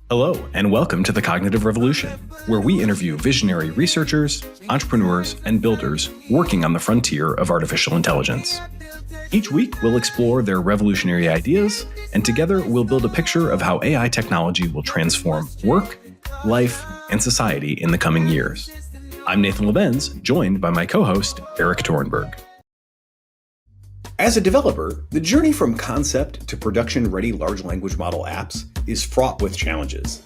Hello, and welcome to The Cognitive Revolution, where we interview visionary researchers, entrepreneurs, and builders working on the frontier of artificial intelligence. Each week, we'll explore their revolutionary ideas, and together we'll build a picture of how AI technology will transform work, life, and society in the coming years. I'm Nathan Lebenz, joined by my co-host, Eric Torenberg. As a developer, the journey from concept to production-ready large language model apps is fraught with challenges.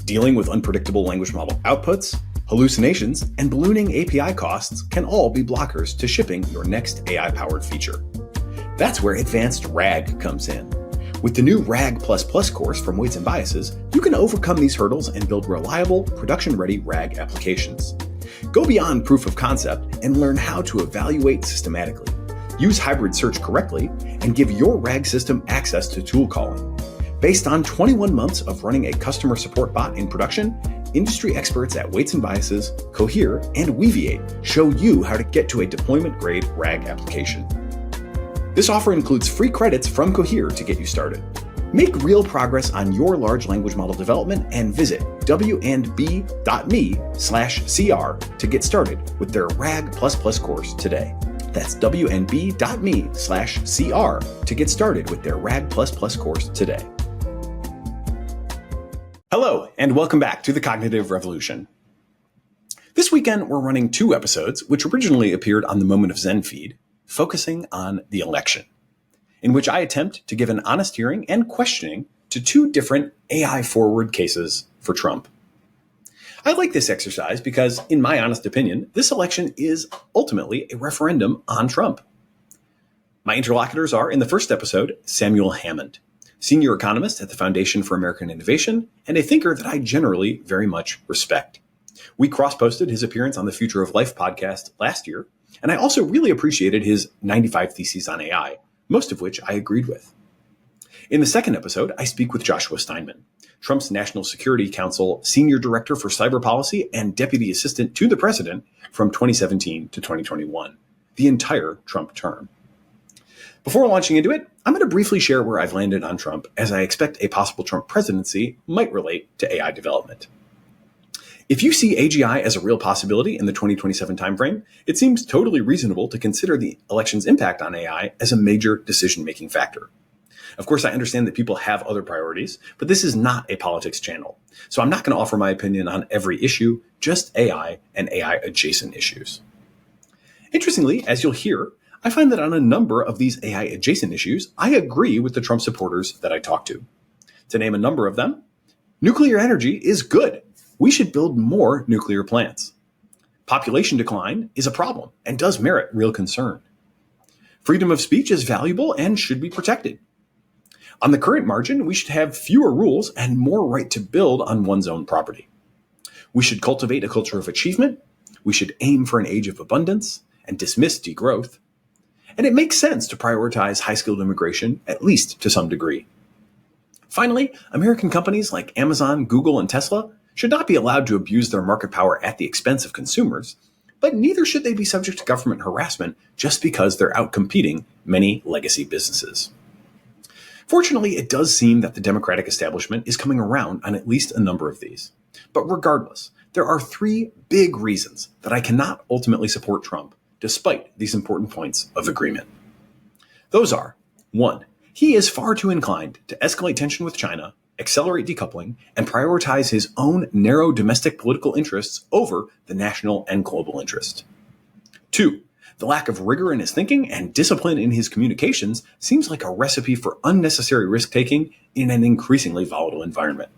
Dealing with unpredictable language model outputs, hallucinations, and ballooning API costs can all be blockers to shipping your next AI-powered feature. That's where advanced RAG comes in. With the new RAG++ course from Weights & Biases, you can overcome these hurdles and build reliable, production-ready RAG applications. Go beyond proof of concept and learn how to evaluate systematically. Use hybrid search correctly, and give your RAG system access to tool calling. Based on 21 months of running a customer support bot in production, industry experts at Weights & Biases, Cohere, and Weaviate show you how to get to a deployment-grade RAG application. This offer includes free credits from Cohere to get you started. Make real progress on your large language model development and visit wandb.me/cr to get started with their RAG++ course today. That's wnb.me/cr to get started with their RAG++ course today. Hello, and welcome back to The Cognitive Revolution. This weekend, we're running 2 episodes, which originally appeared on the Moment of Zen feed, focusing on the election, in which I attempt to give an honest hearing and questioning to 2 different AI-forward cases for Trump. I like this exercise because, in my honest opinion, this election is ultimately a referendum on Trump. My interlocutors are, in the first episode, Samuel Hammond, senior economist at the Foundation for American Innovation and a thinker that I generally very much respect. We cross-posted his appearance on the Future of Life podcast last year, and I also really appreciated his 95 Theses on AI, most of which I agreed with. In the second episode, I speak with Joshua Steinman, Trump's National Security Council Senior Director for Cyber Policy and Deputy Assistant to the President from 2017 to 2021, the entire Trump term. Before launching into it, I'm going to briefly share where I've landed on Trump, as I expect a possible Trump presidency might relate to AI development. If you see AGI as a real possibility in the 2027 timeframe, it seems totally reasonable to consider the election's impact on AI as a major decision-making factor. Of course, I understand that people have other priorities, but this is not a politics channel. So I'm not going to offer my opinion on every issue, just AI and AI-adjacent issues. Interestingly, as you'll hear, I find that on a number of these AI-adjacent issues, I agree with the Trump supporters that I talk to. To name a number of them, nuclear energy is good. We should build more nuclear plants. Population decline is a problem and does merit real concern. Freedom of speech is valuable and should be protected. On the current margin, we should have fewer rules and more right to build on one's own property. We should cultivate a culture of achievement. We should aim for an age of abundance and dismiss degrowth. And it makes sense to prioritize high-skilled immigration, at least to some degree. Finally, American companies like Amazon, Google, and Tesla should not be allowed to abuse their market power at the expense of consumers, but neither should they be subject to government harassment just because they're outcompeting many legacy businesses. Fortunately, it does seem that the Democratic establishment is coming around on at least a number of these. But regardless, there are 3 big reasons that I cannot ultimately support Trump, despite these important points of agreement. Those are, 1, he is far too inclined to escalate tension with China, accelerate decoupling, and prioritize his own narrow domestic political interests over the national and global interest. 2, the lack of rigor in his thinking and discipline in his communications seems like a recipe for unnecessary risk-taking in an increasingly volatile environment.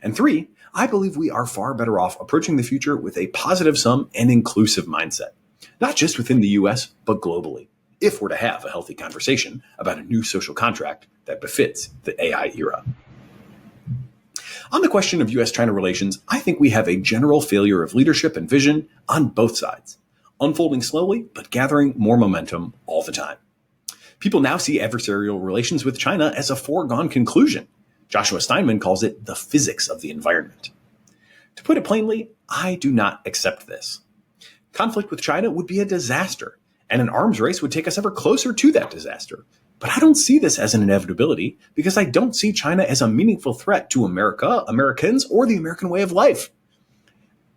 And 3, I believe we are far better off approaching the future with a positive-sum and inclusive mindset, not just within the US, but globally, if we're to have a healthy conversation about a new social contract that befits the AI era. On the question of US-China relations, I think we have a general failure of leadership and vision on both sides, unfolding slowly, but gathering more momentum all the time. People now see adversarial relations with China as a foregone conclusion. Joshua Steinman calls it the physics of the environment. To put it plainly, I do not accept this. Conflict with China would be a disaster, and an arms race would take us ever closer to that disaster. But I don't see this as an inevitability because I don't see China as a meaningful threat to America, Americans, or the American way of life.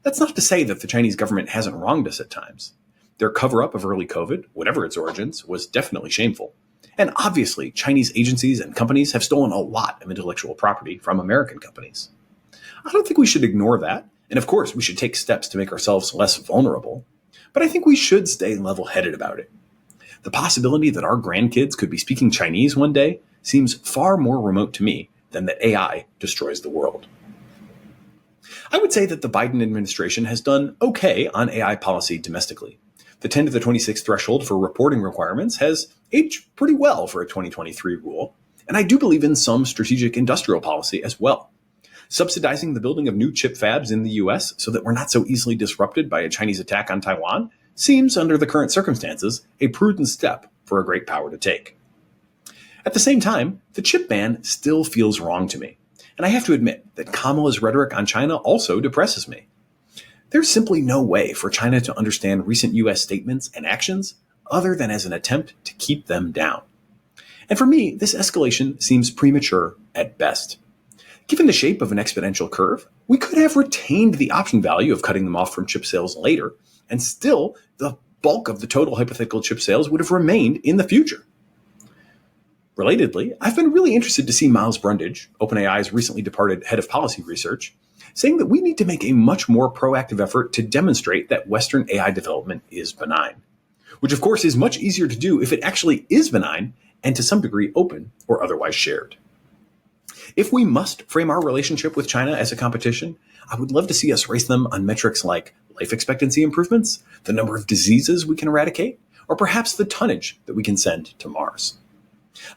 That's not to say that the Chinese government hasn't wronged us at times. Their cover-up of early COVID, whatever its origins, was definitely shameful. And obviously, Chinese agencies and companies have stolen a lot of intellectual property from American companies. I don't think we should ignore that. And of course, we should take steps to make ourselves less vulnerable. But I think we should stay level-headed about it. The possibility that our grandkids could be speaking Chinese one day seems far more remote to me than that AI destroys the world. I would say that the Biden administration has done okay on AI policy domestically. The 10 to the 26 threshold for reporting requirements has aged pretty well for a 2023 rule, and I do believe in some strategic industrial policy as well. Subsidizing the building of new chip fabs in the US so that we're not so easily disrupted by a Chinese attack on Taiwan seems, under the current circumstances, a prudent step for a great power to take. At the same time, the chip ban still feels wrong to me, and I have to admit that Kamala's rhetoric on China also depresses me. There's simply no way for China to understand recent US statements and actions other than as an attempt to keep them down. And for me, this escalation seems premature at best. Given the shape of an exponential curve, we could have retained the option value of cutting them off from chip sales later, and still the bulk of the total hypothetical chip sales would have remained in the future. Relatedly, I've been really interested to see Miles Brundage, OpenAI's recently departed head of policy research, saying that we need to make a much more proactive effort to demonstrate that Western AI development is benign, which of course is much easier to do if it actually is benign and to some degree open or otherwise shared. If we must frame our relationship with China as a competition, I would love to see us race them on metrics like life expectancy improvements, the number of diseases we can eradicate, or perhaps the tonnage that we can send to Mars.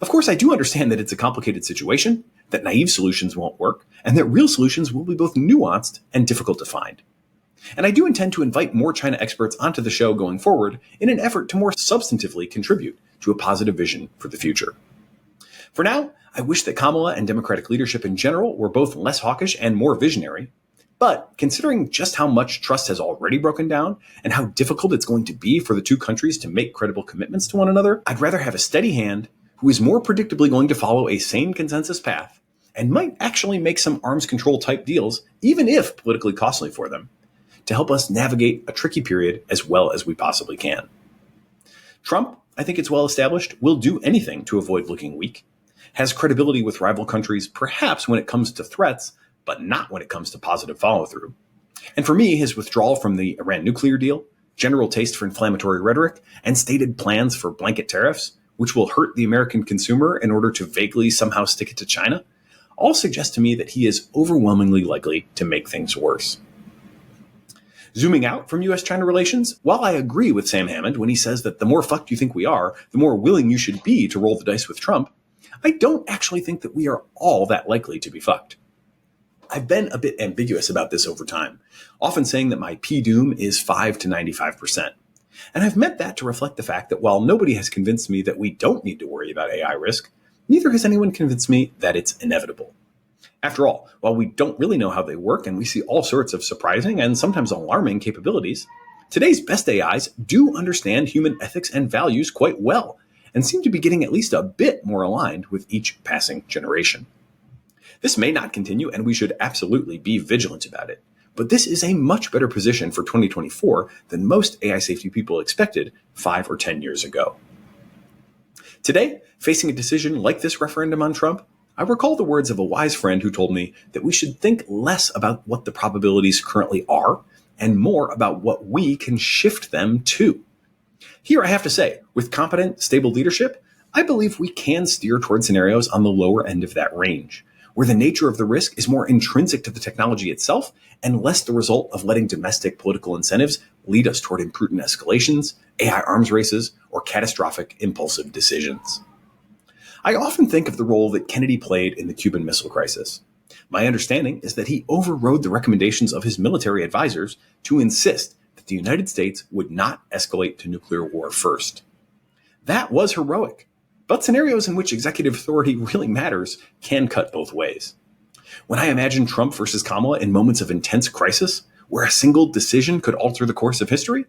Of course, I do understand that it's a complicated situation, that naive solutions won't work, and that real solutions will be both nuanced and difficult to find. And I do intend to invite more China experts onto the show going forward in an effort to more substantively contribute to a positive vision for the future. For now, I wish that Kamala and Democratic leadership in general were both less hawkish and more visionary. But considering just how much trust has already broken down and how difficult it's going to be for the two countries to make credible commitments to one another, I'd rather have a steady hand who is more predictably going to follow a sane consensus path and might actually make some arms control type deals, even if politically costly for them, to help us navigate a tricky period as well as we possibly can. Trump, I think it's well established, will do anything to avoid looking weak, has credibility with rival countries perhaps when it comes to threats, but not when it comes to positive follow-through. And for me, his withdrawal from the Iran nuclear deal, general taste for inflammatory rhetoric, and stated plans for blanket tariffs, which will hurt the American consumer in order to vaguely somehow stick it to China, all suggest to me that he is overwhelmingly likely to make things worse. Zooming out from US-China relations, while I agree with Sam Hammond when he says that the more fucked you think we are, the more willing you should be to roll the dice with Trump, I don't actually think that we are all that likely to be fucked. I've been a bit ambiguous about this over time, often saying that my P-doom is 5 to 95%. And I've meant that to reflect the fact that while nobody has convinced me that we don't need to worry about AI risk, neither has anyone convinced me that it's inevitable. After all, while we don't really know how they work and we see all sorts of surprising and sometimes alarming capabilities, today's best AIs do understand human ethics and values quite well and seem to be getting at least a bit more aligned with each passing generation. This may not continue, and we should absolutely be vigilant about it. But this is a much better position for 2024 than most AI safety people expected 5 or 10 years ago. Today, facing a decision like this referendum on Trump, I recall the words of a wise friend who told me that we should think less about what the probabilities currently are and more about what we can shift them to. Here, I have to say, with competent, stable leadership, I believe we can steer toward scenarios on the lower end of that range, where the nature of the risk is more intrinsic to the technology itself and less the result of letting domestic political incentives lead us toward imprudent escalations, AI arms races, or catastrophic impulsive decisions. I often think of the role that Kennedy played in the Cuban Missile Crisis. My understanding is that he overrode the recommendations of his military advisors to insist that the United States would not escalate to nuclear war first. That was heroic. But scenarios in which executive authority really matters can cut both ways. When I imagine Trump versus Kamala in moments of intense crisis, where a single decision could alter the course of history,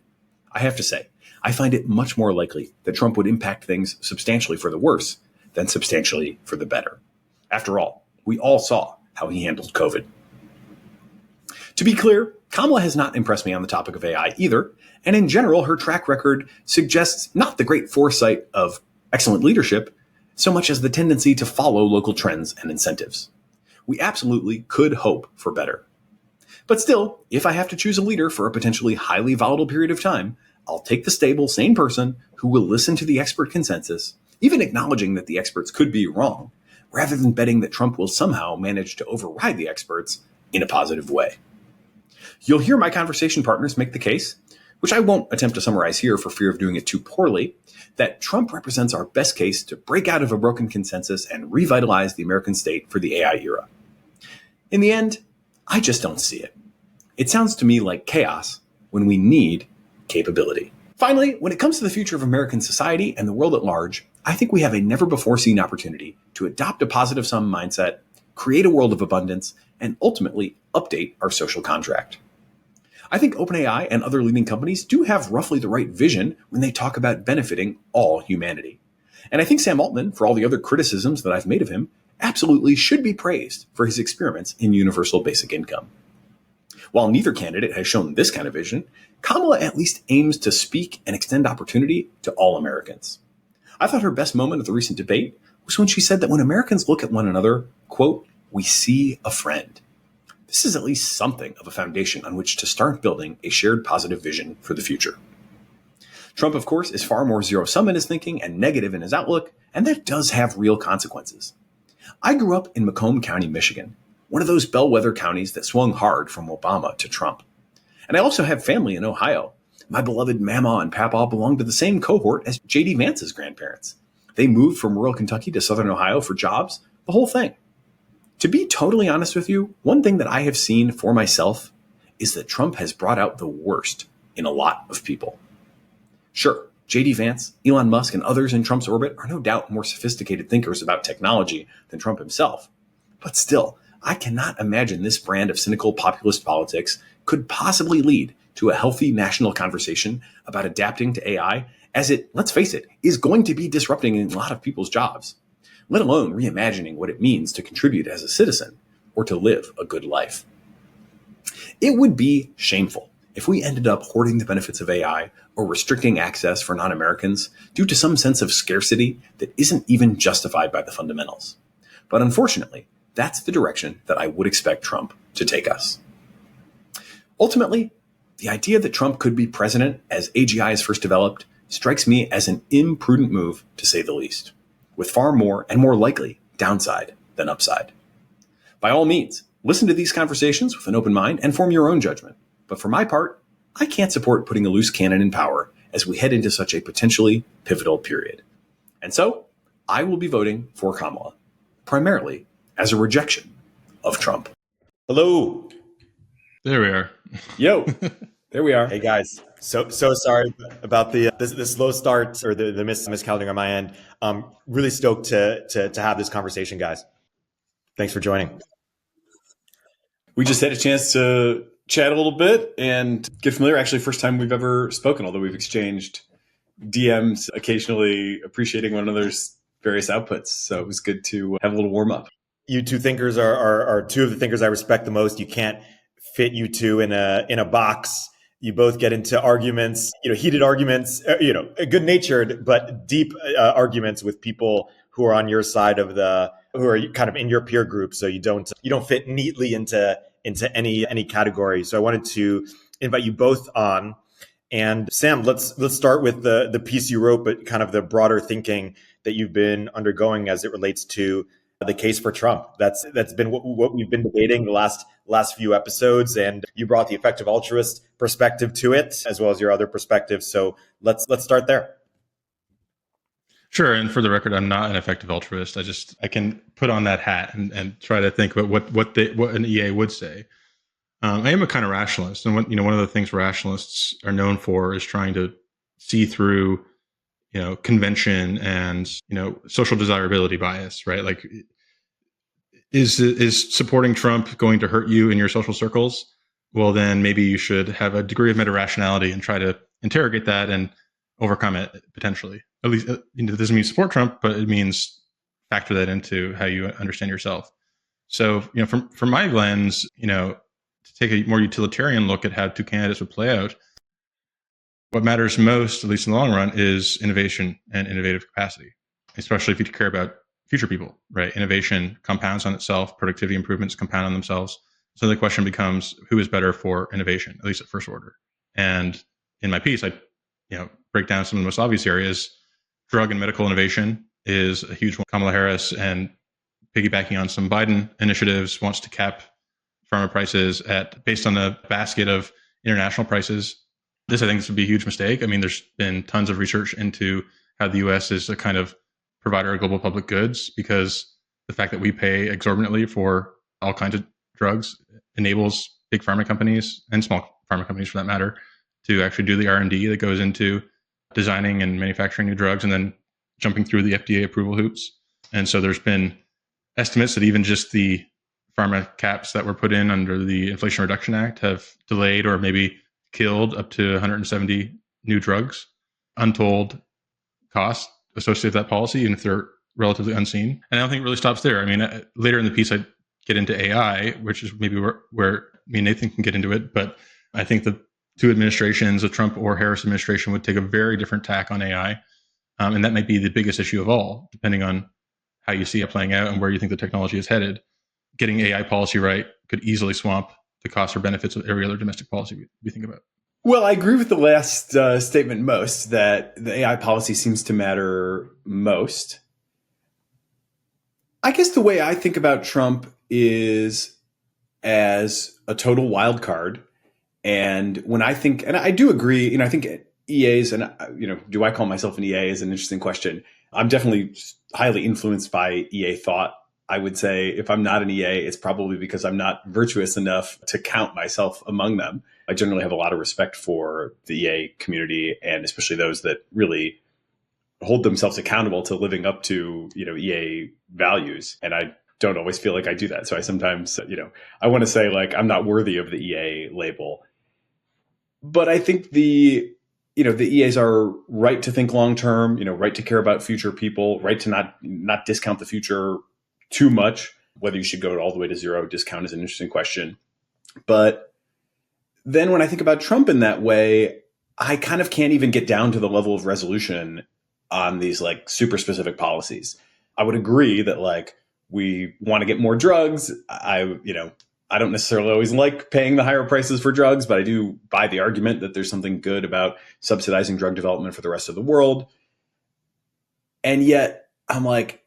I have to say, I find it much more likely that Trump would impact things substantially for the worse than substantially for the better. After all, we all saw how he handled COVID. To be clear, Kamala has not impressed me on the topic of AI either, and in general, her track record suggests not the great foresight of excellent leadership, so much as the tendency to follow local trends and incentives. We absolutely could hope for better. But still, if I have to choose a leader for a potentially highly volatile period of time, I'll take the stable, sane person who will listen to the expert consensus, even acknowledging that the experts could be wrong, rather than betting that Trump will somehow manage to override the experts in a positive way. You'll hear my conversation partners make the case, which I won't attempt to summarize here for fear of doing it too poorly, that Trump represents our best case to break out of a broken consensus and revitalize the American state for the AI era. In the end, I just don't see it. It sounds to me like chaos when we need capability. Finally, when it comes to the future of American society and the world at large, I think we have a never-before-seen opportunity to adopt a positive-sum mindset, create a world of abundance, and ultimately update our social contract. I think OpenAI and other leading companies do have roughly the right vision when they talk about benefiting all humanity. And I think Sam Altman, for all the other criticisms that I've made of him, absolutely should be praised for his experiments in universal basic income. While neither candidate has shown this kind of vision, Kamala at least aims to speak and extend opportunity to all Americans. I thought her best moment of the recent debate was when she said that when Americans look at one another, quote, we see a friend. This is at least something of a foundation on which to start building a shared positive vision for the future. Trump, of course, is far more zero-sum in his thinking and negative in his outlook, and that does have real consequences. I grew up in Macomb County, Michigan, one of those bellwether counties that swung hard from Obama to Trump. And I also have family in Ohio. My beloved Mama and Papa belong to the same cohort as J.D. Vance's grandparents. They moved from rural Kentucky to southern Ohio for jobs, the whole thing. To be totally honest with you, one thing that I have seen for myself is that Trump has brought out the worst in a lot of people. Sure, J.D. Vance, Elon Musk, and others in Trump's orbit are no doubt more sophisticated thinkers about technology than Trump himself. But still, I cannot imagine this brand of cynical populist politics could possibly lead to a healthy national conversation about adapting to AI, as it, let's face it, is going to be disrupting a lot of people's jobs, let alone reimagining what it means to contribute as a citizen or to live a good life. It would be shameful if we ended up hoarding the benefits of AI or restricting access for non-Americans due to some sense of scarcity that isn't even justified by the fundamentals. But unfortunately, that's the direction that I would expect Trump to take us. Ultimately, the idea that Trump could be president as AGI is first developed strikes me as an imprudent move, to say the least, with far more and more likely downside than upside. By all means, listen to these conversations with an open mind and form your own judgment. But for my part, I can't support putting a loose cannon in power as we head into such a potentially pivotal period. And so, I will be voting for Kamala, primarily as a rejection of Trump. Hello. There we are. Yo, there we are. Hey guys. So sorry about the this slow start or the miscalculating on my end. Really stoked to have this conversation, guys. Thanks for joining. We just had a chance to chat a little bit and get familiar. Actually, first time we've ever spoken, although we've exchanged DMs occasionally, appreciating one another's various outputs. So it was good to have a little warm up. You two thinkers are two of the thinkers I respect the most. You can't fit you two in a box. You both get into arguments, heated arguments, good-natured but deep arguments with people who are on your side of who are kind of in your peer group. So you don't fit neatly into any category. So I wanted to invite you both on. And Sam, let's start with the piece you wrote, but kind of the broader thinking that you've been undergoing as it relates to the case for Trump. That's been what we've been debating the last few episodes, and you brought the effective altruist perspective to it, as well as your other perspectives. So let's start there. Sure. And for the record, I'm not an effective altruist. I can put on that hat and try to think about what an EA would say. I am a kind of rationalist, and one of the things rationalists are known for is trying to see through convention and social desirability bias, right? Like, is supporting Trump going to hurt you in your social circles? Well, then maybe you should have a degree of meta-rationality and try to interrogate that and overcome it potentially. At least, it doesn't mean support Trump, but it means factor that into how you understand yourself. So, from my lens, to take a more utilitarian look at how two candidates would play out, what matters most, at least in the long run, is innovation and innovative capacity, especially if you care about future people, right? Innovation compounds on itself, productivity improvements compound on themselves. So the question becomes, who is better for innovation, at least at first order? And in my piece, I break down some of the most obvious areas. Drug and medical innovation is a huge one. Kamala Harris, and piggybacking on some Biden initiatives, wants to cap pharma prices based on a basket of international prices. This, I think, would be a huge mistake. I mean, there's been tons of research into how the U.S. is a kind of provider of global public goods, because the fact that we pay exorbitantly for all kinds of drugs enables big pharma companies, and small pharma companies for that matter, to actually do the R&D that goes into designing and manufacturing new drugs and then jumping through the FDA approval hoops. And so there's been estimates that even just the pharma caps that were put in under the Inflation Reduction Act have delayed or maybe killed up to 170 new drugs. Untold costs associated with that policy, even if they're relatively unseen. And I don't think it really stops there. I mean, later in the piece, I get into AI, which is maybe where Nathan can get into it. But I think the two administrations, the Trump or Harris administration, would take a very different tack on AI. And that might be the biggest issue of all, depending on how you see it playing out and where you think the technology is headed. Getting AI policy right could easily swamp the costs or benefits of every other domestic policy we think about. Well, I agree with the last statement most, that the AI policy seems to matter most. I guess the way I think about Trump is as a total wild card. And when I think, and I do agree, I think EAs, and, do I call myself an EA is an interesting question. I'm definitely highly influenced by EA thought. I would say if I'm not an EA, it's probably because I'm not virtuous enough to count myself among them. I generally have a lot of respect for the EA community, and especially those that really hold themselves accountable to living up to, EA values. And I don't always feel like I do that. So I sometimes, I want to say like I'm not worthy of the EA label. But I think the EAs are right to think long term, right to care about future people, right to not discount the future too much. Whether you should go all the way to zero discount is an interesting question. But then when I think about Trump in that way, I kind of can't even get down to the level of resolution on these like super specific policies. I would agree that like we want to get more drugs. I don't necessarily always like paying the higher prices for drugs, but I do buy the argument that there's something good about subsidizing drug development for the rest of the world. And yet I'm like,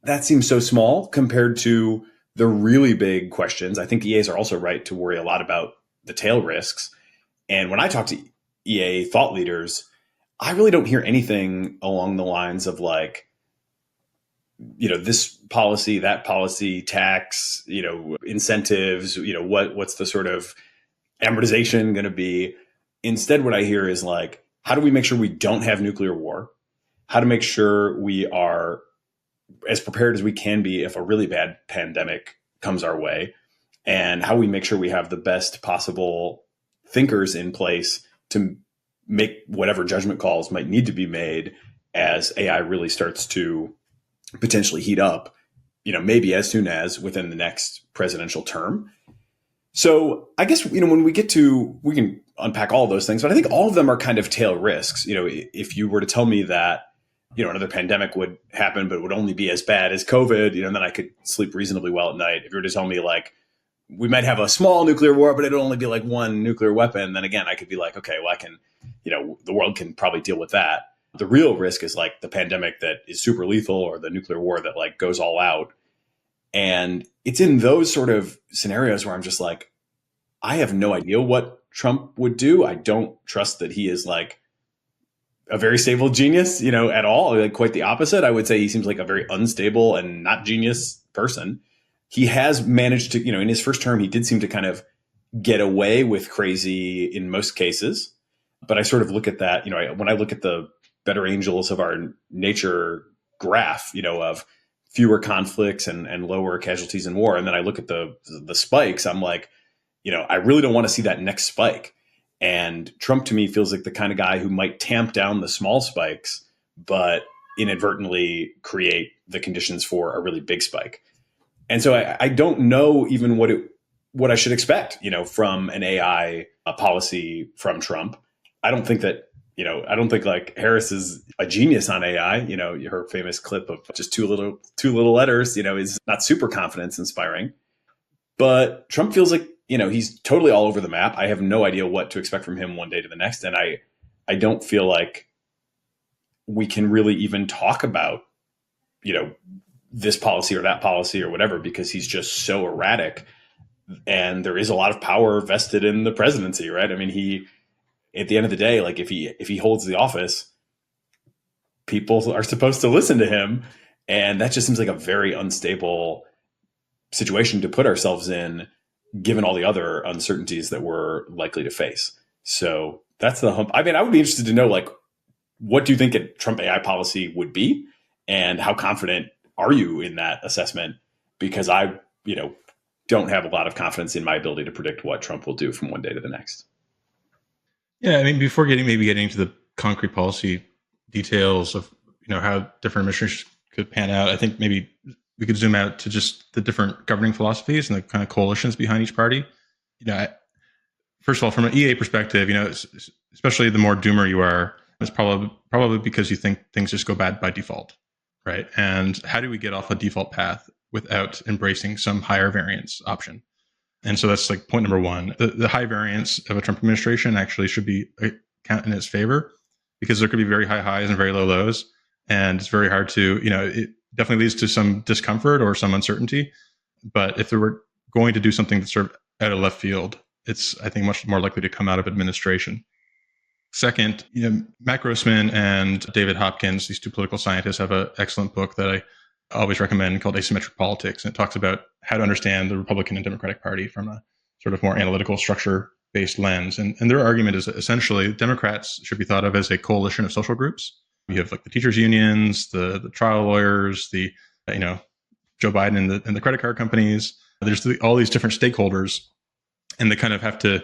that seems so small compared to the really big questions. I think EAs are also right to worry a lot about the tail risks. And when I talk to EA thought leaders, I really don't hear anything along the lines of like, this policy, that policy, tax, incentives, what's the sort of amortization going to be? Instead, what I hear is like, how do we make sure we don't have nuclear war? How to make sure we are as prepared as we can be if a really bad pandemic comes our way, and how we make sure we have the best possible thinkers in place to make whatever judgment calls might need to be made as AI really starts to potentially heat up, maybe as soon as within the next presidential term. So I guess, when we can unpack all of those things, but I think all of them are kind of tail risks. If you were to tell me that, another pandemic would happen, but it would only be as bad as COVID, then I could sleep reasonably well at night. If you were to tell me like, we might have a small nuclear war, but it'll only be like one nuclear weapon, then again, I could be like, okay, well, I can, the world can probably deal with that. The real risk is like the pandemic that is super lethal, or the nuclear war that like goes all out. And it's in those sort of scenarios where I'm just like, I have no idea what Trump would do. I don't trust that he is like a very stable genius, at all. Like quite the opposite. I would say he seems like a very unstable and not genius person. He has managed to, in his first term, he did seem to kind of get away with crazy in most cases. But I sort of look at that, when I look at the better angels of our nature graph, of fewer conflicts and lower casualties in war. And then I look at the spikes, I'm like, I really don't want to see that next spike. And Trump to me feels like the kind of guy who might tamp down the small spikes, but inadvertently create the conditions for a really big spike. And so I don't know even what I should expect, from an AI policy from Trump. I don't think like Harris is a genius on AI. Her famous clip of just two little letters, is not super confidence inspiring. But Trump feels like, he's totally all over the map. I have no idea what to expect from him one day to the next. And I don't feel like we can really even talk about, this policy or that policy or whatever, because he's just so erratic. And there is a lot of power vested in the presidency, right? I mean, at the end of the day, like if he holds the office, people are supposed to listen to him. And that just seems like a very unstable situation to put ourselves in, given all the other uncertainties that we're likely to face. So that's the hump. I mean, I would be interested to know, like, what do you think a Trump AI policy would be, and how confident are you in that assessment? Because I, don't have a lot of confidence in my ability to predict what Trump will do from one day to the next. Yeah, I mean, before getting into the concrete policy details of how different administrations could pan out, I think maybe we could zoom out to just the different governing philosophies and the kind of coalitions behind each party. First of all, from an EA perspective, especially the more doomer you are, it's probably because you think things just go bad by default, right? And how do we get off a default path without embracing some higher variance option? And so that's like point number one. The high variance of a Trump administration actually should be count in its favor, because there could be very high highs and very low lows. And it's very hard to, it definitely leads to some discomfort or some uncertainty. But if they were going to do something that's sort of out of left field, it's, I think, much more likely to come out of administration. Second, Matt Grossman and David Hopkins, these two political scientists, have an excellent book that I always recommend called Asymmetric Politics. And it talks about how to understand the Republican and Democratic Party from a sort of more analytical, structure-based lens. And their argument is that essentially Democrats should be thought of as a coalition of social groups. You have like the teachers' unions, the trial lawyers, the Joe Biden and the credit card companies. There's all these different stakeholders, and they kind of have to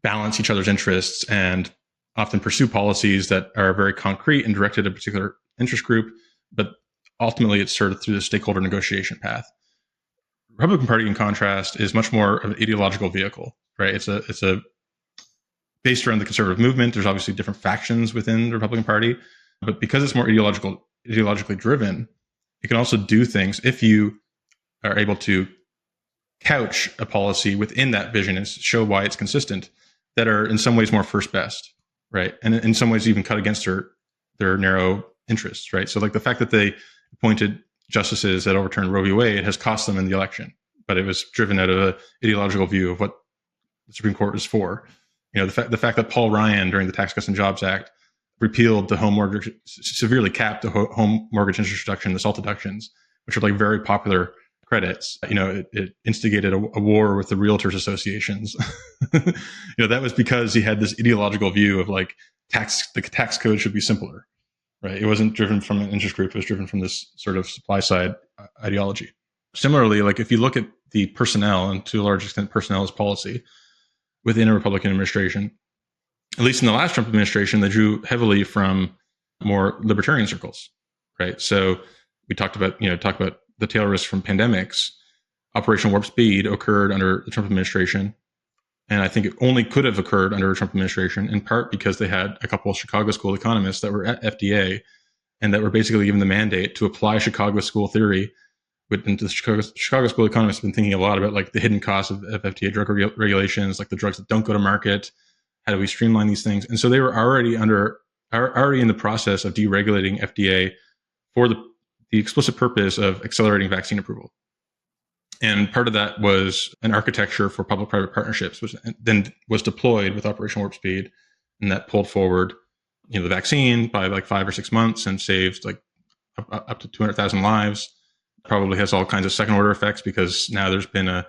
balance each other's interests and often pursue policies that are very concrete and directed at a particular interest group. But ultimately, it's sort of through the stakeholder negotiation path. The Republican Party, in contrast, is much more of an ideological vehicle, right? It's a based around the conservative movement. There's obviously different factions within the Republican Party, but because it's more ideologically driven, it can also do things, if you are able to couch a policy within that vision and show why it's consistent, that are in some ways more first best, right? And in some ways even cut against their narrow interests, right? So like the fact that they appointed justices that overturned Roe v. Wade has cost them in the election, but it was driven out of an ideological view of what the Supreme Court is for. The fact that Paul Ryan, during the Tax Cuts and Jobs Act, repealed the home mortgage, severely capped the home mortgage interest deduction, the SALT deductions, which are like very popular credits. It instigated a war with the realtors associations. That was because he had this ideological view of like the tax code should be simpler, right? It wasn't driven from an interest group. It was driven from this sort of supply side ideology. Similarly, like if you look at the personnel, and to a large extent personnel is policy within a Republican administration, at least in the last Trump administration, they drew heavily from more libertarian circles, right? So we talked about the tail risk from pandemics. Operation Warp Speed occurred under the Trump administration. And I think it only could have occurred under a Trump administration, in part because they had a couple of Chicago school economists that were at FDA and that were basically given the mandate to apply Chicago school theory. And the Chicago school economists have been thinking a lot about like the hidden costs of FDA drug regulations, like the drugs that don't go to market. How do we streamline these things? And so they were already in the process of deregulating FDA for the explicit purpose of accelerating vaccine approval. And part of that was an architecture for public-private partnerships, which then was deployed with Operation Warp Speed, and that pulled forward, the vaccine by like 5 or 6 months and saved like up to 200,000 lives. Probably has all kinds of second-order effects because now there's been a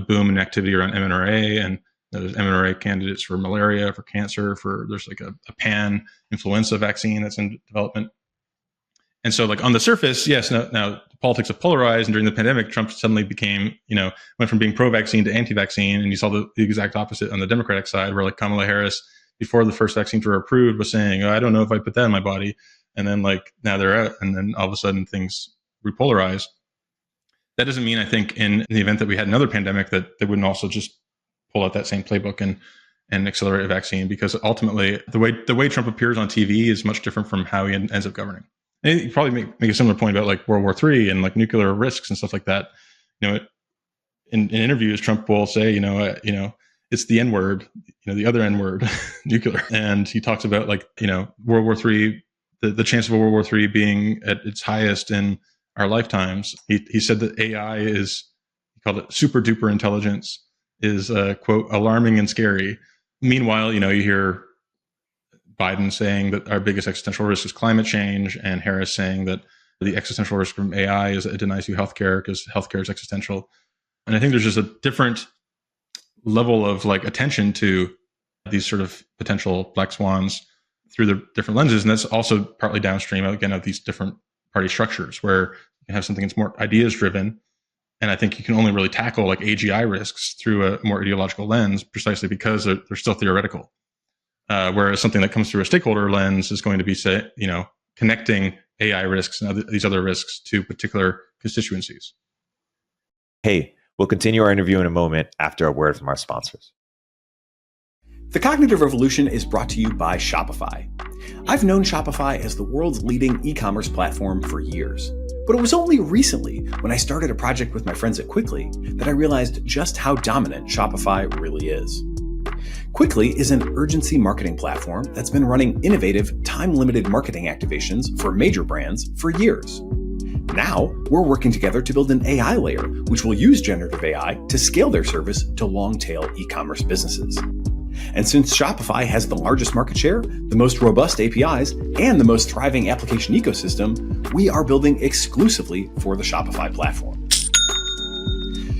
boom in activity around mRNA, and there's mRNA candidates for malaria, for cancer, there's like a pan-influenza vaccine that's in development. And so like on the surface, yes, now politics have polarized, and during the pandemic, Trump suddenly became, went from being pro-vaccine to anti-vaccine, and you saw the exact opposite on the Democratic side, where like Kamala Harris, before the first vaccines were approved, was saying, I don't know if I put that in my body. and then like now they're out, and then all of a sudden things repolarize. That doesn't mean, I think, in the event that we had another pandemic, that they wouldn't also just pull out that same playbook and accelerate a vaccine, because ultimately the way Trump appears on TV is much different from how he ends up governing. And you probably make a similar point about like World War III and like nuclear risks and stuff like that. In interviews, Trump will say, it's the N word, the other N word, nuclear. And he talks about like, World War III, the chance of a World War III being at its highest in our lifetimes. He said that AI is, he called it super duper intelligence, is quote, alarming and scary. Meanwhile, you hear Biden saying that our biggest existential risk is climate change, and Harris saying that the existential risk from AI is it denies you healthcare because healthcare is existential. And I think there's just a different level of like attention to these sort of potential black swans through the different lenses. And that's also partly downstream, again, of these different party structures where you have something that's more ideas driven. And I think you can only really tackle like AGI risks through a more ideological lens, precisely because they're still theoretical. Whereas something that comes through a stakeholder lens is going to be, connecting AI risks and these other risks to particular constituencies. Hey, we'll continue our interview in a moment after a word from our sponsors. The Cognitive Revolution is brought to you by Shopify. I've known Shopify as the world's leading e-commerce platform for years. But it was only recently, when I started a project with my friends at Quickly, that I realized just how dominant Shopify really is. Quickly is an urgency marketing platform that's been running innovative, time-limited marketing activations for major brands for years. Now, we're working together to build an AI layer, which will use generative AI to scale their service to long-tail e-commerce businesses. And since Shopify has the largest market share, the most robust APIs, and the most thriving application ecosystem, we are building exclusively for the Shopify platform.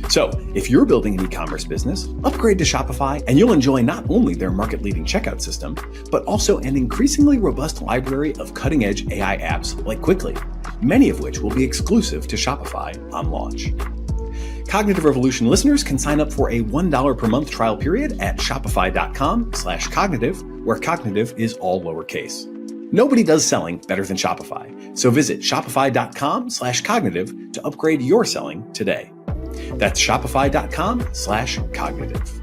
So, if you're building an e-commerce business, upgrade to Shopify and you'll enjoy not only their market-leading checkout system, but also an increasingly robust library of cutting-edge AI apps like Quickly, many of which will be exclusive to Shopify on launch. Cognitive Revolution listeners can sign up for a $1 per month trial period at shopify.com/cognitive, where cognitive is all lowercase. Nobody does selling better than Shopify, so visit shopify.com/cognitive to upgrade your selling today. That's shopify.com/cognitive.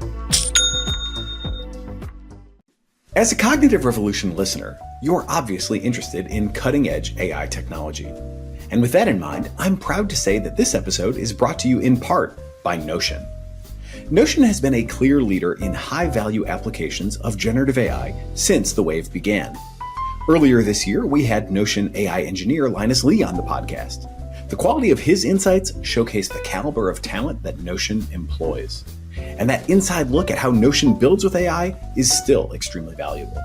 As a Cognitive Revolution listener, you're obviously interested in cutting-edge AI technology. And with that in mind, I'm proud to say that this episode is brought to you in part by Notion. Notion has been a clear leader in high-value applications of generative AI since the wave began. Earlier this year, we had Notion AI engineer Linus Lee on the podcast. The quality of his insights showcase the caliber of talent that Notion employs. And that inside look at how Notion builds with AI is still extremely valuable.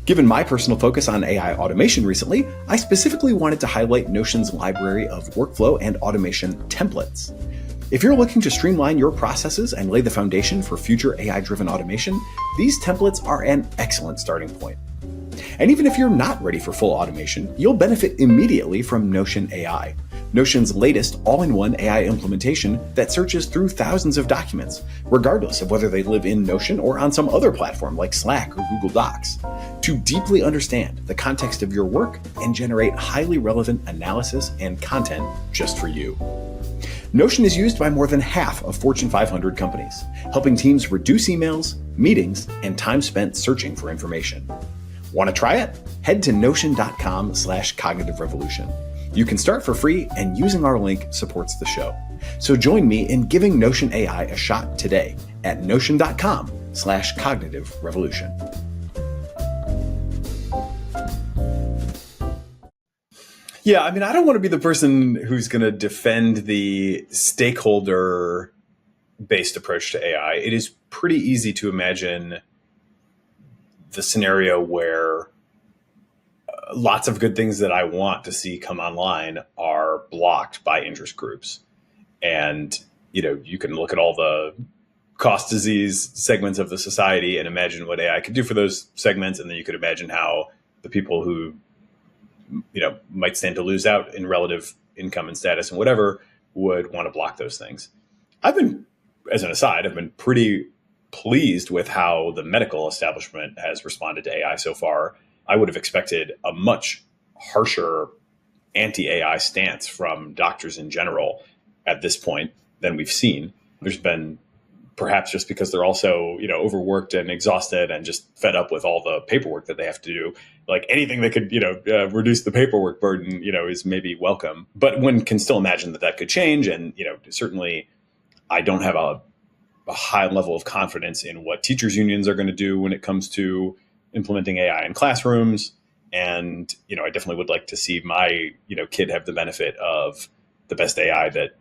Given my personal focus on AI automation recently, I specifically wanted to highlight Notion's library of workflow and automation templates. If you're looking to streamline your processes and lay the foundation for future AI-driven automation, these templates are an excellent starting point. And even if you're not ready for full automation, you'll benefit immediately from Notion AI, Notion's latest all-in-one AI implementation that searches through thousands of documents, regardless of whether they live in Notion or on some other platform like Slack or Google Docs, to deeply understand the context of your work and generate highly relevant analysis and content just for you. Notion is used by more than half of Fortune 500 companies, helping teams reduce emails, meetings, and time spent searching for information. Want to try it? Head to notion.com/cognitive revolution. You can start for free, and using our link supports the show. So join me in giving Notion AI a shot today at notion.com/cognitive revolution. Yeah, I mean, I don't want to be the person who's going to defend the stakeholder-based approach to AI. It is pretty easy to imagine the scenario where lots of good things that I want to see come online are blocked by interest groups. And, you can look at all the cost disease segments of the society and imagine what AI could do for those segments. And then you could imagine how the people who, might stand to lose out in relative income and status and whatever would want to block those things. As an aside, I've been pretty pleased with how the medical establishment has responded to AI so far. I would have expected a much harsher anti-AI stance from doctors in general at this point than we've seen. There's been, perhaps just because they're also, overworked and exhausted and just fed up with all the paperwork that they have to do. Like anything that could, reduce the paperwork burden, is maybe welcome. But one can still imagine that could change. And, certainly I don't have a high level of confidence in what teachers unions are going to do when it comes to implementing AI in classrooms. And, I definitely would like to see my, kid have the benefit of the best AI that,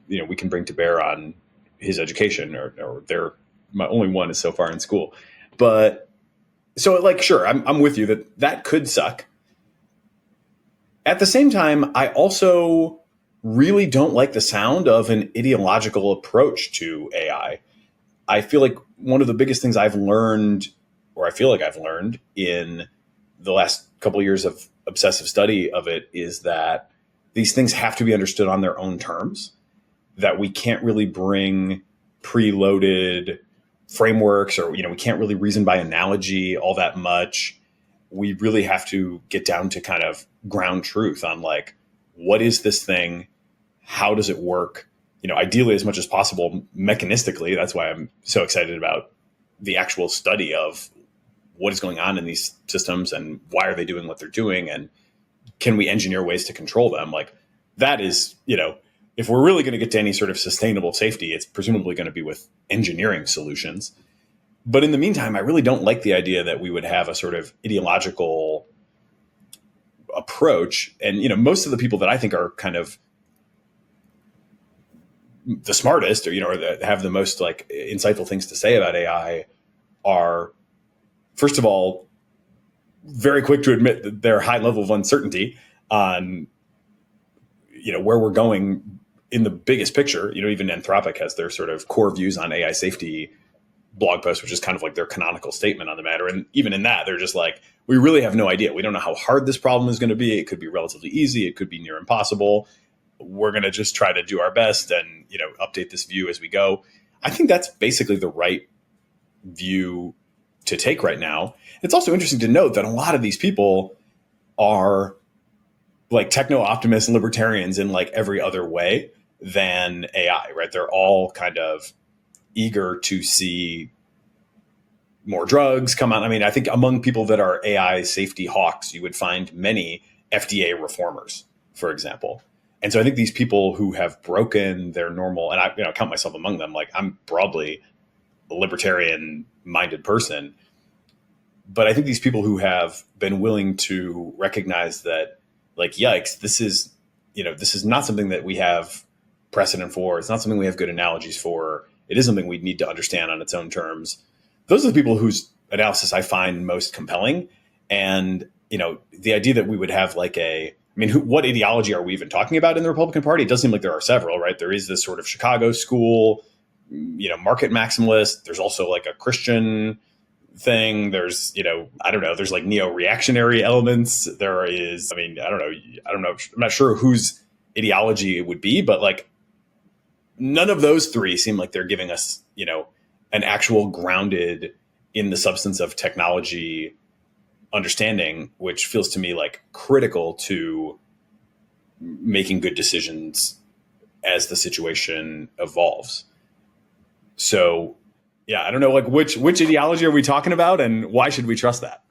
we can bring to bear on his education, or my only one is so far in school. But so sure, I'm with you that could suck. At the same time, I also really don't like the sound of an ideological approach to AI. I feel like one of the biggest things I've learned, or I feel like I've learned in the last couple of years of obsessive study of it, is that these things have to be understood on their own terms, that we can't really bring preloaded frameworks, or, we can't really reason by analogy all that much. We really have to get down to kind of ground truth on what is this thing? How does it work? Ideally as much as possible mechanistically. That's why I'm so excited about the actual study of what is going on in these systems and why are they doing what they're doing, and can we engineer ways to control them? That is, if we're really going to get to any sort of sustainable safety, it's presumably going to be with engineering solutions. But in the meantime, I really don't like the idea that we would have a sort of ideological approach. And, most of the people that I think are kind of the smartest, or, or that have the most insightful things to say about AI are, first of all, very quick to admit that their high level of uncertainty on, where we're going in the biggest picture. Even Anthropic has their sort of core views on AI safety blog post, which is kind of their canonical statement on the matter. And even in that, they're just we really have no idea. We don't know how hard this problem is going to be. It could be relatively easy. It could be near impossible. We're going to just try to do our best and, update this view as we go. I think that's basically the right view to take right now. It's also interesting to note that a lot of these people are techno-optimist libertarians in every other way than AI, right? They're all kind of eager to see more drugs come out. I mean, I think among people that are AI safety hawks, you would find many FDA reformers, for example. And so I think these people who have broken their normal, and I count myself among them, I'm broadly a libertarian-minded person, but I think these people who have been willing to recognize that, yikes, this is not something that we have precedent for. It's not something we have good analogies for. It is something we need to understand on its own terms. Those are the people whose analysis I find most compelling. And, the idea that we would have what ideology are we even talking about in the Republican Party? It does seem like there are several, right? There is this sort of Chicago school, market maximalist. There's also a Christian thing. There's, I don't know, there's neo-reactionary elements. There is, I don't know. I'm not sure whose ideology it would be, but none of those three seem like they're giving us, an actual grounded in the substance of technology understanding, which feels to me critical to making good decisions as the situation evolves. So, yeah, I don't know, which ideology are we talking about, and why should we trust that?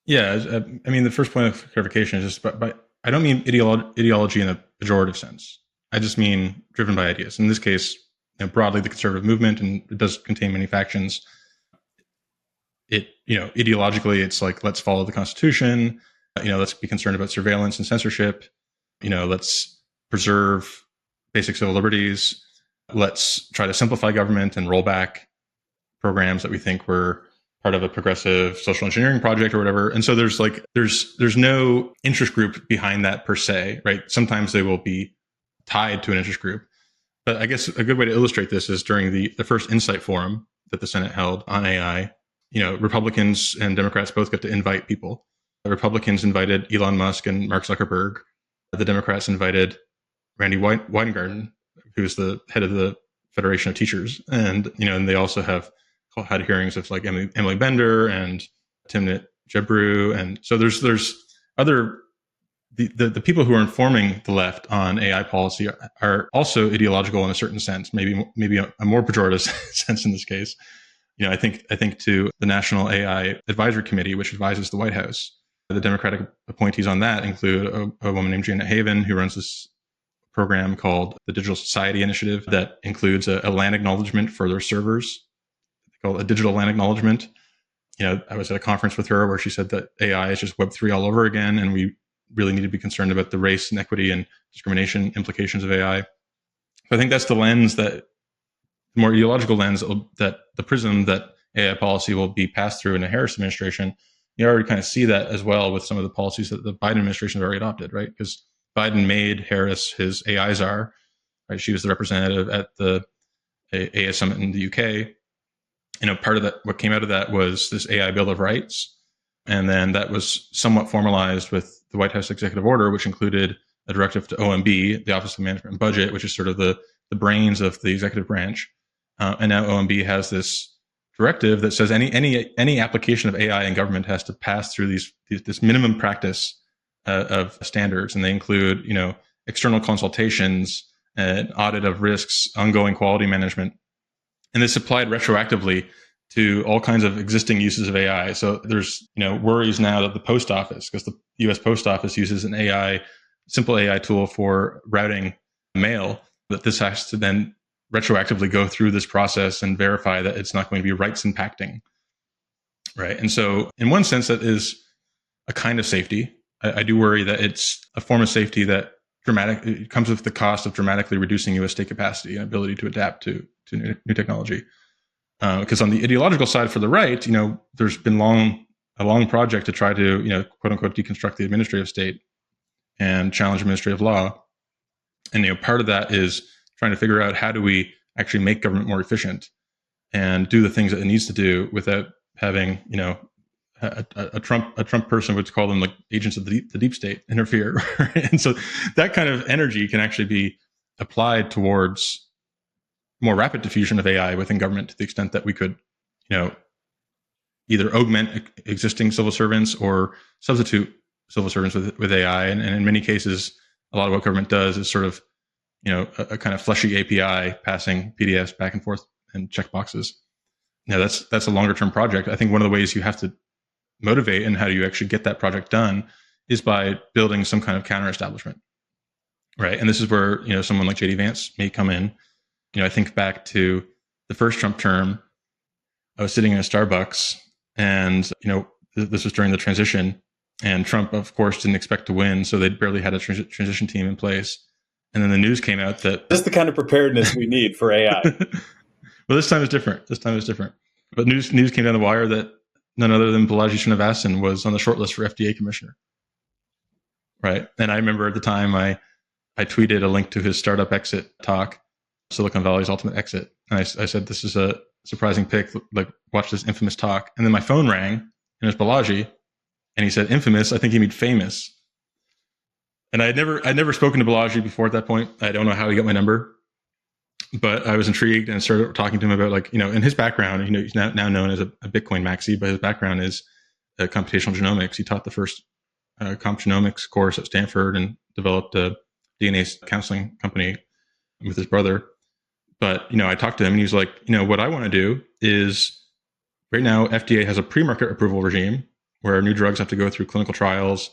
Yeah, the first point of clarification is just, but I don't mean ideology in a pejorative sense. I just mean driven by ideas. In this case, broadly the conservative movement, and it does contain many factions. It, ideologically, it's let's follow the Constitution. Let's be concerned about surveillance and censorship. Let's preserve basic civil liberties. Let's try to simplify government and roll back programs that we think were part of a progressive social engineering project or whatever. And so there's no interest group behind that per se, right? Sometimes they will be tied to an interest group. But I guess a good way to illustrate this is during the first Insight Forum that the Senate held on AI. Republicans and Democrats both got to invite people. The Republicans invited Elon Musk and Mark Zuckerberg. The Democrats invited Randy Weingarten, who's the head of the Federation of Teachers. And, and they also had hearings of Emily Bender and Timnit Gebru. And so there's other the people who are informing the left on AI policy are also ideological in a certain sense, maybe a more pejorative sense in this case. I think to the National AI Advisory Committee, which advises the White House, the Democratic appointees on that include a woman named Janet Haven, who runs this program called the Digital Society Initiative that includes a land acknowledgement for their servers, called a digital land acknowledgement. I was at a conference with her where she said that AI is just Web3 all over again, and we really need to be concerned about the race and equity and discrimination implications of AI. So I think that's the lens, that more ideological lens, that the prism that AI policy will be passed through in the Harris administration. You already kind of see that as well with some of the policies that the Biden administration has already adopted, right? Because Biden made Harris his AI czar, right? She was the representative at the AI summit in the UK. Part of that, what came out of that was this AI Bill of Rights. And then that was somewhat formalized with the White House executive order, which included a directive to OMB, the Office of Management and Budget, which is sort of the brains of the executive branch. And now OMB has this directive that says any application of AI in government has to pass through this minimum practice of standards, and they include external consultations, an audit of risks, ongoing quality management, and this applied retroactively to all kinds of existing uses of AI. So there's worries now that the post office, because the U.S. Post Office uses an simple AI tool for routing mail, that this has to then retroactively go through this process and verify that it's not going to be rights impacting, right? And so in one sense, that is a kind of safety. I do worry that it's a form of safety that it comes with the cost of dramatically reducing U.S. state capacity and ability to adapt to new technology. Because on the ideological side for the right, there's been a long project to try to, quote unquote, deconstruct the administrative state and challenge administrative law. And, part of that is trying to figure out how do we actually make government more efficient and do the things that it needs to do without having, a Trump person would call them like agents of the deep state interfere. And so that kind of energy can actually be applied towards more rapid diffusion of AI within government, to the extent that we could, either augment existing civil servants or substitute civil servants with AI. And in many cases, a lot of what government does is sort of, a kind of fleshy API passing PDFs back and forth and check boxes. That's a longer term project. I think one of the ways you have to motivate and how do you actually get that project done is by building some kind of counter establishment, right? And this is where, someone like JD Vance may come in. I think back to the first Trump term. I was sitting in a Starbucks, and this was during the transition, and Trump, of course, didn't expect to win, so they barely had a transition team in place. And then the news came out that this is the kind of preparedness we need for AI. Well, this time is different. But news came down the wire that none other than Balaji Srinivasan was on the short list for FDA commissioner, right? And I remember at the time I tweeted a link to his startup exit talk, Silicon Valley's ultimate exit. And I said, this is a surprising pick, like watch this infamous talk. And then my phone rang, and it was Balaji, and he said, infamous, I think he meant famous. And I'd never spoken to Balaji before at that point. I don't know how he got my number, but I was intrigued and started talking to him about, in his background, he's now known as a Bitcoin maxi, but his background is computational genomics. He taught the first comp genomics course at Stanford and developed a DNA counseling company with his brother. But, I talked to him, and he was like, what I want to do is, right now, FDA has a pre-market approval regime where new drugs have to go through clinical trials,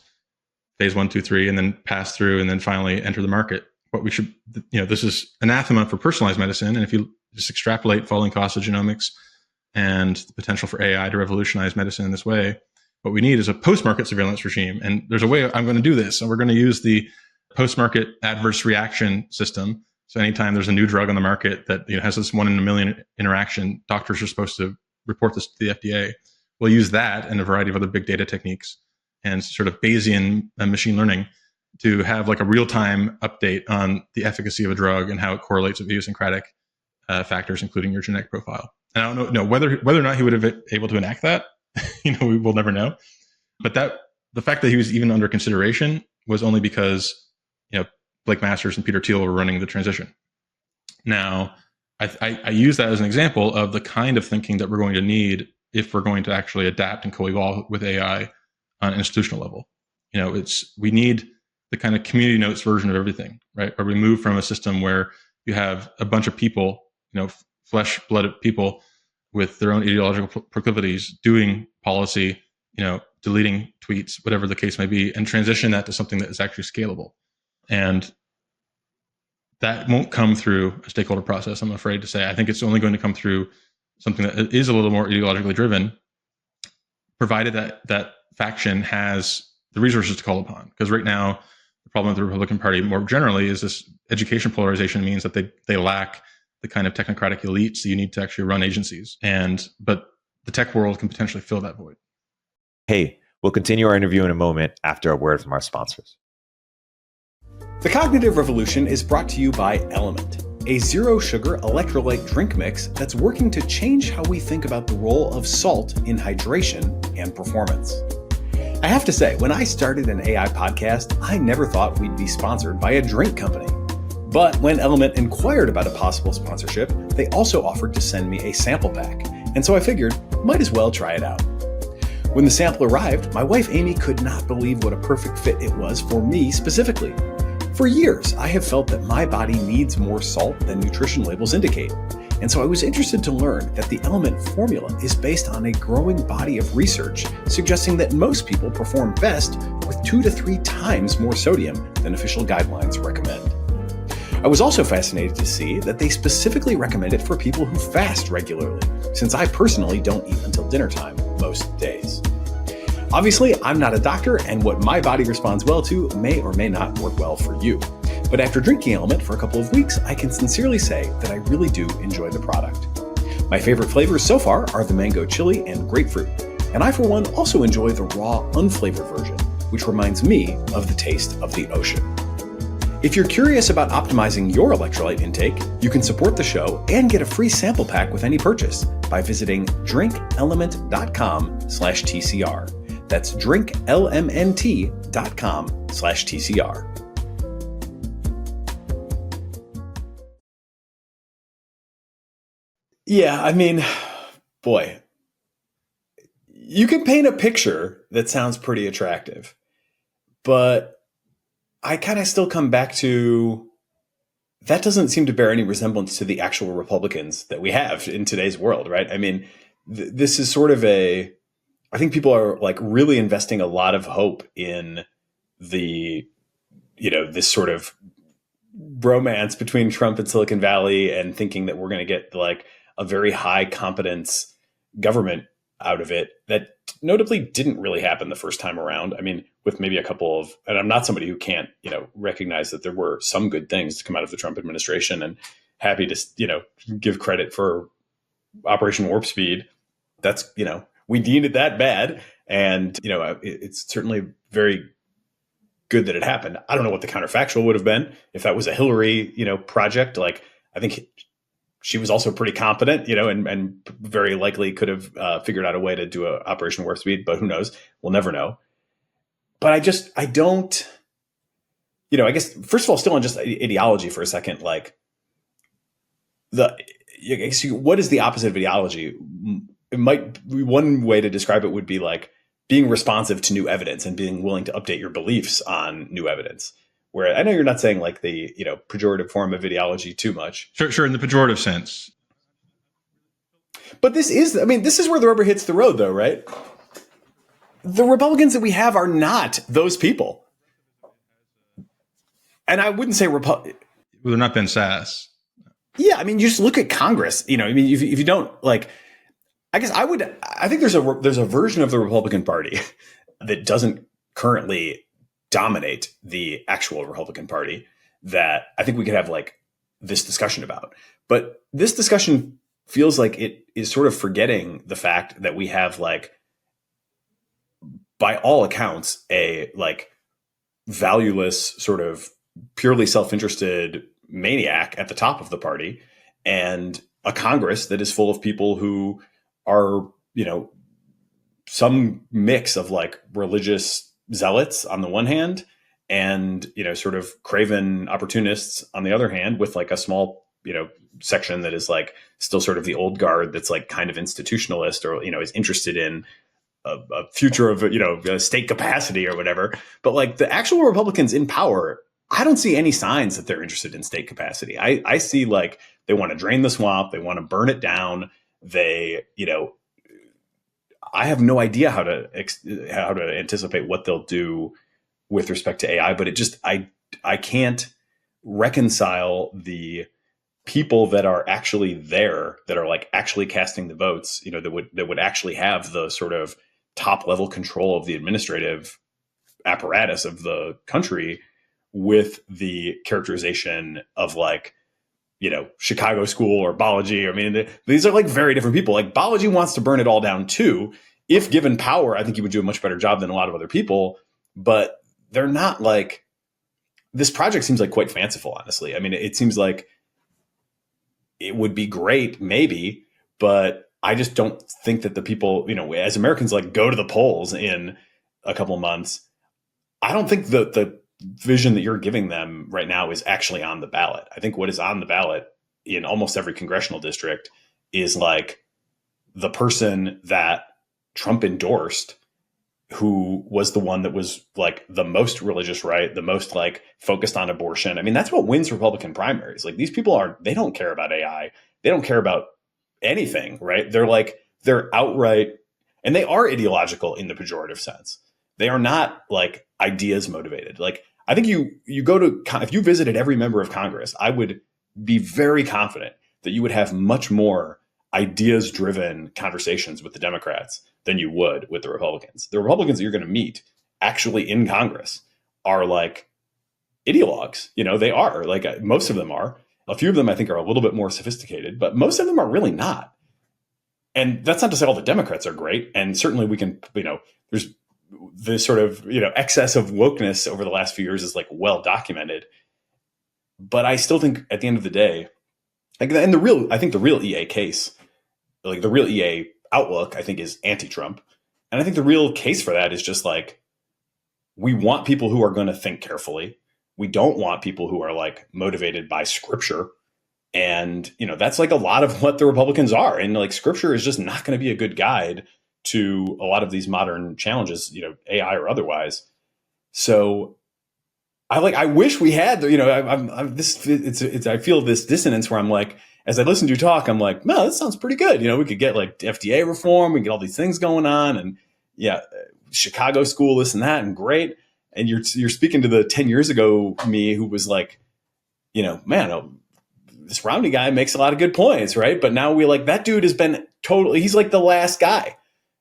phase 1, 2, 3, and then pass through and then finally enter the market. But we should, this is anathema for personalized medicine. And if you just extrapolate falling costs of genomics and the potential for AI to revolutionize medicine in this way, what we need is a post-market surveillance regime. And there's a way I'm going to do this. And we're going to use the post-market adverse reaction system. So anytime there's a new drug on the market that has this 1 in a million interaction, doctors are supposed to report this to the FDA. We'll use that and a variety of other big data techniques and sort of Bayesian machine learning to have like a real-time update on the efficacy of a drug and how it correlates with idiosyncratic factors, including your genetic profile. And I don't know whether or not he would have been able to enact that. We will never know. But the fact that he was even under consideration was only because Blake Masters and Peter Thiel were running the transition. Now, I use that as an example of the kind of thinking that we're going to need if we're going to actually adapt and co-evolve with AI on an institutional level. We need the kind of community notes version of everything, right? Where we move from a system where you have a bunch of people, flesh-blooded people with their own ideological proclivities doing policy, deleting tweets, whatever the case may be, and transition that to something that is actually scalable. And that won't come through a stakeholder process, I'm afraid to say. I think it's only going to come through something that is a little more ideologically driven, provided that faction has the resources to call upon. Because right now, the problem with the Republican Party more generally is this education polarization means that they lack the kind of technocratic elites that you need to actually run agencies. But the tech world can potentially fill that void. Hey, we'll continue our interview in a moment after a word from our sponsors. The Cognitive Revolution is brought to you by Element, a zero-sugar electrolyte drink mix that's working to change how we think about the role of salt in hydration and performance. I have to say, when I started an AI podcast, I never thought we'd be sponsored by a drink company. But when Element inquired about a possible sponsorship, they also offered to send me a sample pack, and so I figured, might as well try it out. When the sample arrived, my wife Amy could not believe what a perfect fit it was for me specifically. For years, I have felt that my body needs more salt than nutrition labels indicate, and so I was interested to learn that the Element formula is based on a growing body of research suggesting that most people perform best with 2 to 3 times more sodium than official guidelines recommend. I was also fascinated to see that they specifically recommend it for people who fast regularly, since I personally don't eat until dinner time most days. Obviously, I'm not a doctor, and what my body responds well to may or may not work well for you. But after drinking Element for a couple of weeks, I can sincerely say that I really do enjoy the product. My favorite flavors so far are the mango chili and grapefruit, and I for one also enjoy the raw, unflavored version, which reminds me of the taste of the ocean. If you're curious about optimizing your electrolyte intake, you can support the show and get a free sample pack with any purchase by visiting drinkelement.com/TCR. That's drinklmnt.com/TCR. Yeah, I mean, boy, you can paint a picture that sounds pretty attractive, but I kind of still come back to that doesn't seem to bear any resemblance to the actual Republicans that we have in today's world, right? I mean, this is sort of I think people are like really investing a lot of hope in this sort of romance between Trump and Silicon Valley and thinking that we're going to get like a very high competence government out of it that notably didn't really happen the first time around. I mean, with maybe a couple of, and I'm not somebody who can't, recognize that there were some good things to come out of the Trump administration, and happy to, give credit for Operation Warp Speed. That's, we deemed it that bad. And, it's certainly very good that it happened. I don't know what the counterfactual would have been if that was a Hillary, project. Like, I think she was also pretty competent, and very likely could have figured out a way to do a Operation Warp Speed, but who knows? We'll never know. But I don't, I guess, first of all, still on just ideology for a second, like what is the opposite of ideology? It might be one way to describe it would be like being responsive to new evidence and being willing to update your beliefs on new evidence. Where I know you're not saying like the, pejorative form of ideology too much. Sure, in the pejorative sense. But this is where the rubber hits the road though, right? The Republicans that we have are not those people. And I wouldn't say They're not Ben Sass. Yeah, I mean, you just look at Congress, if you don't like, I think there's a version of the Republican Party that doesn't currently dominate the actual Republican Party that I think we could have like this discussion about. But this discussion feels like it is sort of forgetting the fact that we have like, by all accounts, a like valueless sort of purely self-interested maniac at the top of the party, and a Congress that is full of people who are, some mix of like religious zealots on the one hand and, sort of craven opportunists on the other hand, with like a small, section that is like still sort of the old guard that's like kind of institutionalist or, is interested in a future of, state capacity or whatever. But like the actual Republicans in power, I don't see any signs that they're interested in state capacity. I see like they want to drain the swamp. They want to burn it down. They, I have no idea how to anticipate what they'll do with respect to AI, but I can't reconcile the people that are actually there, that are like actually casting the votes, that would actually have the sort of top level control of the administrative apparatus of the country, with the characterization of like, Chicago School or Balaji. I mean, these are like very different people. Like Balaji wants to burn it all down too. If given power, I think he would do a much better job than a lot of other people, but they're not like, this project seems like quite fanciful, honestly. I mean, it seems like it would be great, maybe, but I just don't think that the people, as Americans like go to the polls in a couple of months, I don't think the vision that you're giving them right now is actually on the ballot. I think what is on the ballot in almost every congressional district is like the person that Trump endorsed, who was the one that was like the most religious right, the most like focused on abortion. I mean, that's what wins Republican primaries. Like these people they don't care about AI. They don't care about anything, right? They're outright, and they are ideological in the pejorative sense. They are not like ideas motivated. Like I think you go to, if you visited every member of Congress, I would be very confident that you would have much more ideas driven conversations with the Democrats than you would with the Republicans. The Republicans that you're going to meet actually in Congress are like ideologues. They are like, most of them are. A few of them I think are a little bit more sophisticated, but most of them are really not. And that's not to say all the Democrats are great. And certainly we can, there's this sort of, excess of wokeness over the last few years is like well documented. But I still think at the end of the day, like, and I think the real EA case, like the real EA outlook, I think is anti-Trump. And I think the real case for that is just like, we want people who are going to think carefully. We don't want people who are like motivated by scripture. And, that's like a lot of what the Republicans are. And like scripture is just not going to be a good guide to a lot of these modern challenges, AI or otherwise. So I wish we had, I feel this dissonance where I'm like, as I listen to you talk, I'm like, no, that sounds pretty good. We could get like FDA reform, we can get all these things going on, and Chicago School, this and that, and great. And you're speaking to the 10 years ago me who was like, man, this Romney guy makes a lot of good points, right? But now that dude has been he's like the last guy,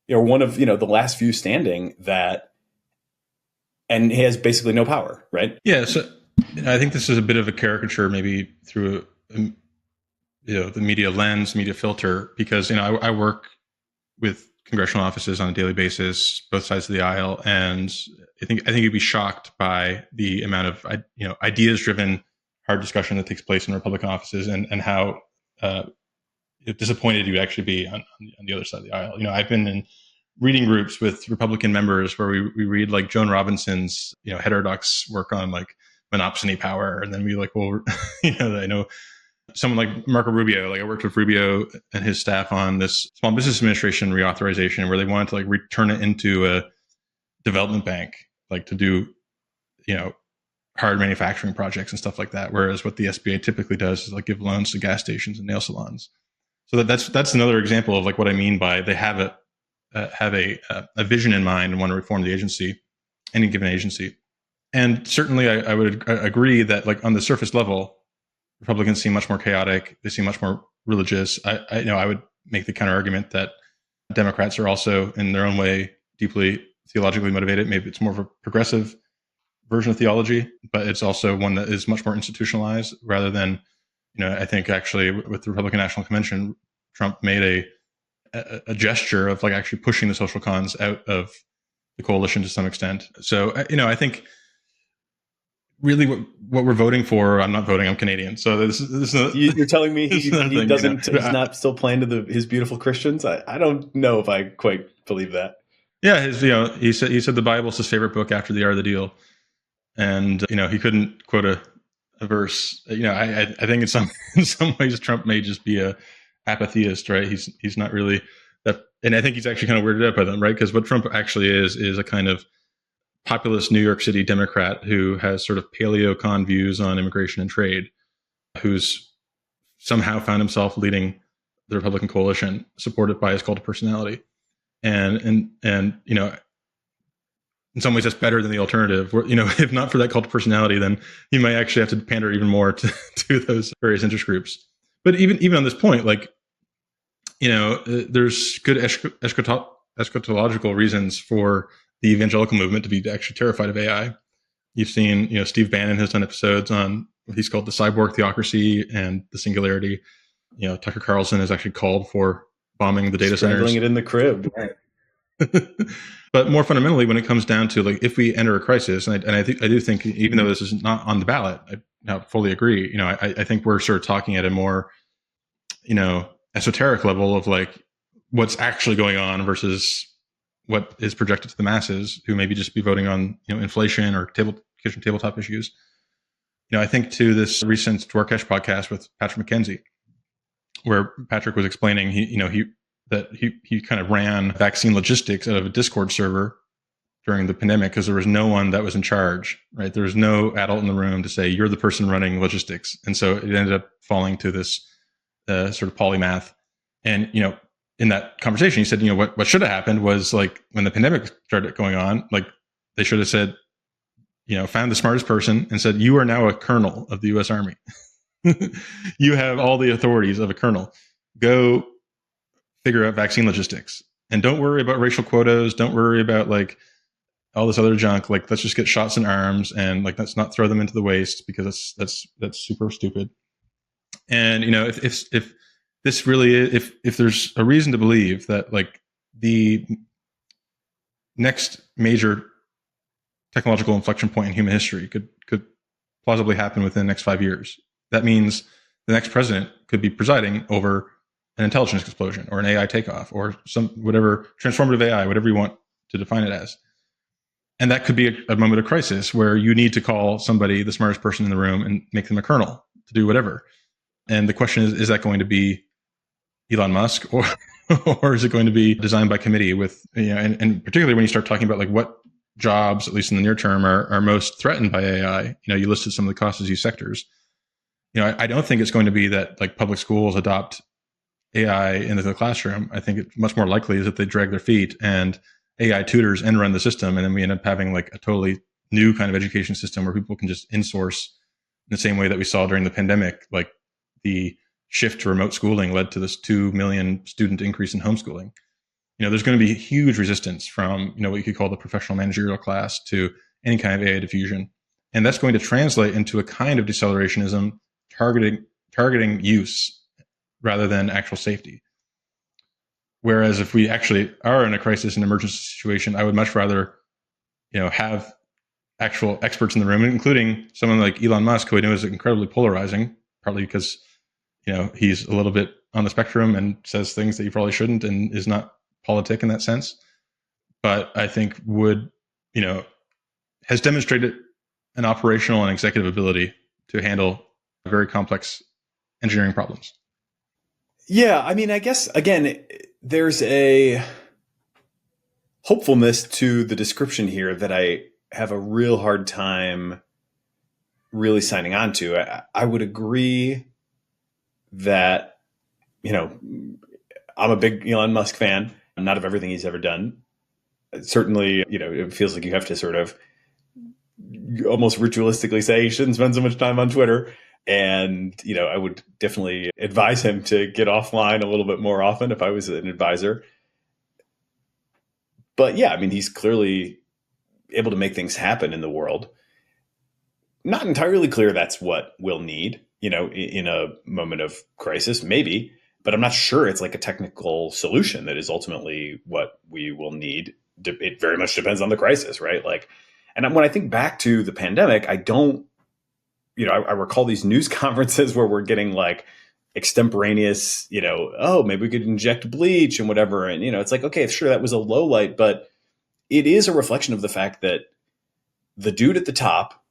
one of, the last few standing and he has basically no power, right? Yeah. So I think this is a bit of a caricature, maybe through, the media lens, media filter, because, I work with congressional offices on a daily basis, both sides of the aisle. And I think you'd be shocked by the amount of, ideas driven hard discussion that takes place in Republican offices, and how disappointed you actually be on the other side of the aisle. I've been in reading groups with Republican members where we read like Joan Robinson's, heterodox work on like monopsony power. And then we like, well, I know someone like Marco Rubio, like I worked with Rubio and his staff on this Small Business Administration reauthorization where they wanted to like return it into a development bank, like to do, hard manufacturing projects and stuff like that. Whereas what the SBA typically does is like give loans to gas stations and nail salons. So that's another example of like what I mean by they have a vision in mind and want to reform the agency, any given agency. And certainly I would agree that like on the surface level, Republicans seem much more chaotic. They seem much more religious. I would make the counter argument that Democrats are also in their own way deeply theologically motivated. Maybe it's more of a progressive version of theology, but it's also one that is much more institutionalized rather than, I think actually with the Republican National Convention, Trump made a gesture of like actually pushing the social cons out of the coalition to some extent. So, I think really what we're voting for, I'm not voting, I'm Canadian. So this is you're telling me he's not still playing to his beautiful Christians? I don't know if I quite believe that. Yeah. He said the Bible's his favorite book after the Art of the Deal. And, he couldn't quote a verse. I think in some ways Trump may just be a apatheist, right? He's not really And I think he's actually kind of weirded out by them, right? Because what Trump actually is a kind of populist New York City Democrat who has sort of paleo-con views on immigration and trade, who's somehow found himself leading the Republican coalition, supported by his cult of personality. And you know, in some ways that's better than the alternative. Where, you know, if not for that cult of personality, then you might actually have to pander even more to those various interest groups. But even on this point, like, you know, there's good eschatological reasons for the evangelical movement to be actually terrified of AI. You've seen, you know, Steve Bannon has done episodes on what he's called the cyborg theocracy and the singularity. You know, Tucker Carlson has actually called for bombing the data centers. Strangling it in the crib. Right. But more fundamentally, when it comes down to, like, if we enter a crisis, and I do think, even though this is not on the ballot, I fully agree. You know, I think we're sort of talking at a more, you know, esoteric level of like what's actually going on versus what is projected to the masses who maybe just be voting on, you know, inflation or kitchen tabletop issues. You know, I think to this recent Dwarkesh podcast with Patrick McKenzie, where Patrick was explaining he kind of ran vaccine logistics out of a Discord server during the pandemic because there was no one that was in charge, right? There was no adult in the room to say, you're the person running logistics. And so it ended up falling to this sort of polymath. And, you know, in that conversation, he said, you know, what should have happened was, like, when the pandemic started going on, like, they should have said, you know, found the smartest person and said, you are now a colonel of the U.S. Army. You have all the authorities of a colonel. Go figure out vaccine logistics. And don't worry about racial quotas. Don't worry about, like, all this other junk. Like, let's just get shots in arms and, like, let's not throw them into the waste because that's super stupid. And, you know, if this really is, if there's a reason to believe that, like, the next major technological inflection point in human history could plausibly happen within the next 5 years, that means the next president could be presiding over an intelligence explosion or an AI takeoff or some whatever transformative AI, whatever you want to define it as. And that could be a moment of crisis where you need to call somebody, the smartest person in the room, and make them a colonel to do whatever. And the question is that going to be Elon Musk or is it going to be designed by committee with, you know, and particularly when you start talking about, like, what jobs, at least in the near term, are most threatened by AI. You know, you listed some of the cost as use sectors. You know, I don't think it's going to be that, like, public schools adopt AI into the classroom. I think it's much more likely is that they drag their feet and AI tutors and run the system. And then we end up having, like, a totally new kind of education system where people can just insource in the same way that we saw during the pandemic. Like, the shift to remote schooling led to this 2 million student increase in homeschooling. You know, there's going to be huge resistance from, you know, what you could call the professional managerial class to any kind of AI diffusion. And that's going to translate into a kind of decelerationism targeting use rather than actual safety. Whereas if we actually are in a crisis and emergency situation, I would much rather, you know, have actual experts in the room, including someone like Elon Musk, who I know is incredibly polarizing, partly because, you know, he's a little bit on the spectrum and says things that he probably shouldn't and is not politic in that sense. But I think would, you know, has demonstrated an operational and executive ability to handle very complex engineering problems. Yeah, I mean, I guess, again, there's a hopefulness to the description here that I have a real hard time really signing on to. I would agree that, you know, I'm a big Elon Musk fan, not of everything he's ever done. Certainly, you know, it feels like you have to sort of almost ritualistically say you shouldn't spend so much time on Twitter. And, you know, I would definitely advise him to get offline a little bit more often if I was an advisor. But yeah, I mean, he's clearly able to make things happen in the world. Not entirely clear that's what we'll need, you know, in a moment of crisis, maybe. But I'm not sure it's like a technical solution that is ultimately what we will need. It very much depends on the crisis, right? Like, and when I think back to the pandemic, I don't, you know, I recall these news conferences where we're getting like extemporaneous, you know, oh, maybe we could inject bleach and whatever. And, you know, it's like, okay, sure, that was a low light, but it is a reflection of the fact that the dude at the top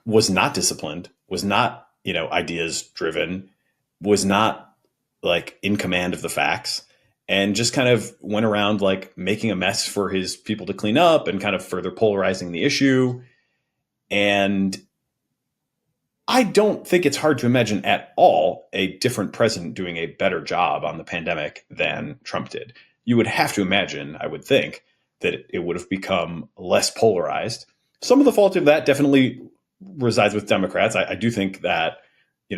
was not disciplined, was not, you know, ideas driven, was not like in command of the facts and just kind of went around like making a mess for his people to clean up and kind of further polarizing the issue. And I don't think it's hard to imagine at all a different president doing a better job on the pandemic than Trump did. You would have to imagine, I would think, that it would have become less polarized. Some of the fault of that definitely resides with Democrats. I do think that,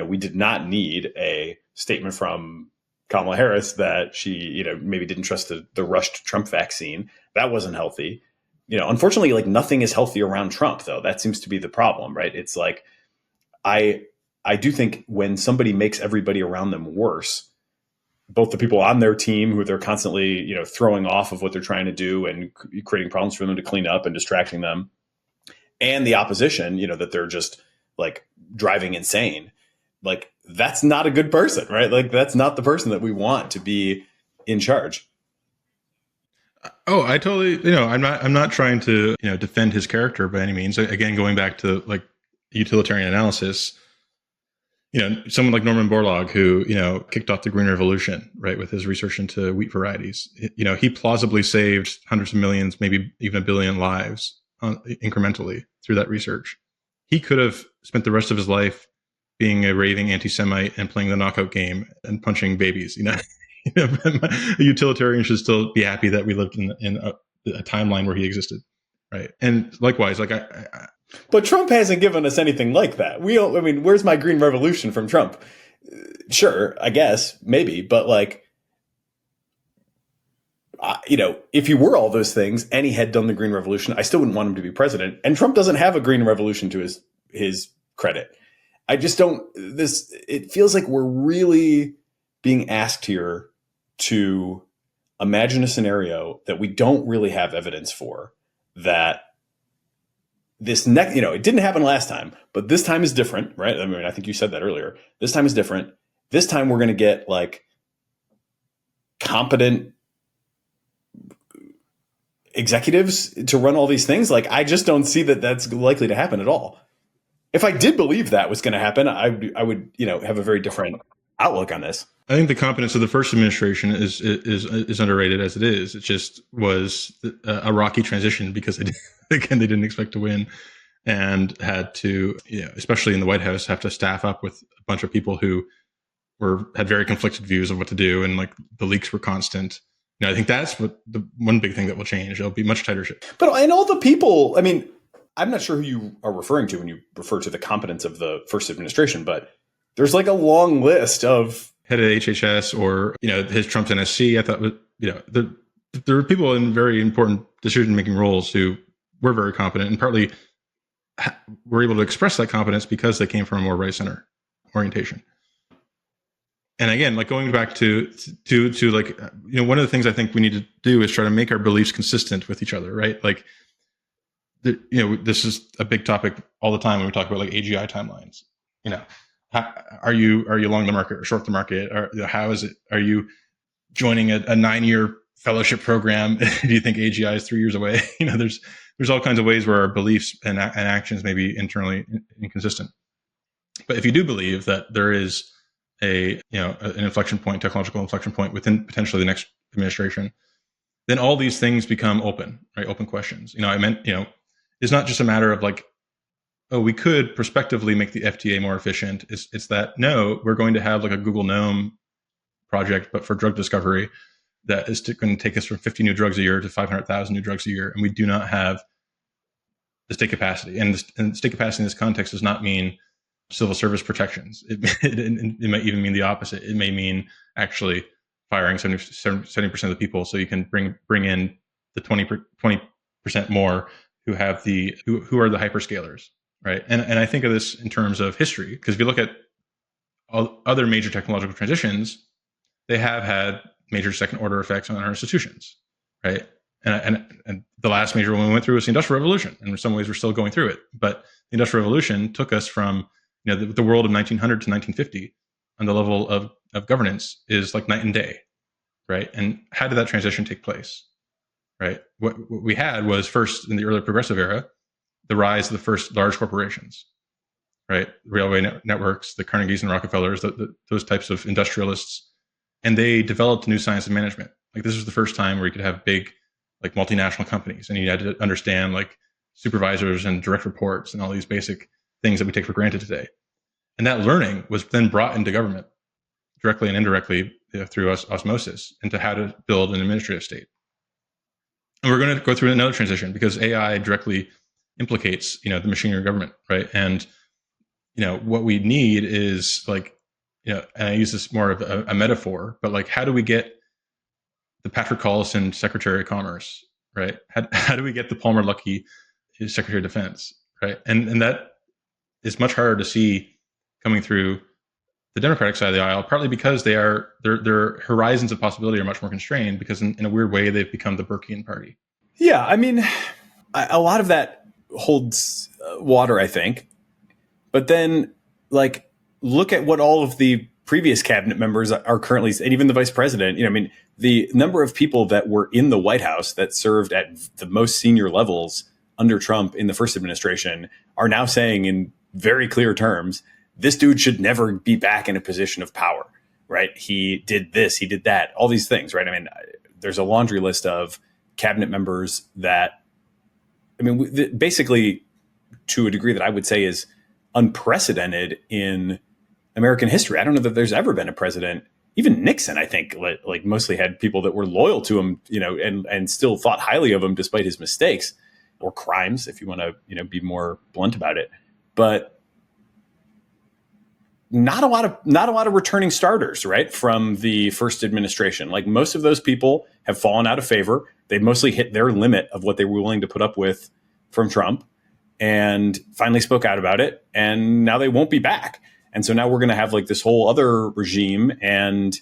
we did not need a statement from Kamala Harris that she, maybe didn't trust the rushed Trump vaccine. That wasn't healthy. Unfortunately, like nothing is healthy around Trump, though. That seems to be the problem, right? It's like, I do think when somebody makes everybody around them worse, both the people on their team who they're constantly, throwing off of what they're trying to do and creating problems for them to clean up and distracting them, and the opposition, that they're just like driving insane. Like that's not a good person, right? Like that's not the person that we want to be in charge. Oh, I totally, I'm not trying to, defend his character by any means. Again, going back to like utilitarian analysis, someone like Norman Borlaug, who, kicked off the Green Revolution, right, with his research into wheat varieties, he plausibly saved hundreds of millions, maybe even a billion lives incrementally through that research. He could have spent the rest of his life being a raving anti-Semite and playing the knockout game and punching babies. A utilitarian should still be happy that we lived in a timeline where he existed, right? And likewise, like but Trump hasn't given us anything like that. Where's my green revolution from Trump? Sure, I guess, maybe, but like, if he were all those things and he had done the green revolution, I still wouldn't want him to be president. And Trump doesn't have a green revolution to his credit. I just don't. It feels like we're really being asked here to imagine a scenario that we don't really have evidence for. That this next, it didn't happen last time, but this time is different, right? I think you said that earlier. This time is different. This time we're going to get like competent executives to run all these things. Like, I just don't see that that's likely to happen at all. If I did believe that was going to happen, I would, have a very different outlook on this. I think the competence of the first administration is underrated as it is. It just was a rocky transition because they didn't expect to win and had to, especially in the White House, have to staff up with a bunch of people who had very conflicted views of what to do, and like the leaks were constant. I think that's what the one big thing that will change. It'll be much tighter ship. But and all the people, I'm not sure who you are referring to when you refer to the competence of the first administration, but there's like a long list of head of HHS or, his Trump's NSC. I thought, there were people in very important decision-making roles who were very competent and partly were able to express that competence because they came from a more right-center orientation. And again, like going back to like, one of the things I think we need to do is try to make our beliefs consistent with each other, right? Like, this is a big topic all the time when we talk about like AGI timelines. Are you long the market or short the market? Or how is it? Are you joining a 9-year fellowship program? Do you think AGI is 3 years away? There's all kinds of ways where our beliefs and actions may be internally inconsistent. But if you do believe that there is an inflection point, technological inflection point within potentially the next administration, then all these things become open, right? Open questions. It's not just a matter of like, oh, we could prospectively make the FDA more efficient. It's that, no, we're going to have like a Google Gnome project, but for drug discovery that is going to take us from 50 new drugs a year to 500,000 new drugs a year. And we do not have the state capacity. And state capacity in this context does not mean civil service protections. It might even mean the opposite. It may mean actually firing 70% of the people so you can bring in the 20% more who have who are the hyperscalers, right? And I think of this in terms of history, because if you look at all other major technological transitions, they have had major second order effects on our institutions, right? And the last major one we went through was the Industrial Revolution, and in some ways we're still going through it. But the Industrial Revolution took us from the world of 1900 to 1950, and the level of governance is like night and day, right? And how did that transition take place? Right. What we had was first in the early progressive era, the rise of the first large corporations, right? Railway networks, the Carnegies and Rockefellers, those types of industrialists and they developed a new science of management. Like this was the first time where you could have big, like multinational companies, and you had to understand like supervisors and direct reports and all these basic things that we take for granted today. And that learning was then brought into government directly and indirectly through osmosis into how to build an administrative state. And we're going to go through another transition because AI directly implicates, the machinery of government, right? And, what we need is like, and I use this more of a metaphor, but like, how do we get the Patrick Collison Secretary of Commerce, right? How do we get the Palmer Luckey Secretary of Defense, right? And that is much harder to see coming through the Democratic side of the aisle, partly because their horizons of possibility are much more constrained because in a weird way, they've become the Burkean party. Yeah, I mean, a lot of that holds water, I think. But then, like, look at what all of the previous cabinet members are currently, and even the vice president, the number of people that were in the White House that served at the most senior levels under Trump in the first administration are now saying in very clear terms, this dude should never be back in a position of power, right? He did this, he did that, all these things, right? I mean, there's a laundry list of cabinet members that, basically to a degree that I would say is unprecedented in American history. I don't know that there's ever been a president, even Nixon, I think, like mostly had people that were loyal to him, and still thought highly of him despite his mistakes or crimes, if you want to, be more blunt about it. But not a lot of returning starters, right, from the first administration. Like most of those people have fallen out of favor. They've mostly hit their limit of what they were willing to put up with from Trump and finally spoke out about it. And now they won't be back. And so now we're going to have like this whole other regime. And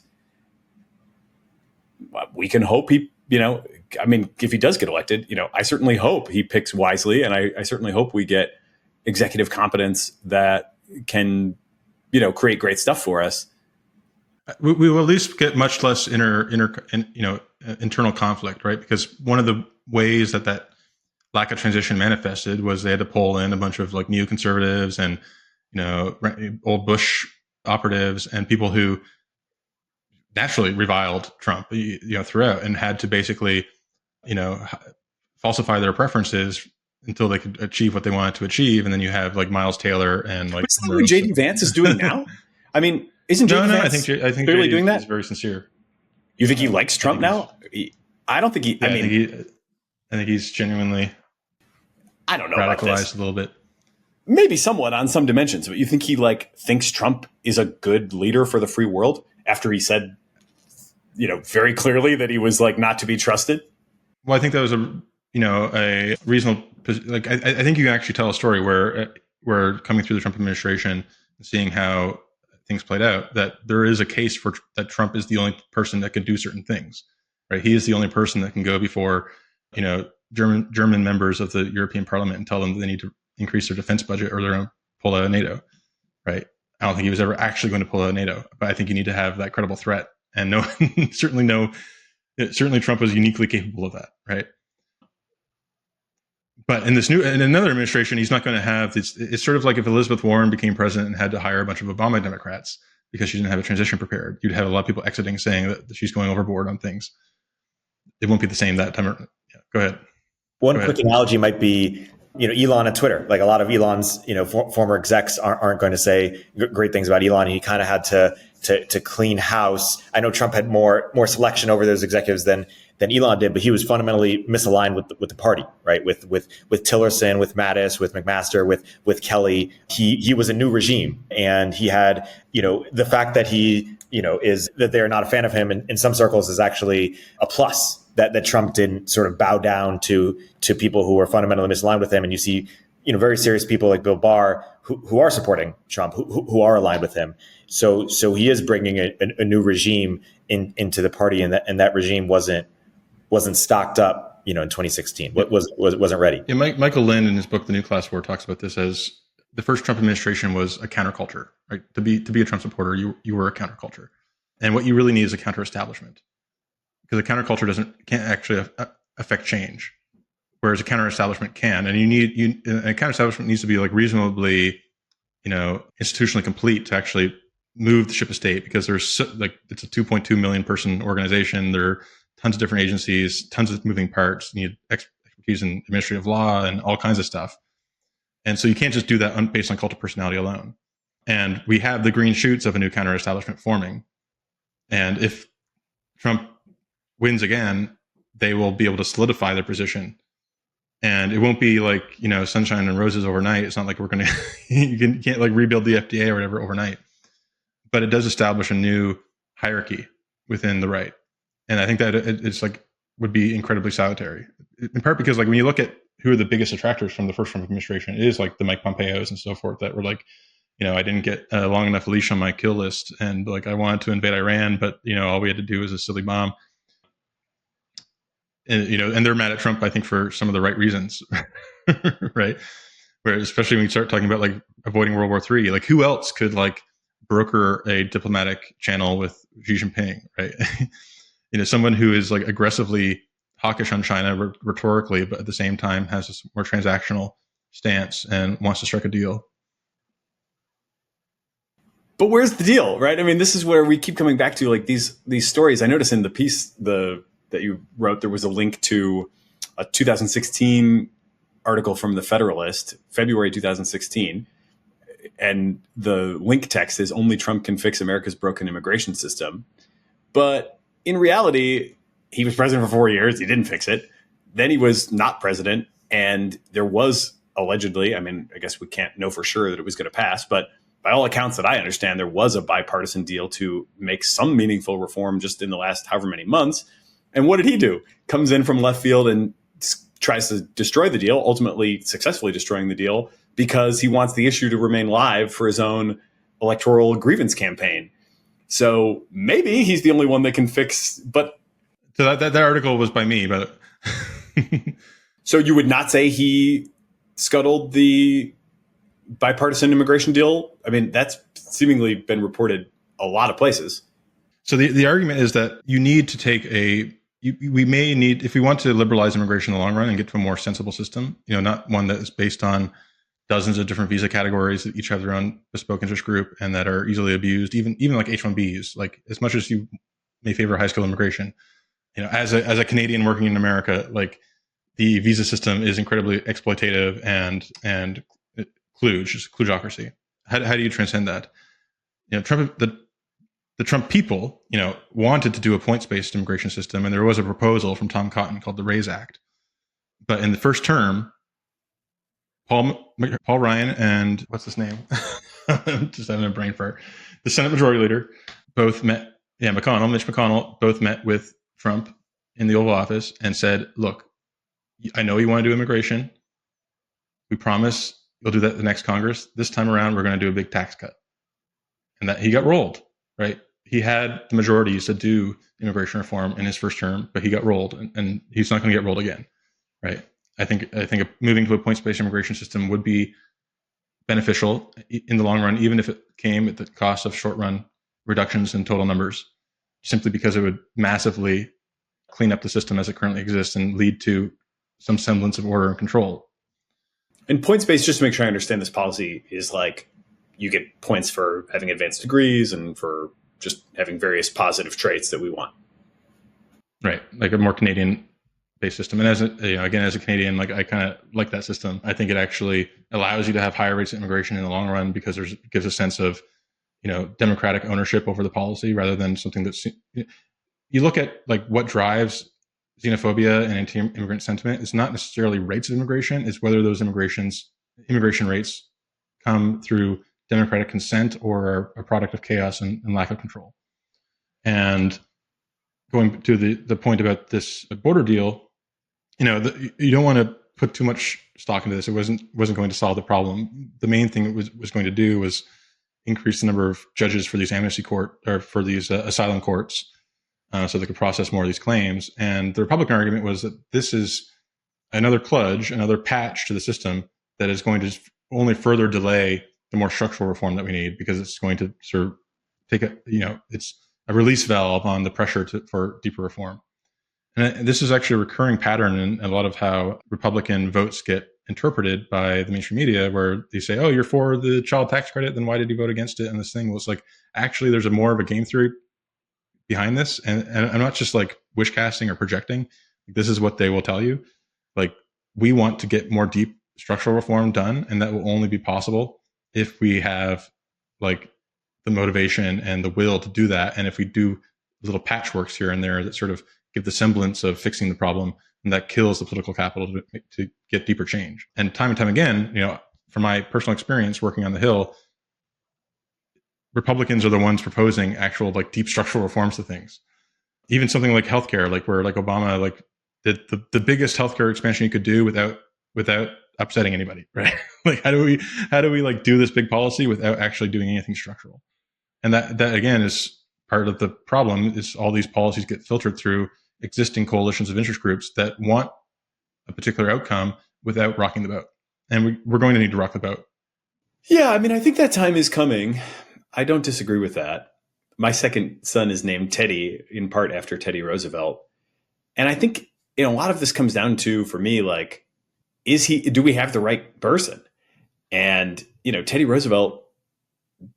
we can hope he, if he does get elected, I certainly hope he picks wisely. And I certainly hope we get executive competence that can, create great stuff for us. We will at least get much less internal conflict, right? Because one of the ways that lack of transition manifested was they had to pull in a bunch of like neoconservatives and old Bush operatives and people who naturally reviled Trump, throughout, and had to basically, falsify their preferences until they could achieve what they wanted to achieve. And then you have like Miles Taylor and like. Isn't that what JD Vance is doing now? I mean, isn't JD Vance I think clearly JD doing that? Is very sincere. You think he likes Trump now? I don't think he. Yeah, I think he's genuinely. I don't know radicalized about this. A little bit. Maybe somewhat on some dimensions, but you think he thinks Trump is a good leader for the free world after he said, very clearly that he was not to be trusted? Well, I think that was a reasonable. Like I think you can actually tell a story where coming through the Trump administration, seeing how things played out, that there is a case for that Trump is the only person that can do certain things, right? He is the only person that can go before, German members of the European Parliament and tell them that they need to increase their defense budget or they're going to pull out of NATO, right? I don't think he was ever actually going to pull out of NATO, but I think you need to have that credible threat. And certainly Trump was uniquely capable of that, right? But in another administration, he's not going to have this. It's sort of like if Elizabeth Warren became president and had to hire a bunch of Obama Democrats because she didn't have a transition prepared. You'd have a lot of people exiting saying that she's going overboard on things. It won't be the same that time. Yeah, go ahead. One quick analogy might be, Elon at Twitter. Like a lot of Elon's, former execs aren't going to say great things about Elon. He kind of had to clean house. I know Trump had more selection over those executives than Elon did, but he was fundamentally misaligned with the party, right? With Tillerson, with Mattis, with McMaster, with Kelly. He was a new regime, and he had, the fact that he, is that they're not a fan of him in some circles is actually a plus. That Trump didn't sort of bow down to people who were fundamentally misaligned with him. And you see, very serious people like Bill Barr who are supporting Trump, who are aligned with him. So he is bringing a new regime into the party, and that regime wasn't stocked up, in 2016. Wasn't ready. Yeah, Michael Lind in his book, The New Class War, talks about this as the first Trump administration was a counterculture, right? To be a Trump supporter, you were a counterculture. And what you really need is a counter-establishment. Because a counterculture can't actually affect change, whereas a counter-establishment can. And a counter-establishment needs to be reasonably, institutionally complete to actually move the ship of state because it's a 2.2 million person organization. There are tons of different agencies, tons of moving parts. You need expertise in administrative law and all kinds of stuff. And so you can't just do that based on cult of personality alone. And we have the green shoots of a new counter-establishment forming. And if Trump wins again, they will be able to solidify their position. And it won't be like, sunshine and roses overnight. It's not like we're going to, you can't like rebuild the FDA or whatever overnight. But it does establish a new hierarchy within the right. And I think that it's like would be incredibly salutary, in part because like when you look at who are the biggest detractors from the first Trump administration, it is like the Mike Pompeos and so forth that were like, I didn't get a long enough leash on my kill list, and like I wanted to invade Iran, but all we had to do was a silly bomb. And and they're mad at Trump, I think, for some of the right reasons, right? Where especially when you start talking about like avoiding World War III, like who else could like broker a diplomatic channel with Xi Jinping, right? Someone who is like aggressively hawkish on China rhetorically, but at the same time has this more transactional stance and wants to strike a deal. But where's the deal, right? I mean, this is where we keep coming back to like these stories. I noticed in the piece that you wrote, there was a link to a 2016 article from the Federalist, February 2016. And the link text is only Trump can fix America's broken immigration system. But in reality, he was president for 4 years. He didn't fix it. Then he was not president. And there was allegedly, I mean, I guess we can't know for sure that it was going to pass, but by all accounts that I understand, there was a bipartisan deal to make some meaningful reform just in the last however many months. And what did he do? Comes in from left field and tries to destroy the deal, ultimately successfully destroying the deal because he wants the issue to remain live for his own electoral grievance campaign. So maybe he's the only one that can fix, but... So that article was by me, but... So you would not say he scuttled the bipartisan immigration deal? I mean, that's seemingly been reported a lot of places. So the argument is that you need to take we may need, if we want to liberalize immigration in the long run and get to a more sensible system, not one that is based on dozens of different visa categories that each have their own bespoke interest group and that are easily abused, even like H-1Bs, like as much as you may favor high skilled immigration, as a Canadian working in America, like the visa system is incredibly exploitative and kludgeocracy. How do you transcend that? Trump, the Trump people, wanted to do a points-based immigration system, and there was a proposal from Tom Cotton called the RAISE Act. But in the first term, Paul Ryan and what's his name? I'm just having a brain fart. The Senate Majority Leader both met. Mitch McConnell both met with Trump in the Oval Office and said, "Look, I know you want to do immigration. We promise you'll do that the next Congress. This time around, we're going to do a big tax cut." And that he got rolled. Right, he had the majorities to do immigration reform in his first term, but he got rolled, and he's not going to get rolled again. Right, I think moving to a points-based immigration system would be beneficial in the long run, even if it came at the cost of short-run reductions in total numbers, simply because it would massively clean up the system as it currently exists and lead to some semblance of order and control. And points-based, just to make sure I understand this policy, is like you get points for having advanced degrees and for just having various positive traits that we want. Right. Like a more Canadian-based system. And as a Canadian, like I kind of like that system. I think it actually allows you to have higher rates of immigration in the long run because it gives a sense of, democratic ownership over the policy rather than something that's, you look at like what drives xenophobia and anti-immigrant sentiment. It's not necessarily rates of immigration. It's whether those immigration rates come through democratic consent or are a product of chaos and lack of control. And going to the point about this border deal, you don't want to put too much stock into this. It wasn't going to solve the problem. The main thing it was going to do was increase the number of judges for these amnesty court or for these asylum courts, so they could process more of these claims. And the Republican argument was that this is another kludge, another patch to the system that is going to only further delay the more structural reform that we need, because it's going to sort of take it's a release valve on the pressure for deeper reform. And this is actually a recurring pattern in a lot of how Republican votes get interpreted by the mainstream media, where they say, oh, you're for the child tax credit, then why did you vote against it? And this thing was like, actually, there's a more of a game theory behind this. And I'm not just like wish casting or projecting. This is what they will tell you. Like, we want to get more deep structural reform done, and that will only be possible if we have like the motivation and the will to do that. And if we do little patchworks here and there that sort of give the semblance of fixing the problem, and that kills the political capital to get deeper change. And time again, you know, from my personal experience working on the Hill, Republicans are the ones proposing actual like deep structural reforms to things. Even something like healthcare, like where like Obama like did the biggest healthcare expansion you could do without upsetting anybody, right? Like how do we like do this big policy without actually doing anything structural? And that again is part of the problem, is all these policies get filtered through existing coalitions of interest groups that want a particular outcome without rocking the boat. And we're going to need to rock the boat. Yeah, I mean, I think that time is coming. I don't disagree with that. My second son is named Teddy, in part after Teddy Roosevelt. And I think, you know, a lot of this comes down to, for me, like, do we have the right person? And, you know, Teddy Roosevelt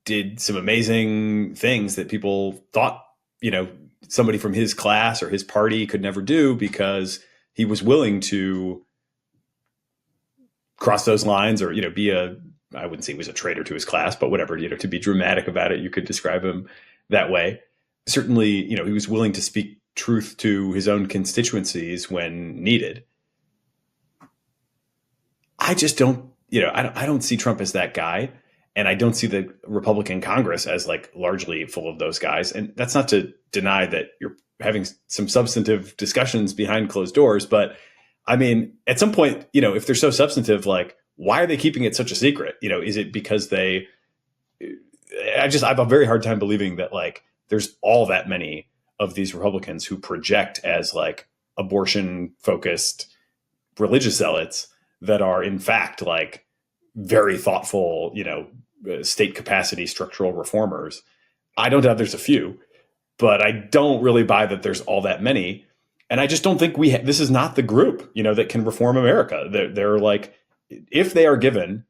did some amazing things that people thought, you know, somebody from his class or his party could never do, because he was willing to cross those lines, or, you know, I wouldn't say he was a traitor to his class, but whatever, you know, to be dramatic about it, you could describe him that way. Certainly, you know, he was willing to speak truth to his own constituencies when needed. I just don't, you know, I don't see Trump as that guy. And I don't see the Republican Congress as like largely full of those guys. And that's not to deny that you're having some substantive discussions behind closed doors. But I mean, at some point, you know, if they're so substantive, like, why are they keeping it such a secret? You know, is it because I have a very hard time believing that like there's all that many of these Republicans who project as like abortion focused religious zealots that are in fact like very thoughtful, you know, state capacity structural reformers. I don't doubt there's a few, but I don't really buy that there's all that many. And I just don't think this is not the group, you know, that can reform America. They're like, if they are given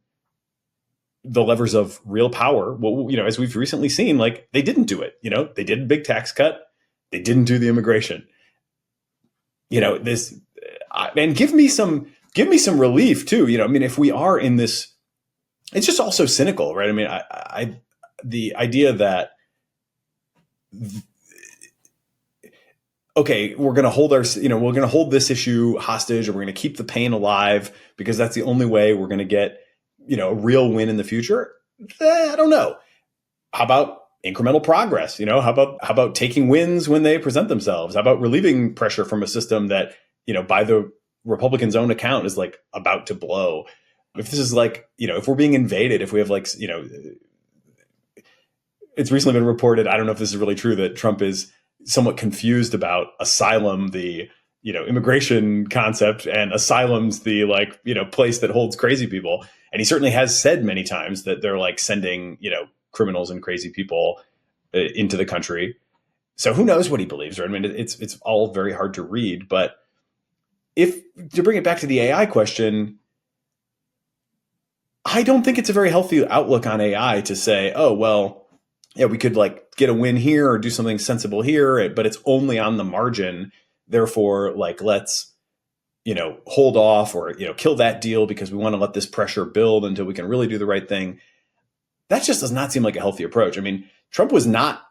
the levers of real power, well, you know, as we've recently seen, like they didn't do it. You know, they did a big tax cut. They didn't do the immigration. You know, and give me some relief too. You know, I mean, if we are in this, it's just also cynical, right? I mean, the idea that, okay, we're going to hold this issue hostage, or we're going to keep the pain alive because that's the only way we're going to get, you know, a real win in the future. I don't know. How about incremental progress? You know, how about taking wins when they present themselves? How about relieving pressure from a system that, you know, by the Republicans' own account is like about to blow? If this is like, you know, if we're being invaded, if we have like, you know, it's recently been reported, I don't know if this is really true, that Trump is somewhat confused about asylum, the, you know, immigration concept, and asylum's the like, you know, place that holds crazy people. And he certainly has said many times that they're like sending, you know, criminals and crazy people into the country. So who knows what he believes, right? I mean, it's all very hard to read. But if to bring it back to the AI question, I don't think it's a very healthy outlook on AI to say, oh, well, yeah, we could like get a win here or do something sensible here, but it's only on the margin. Therefore, like, let's, you know, hold off or, you know, kill that deal because we want to let this pressure build until we can really do the right thing. That just does not seem like a healthy approach. I mean, Trump was not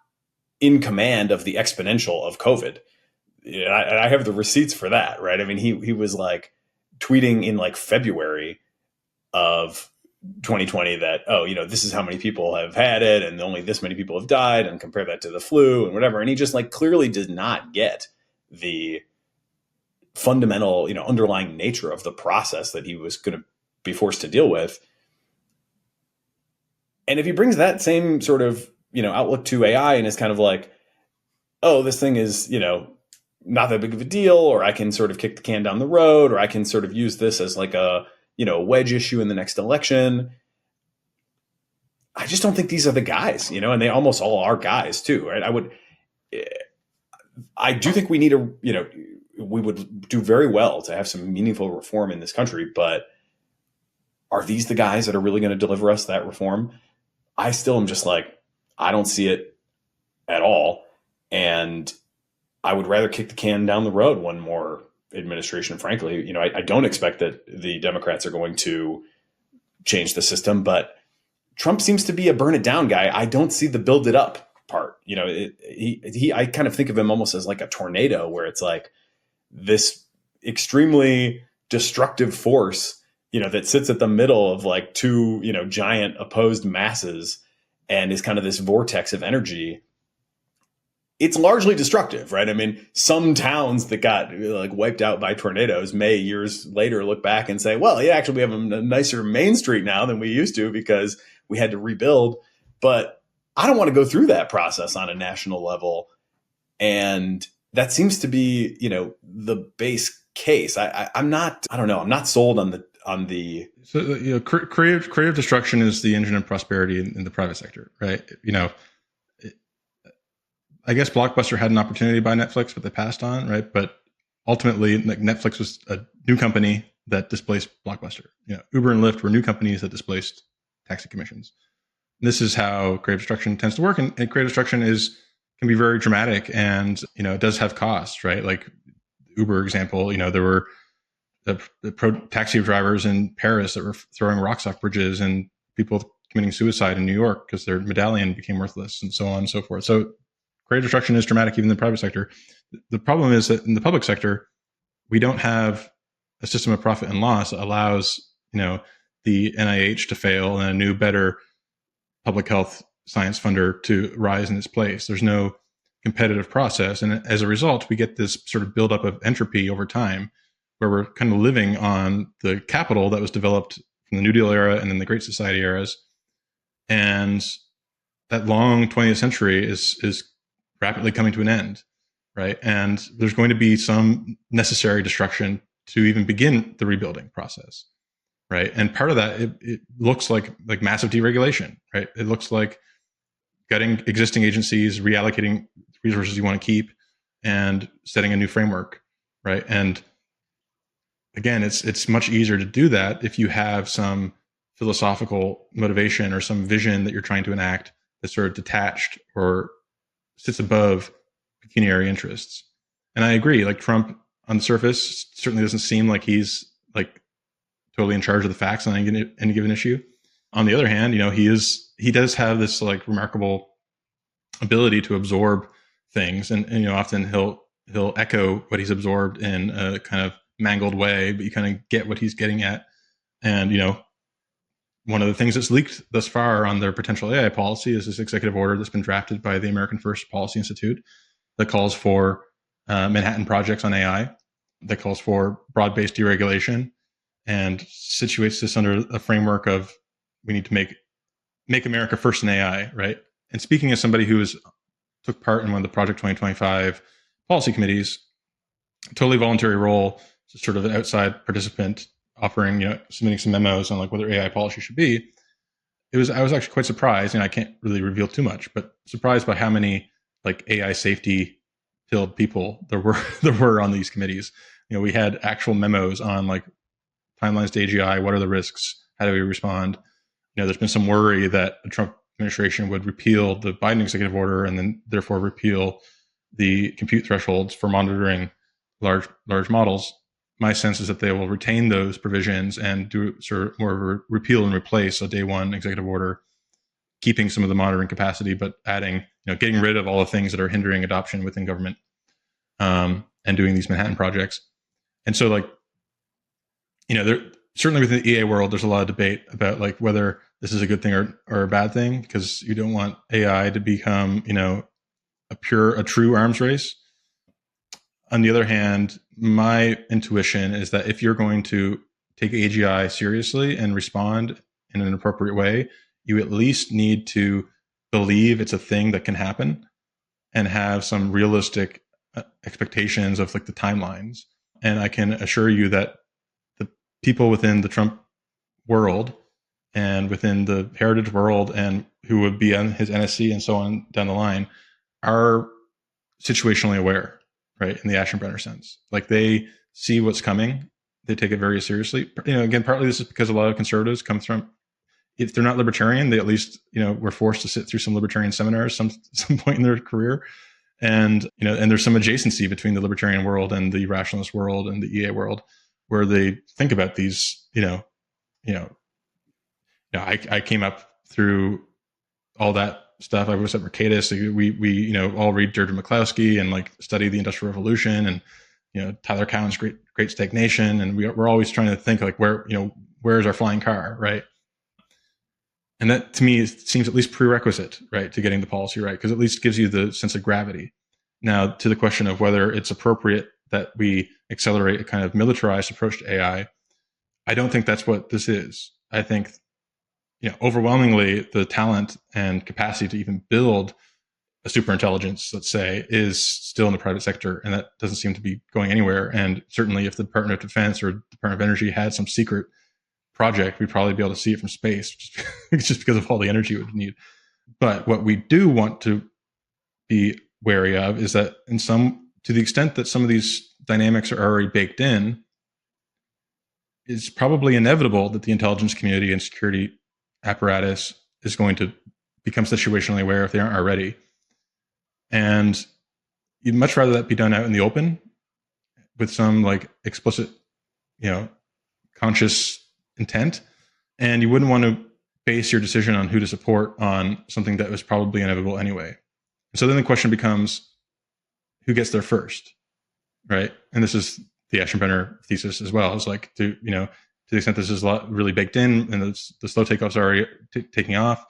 in command of the exponential of COVID. And I have the receipts for that, right? I mean, he was like tweeting in like February of 2020 that, oh, you know, this is how many people have had it and only this many people have died, and compare that to the flu and whatever. And he just like clearly did not get the fundamental, you know, underlying nature of the process that he was going to be forced to deal with. And if he brings that same sort of, you know, outlook to AI and is kind of like, oh, this thing is, you know, not that big of a deal, or I can sort of kick the can down the road, or I can sort of use this as like a, you know, wedge issue in the next election. I just don't think these are the guys, you know, and they almost all are guys too, right? I do think we need you know, we would do very well to have some meaningful reform in this country, but are these the guys that are really going to deliver us that reform? I still am just like, I don't see it at all. And I would rather kick the can down the road one more administration, frankly. I don't expect that the Democrats are going to change the system, but Trump seems to be a burn it down guy. I don't see the build it up part. I kind of think of him almost as like a tornado, where it's like this extremely destructive force, that sits at the middle of like two, giant opposed masses and is kind of this vortex of energy. It's largely destructive, right? I mean, some towns that got like wiped out by tornadoes may years later look back and say, well, yeah, actually we have a nicer Main Street now than we used to because we had to rebuild. But I don't want to go through that process on a national level. And that seems to be, the base case. I'm not sold on the. So, creative destruction is the engine of prosperity in the private sector, right? I guess Blockbuster had an opportunity to buy Netflix, but they passed on, right? But ultimately, Netflix was a new company that displaced Blockbuster. Uber and Lyft were new companies that displaced taxi commissions. And this is how creative destruction tends to work, and creative destruction can be very dramatic, and it does have costs, right? Like Uber example, there were the taxi drivers in Paris that were throwing rocks off bridges, and people committing suicide in New York because their medallion became worthless, and so on and so forth. So creative destruction is dramatic even in the private sector. The problem is that in the public sector, we don't have a system of profit and loss that allows, the NIH to fail and a new, better public health science funder to rise in its place. There's no competitive process. And as a result, we get this sort of buildup of entropy over time, where we're kind of living on the capital that was developed from the New Deal era and then the Great Society eras. And that long 20th century is rapidly coming to an end, right? And there's going to be some necessary destruction to even begin the rebuilding process, right? And part of that, it looks like massive deregulation, right? It looks like getting existing agencies, reallocating resources you want to keep, and setting a new framework, right? And again, it's much easier to do that if you have some philosophical motivation or some vision that you're trying to enact that's sort of detached or sits above pecuniary interests. And I agree, like Trump on the surface certainly doesn't seem like he's like totally in charge of the facts on any given issue. On the other hand, he does have this like remarkable ability to absorb things, and often he'll echo what he's absorbed in a kind of mangled way, but you kind of get what he's getting at. And one of the things that's leaked thus far on their potential AI policy is this executive order that's been drafted by the American First Policy Institute that calls for Manhattan projects on AI, that calls for broad-based deregulation, and situates this under a framework of we need to make America first in AI, right? And speaking as somebody who took part in one of the Project 2025 policy committees, totally voluntary role, sort of an outside participant, offering, submitting some memos on like whether AI policy should be. I was actually quite surprised, and I can't really reveal too much, but surprised by how many like AI safety filled people there were on these committees. We had actual memos on like timelines to AGI, what are the risks, how do we respond? There's been some worry that the Trump administration would repeal the Biden executive order and then therefore repeal the compute thresholds for monitoring large models. My sense is that they will retain those provisions and do sort of more of a repeal and replace a day one executive order, keeping some of the monitoring capacity, but adding, getting rid of all the things that are hindering adoption within government, and doing these Manhattan projects. And so there certainly within the EA world, there's a lot of debate about like whether this is a good thing or a bad thing, because you don't want AI to become, a true arms race. On the other hand, my intuition is that if you're going to take AGI seriously and respond in an appropriate way, you at least need to believe it's a thing that can happen and have some realistic expectations of like the timelines. And I can assure you that the people within the Trump world and within the heritage world and who would be on his NSC and so on down the line are situationally aware, right? In the Ashenbrenner sense, like they see what's coming. they take it very seriously. Again, partly this is because a lot of conservatives come from, if they're not libertarian, they at least, were forced to sit through some libertarian seminars some point in their career. And, and there's some adjacency between the libertarian world and the rationalist world and the EA world, where they think about these, I came up through all that stuff. I was at Mercatus. We all read Deirdre McCloskey and like study the Industrial Revolution and, Tyler Cowen's Great Stagnation. And we're always trying to think like where's our flying car, right? And that to me seems at least prerequisite, right, to getting the policy right, because at least gives you the sense of gravity. Now, to the question of whether it's appropriate that we accelerate a kind of militarized approach to AI, I don't think that's what this is. I think, overwhelmingly the talent and capacity to even build a superintelligence, let's say, is still in the private sector, and that doesn't seem to be going anywhere. And certainly if the Department of Defense or Department of Energy had some secret project, we'd probably be able to see it from space just because of all the energy it would need. But what we do want to be wary of is that to the extent that some of these dynamics are already baked in, it's probably inevitable that the intelligence community and security apparatus is going to become situationally aware if they aren't already. And you'd much rather that be done out in the open with some like explicit, conscious intent. And you wouldn't want to base your decision on who to support on something that was probably inevitable anyway. So then the question becomes, who gets there first, right? And this is the Aschenbrenner thesis as well. It's like, to the extent this is a lot really baked in and the slow takeoffs are already taking off,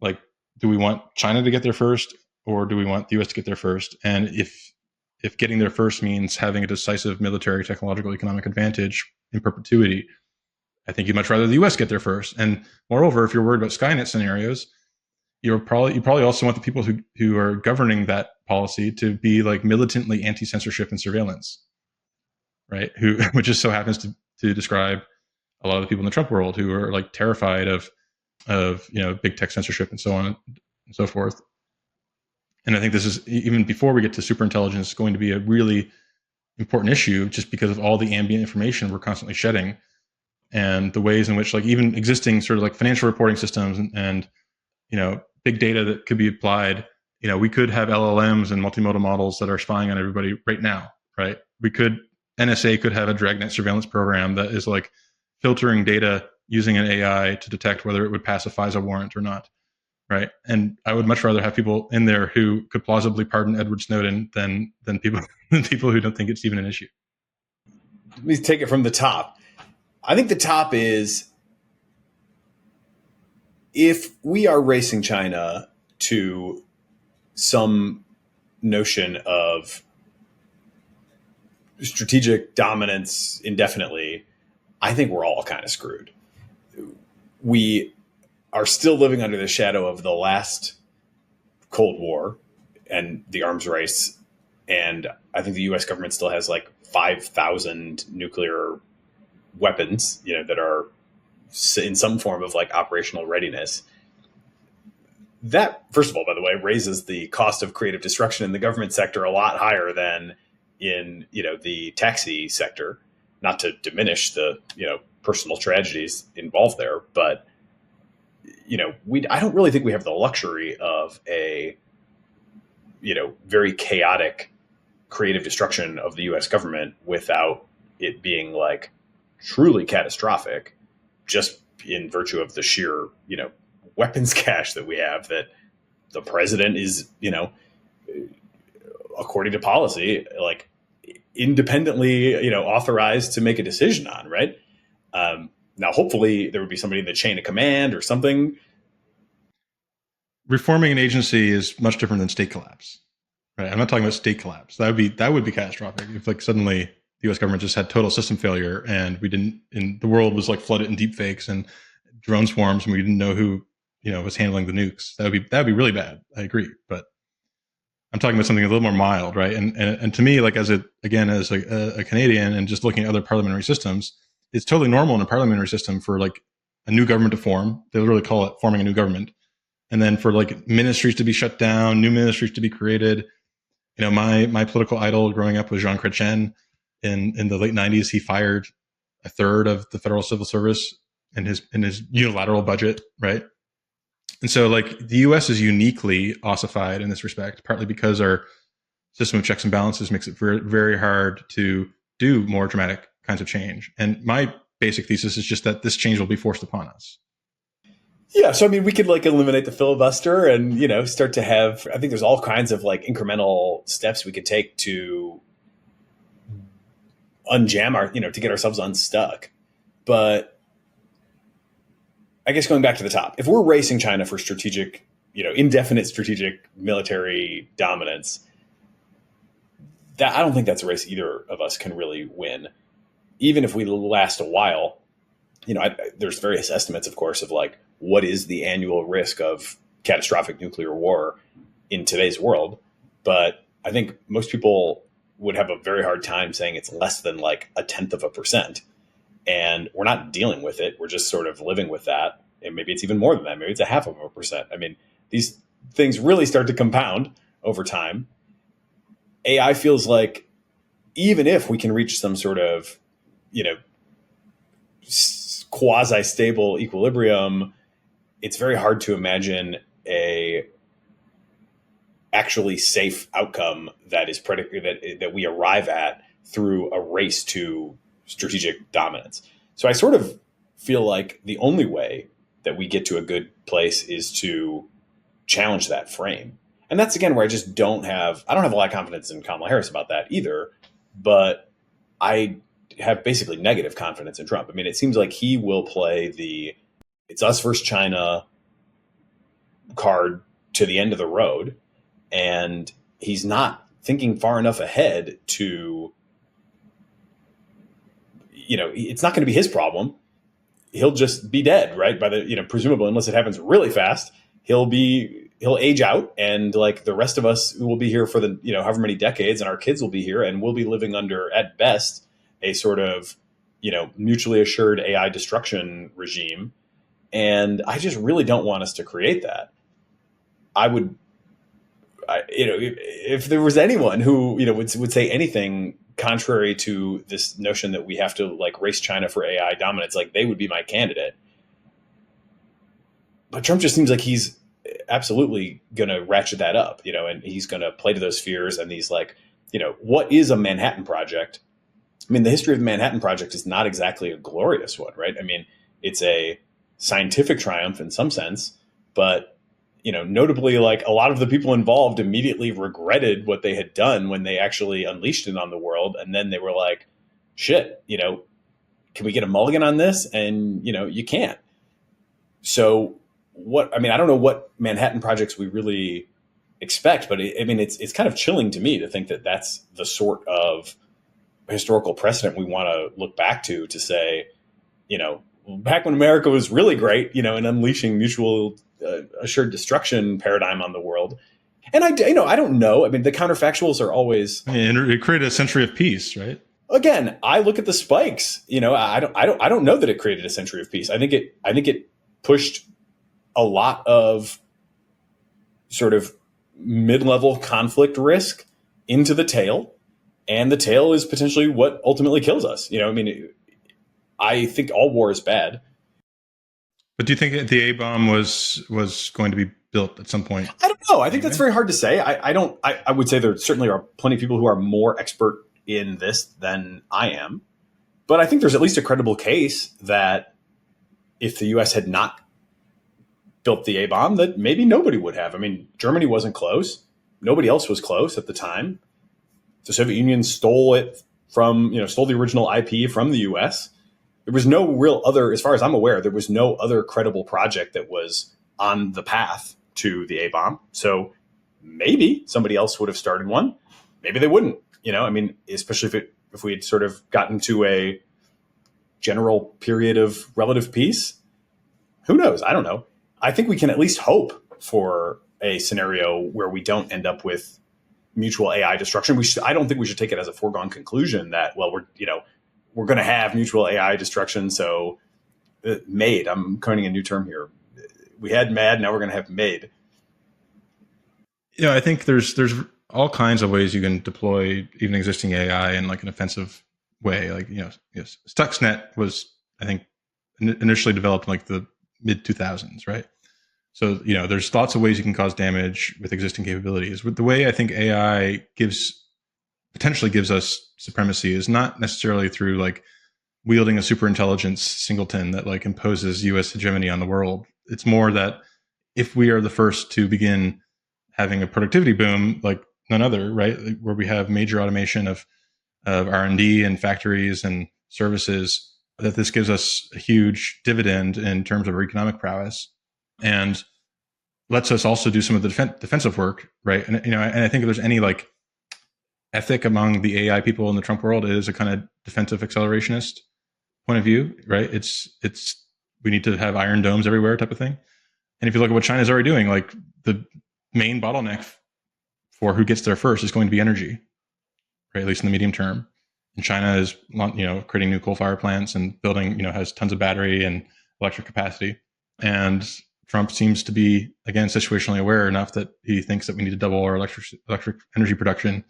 like, do we want China to get there first, or do we want the US to get there first? And if getting there first means having a decisive military, technological, economic advantage in perpetuity, I think you'd much rather the US get there first. And moreover, if you're worried about Skynet scenarios, you probably also want the people who are governing that policy to be like militantly anti-censorship and surveillance, right? Which just so happens to describe a lot of the people in the Trump world who are like terrified of big tech censorship and so on and so forth. And I think this is, even before we get to superintelligence, going to be a really important issue, just because of all the ambient information we're constantly shedding, and the ways in which like even existing sort of like financial reporting systems and big data that could be applied. We could have LLMs and multimodal models that are spying on everybody right now, right? NSA could have a dragnet surveillance program that is like filtering data using an AI to detect whether it would pass a FISA warrant or not, right? And I would much rather have people in there who could plausibly pardon Edward Snowden than people who don't think it's even an issue. Let me take it from the top. I think the top is, if we are racing China to some notion of strategic dominance indefinitely, I think we're all kind of screwed. We are still living under the shadow of the last Cold War and the arms race. And I think the US government still has like 5,000 nuclear weapons, that are in some form of like operational readiness. That, first of all, by the way, raises the cost of creative destruction in the government sector a lot higher than in, the taxi sector, not to diminish the, personal tragedies involved there. But, I don't really think we have the luxury of a, very chaotic creative destruction of the US government without it being like truly catastrophic, just in virtue of the sheer, weapons cache that we have, that the president is, according to policy, like independently, authorized to make a decision on, right? Now, hopefully there would be somebody in the chain of command or something. Reforming an agency is much different than state collapse, right? I'm not talking about state collapse. That would be catastrophic if like suddenly the US government just had total system failure and the world was like flooded in deep fakes and drone swarms, and we didn't know who, was handling the nukes. That would be really bad. I agree. But I'm talking about something a little more mild, right? And to me, like as a Canadian and just looking at other parliamentary systems, it's totally normal in a parliamentary system for like a new government to form. They literally call it forming a new government. And then for like ministries to be shut down, new ministries to be created. My political idol growing up was Jean Chrétien. In the late 90s, he fired a third of the federal civil service in his unilateral budget, right? And so like the US is uniquely ossified in this respect, partly because our system of checks and balances makes it very, very hard to do more dramatic kinds of change. And my basic thesis is just that this change will be forced upon us. Yeah, so I mean, we could like eliminate the filibuster and, you know, start to have, I think there's all kinds of like incremental steps we could take to unjam our, you know, to get ourselves unstuck. But I guess going back to the top, if we're racing China for strategic, you know, indefinite strategic military dominance, that I don't think that's a race either of us can really win. Even if we last a while, you know, there's various estimates, of course, of like, what is the annual risk of catastrophic nuclear war in today's world? But I think most people would have a very hard time saying it's less than like 0.1%. And we're not dealing with it. We're just sort of living with that. And maybe it's even more than that. Maybe it's 0.5%. I mean, these things really start to compound over time. AI feels like even if we can reach some sort of, you know, quasi-stable equilibrium, it's very hard to imagine a actually safe outcome that is that we arrive at through a race to strategic dominance. So I sort of feel like the only way that we get to a good place is to challenge that frame. And that's again where I don't have a lot of confidence in Kamala Harris about that either, but I have basically negative confidence in Trump. I mean, it seems like he will play the it's us versus China card to the end of the road. And he's not thinking far enough ahead to, you know, it's not going to be his problem. He'll just be dead, right? By the, you know, presumably, unless it happens really fast, he'll age out, and like the rest of us will be here for the, you know, however many decades, and our kids will be here, and we'll be living under, at best, a sort of, you know, mutually assured AI destruction regime. And I just really don't want us to create that. You know, if there was anyone who, you know, would say anything contrary to this notion that we have to like race China for AI dominance, like they would be my candidate. But Trump just seems like he's absolutely going to ratchet that up, you know, and he's going to play to those fears. And he's like, you know, what is a Manhattan Project? I mean, the history of the Manhattan Project is not exactly a glorious one, right? I mean, it's a scientific triumph in some sense, but, you know, notably, like a lot of the people involved immediately regretted what they had done when they actually unleashed it on the world. And then they were like, shit, you know, can we get a mulligan on this? And, you know, you can't. So I don't know what Manhattan Projects we really expect, but it's kind of chilling to me to think that that's the sort of historical precedent we want to look back to say, you know, back when America was really great, you know, in unleashing mutual assured destruction paradigm on the world. And I don't know. I mean, the counterfactuals are always. And it created a century of peace, right? Again, I look at the spikes. You know, I don't know that it created a century of peace. I think it pushed a lot of sort of mid-level conflict risk into the tail, and the tail is potentially what ultimately kills us. You know, I mean, I think all war is bad. But do you think the A bomb was going to be built at some point? I don't know. I think that's very hard to say. I would say there certainly are plenty of people who are more expert in this than I am. But I think there's at least a credible case that if the U.S. had not built the A bomb, that maybe nobody would have. I mean, Germany wasn't close. Nobody else was close at the time. The Soviet Union stole the original IP from the U.S. There was no real other, as far as I'm aware, there was no other credible project that was on the path to the A-bomb. So maybe somebody else would have started one. Maybe they wouldn't, you know, I mean, especially if we had sort of gotten to a general period of relative peace. Who knows? I don't know. I think we can at least hope for a scenario where we don't end up with mutual AI destruction. I don't think we should take it as a foregone conclusion that, well, we're going to have mutual AI destruction. So made, I'm coining a new term here. We had mad, now we're going to have made. Yeah, I think there's all kinds of ways you can deploy even existing AI in like an offensive way. Like, Stuxnet was, I think, initially developed in like the mid 2000s, right? So, there's lots of ways you can cause damage with existing capabilities. With the way I think AI potentially gives us supremacy is not necessarily through like wielding a super intelligence singleton that like imposes US hegemony on the world. It's more that if we are the first to begin having a productivity boom like none other, right, like where we have major automation of R&D and factories and services, that this gives us a huge dividend in terms of our economic prowess and lets us also do some of the defensive work, right? And and I think if there's any like ethic among the AI people in the Trump world, it is a kind of defensive accelerationist point of view, right? It's we need to have iron domes everywhere type of thing. And if you look at what China's already doing, like the main bottleneck for who gets there first is going to be energy, right? At least in the medium term. And China is, creating new coal-fired plants and building, has tons of battery and electric capacity. And Trump seems to be, again, situationally aware enough that he thinks that we need to double our electric energy production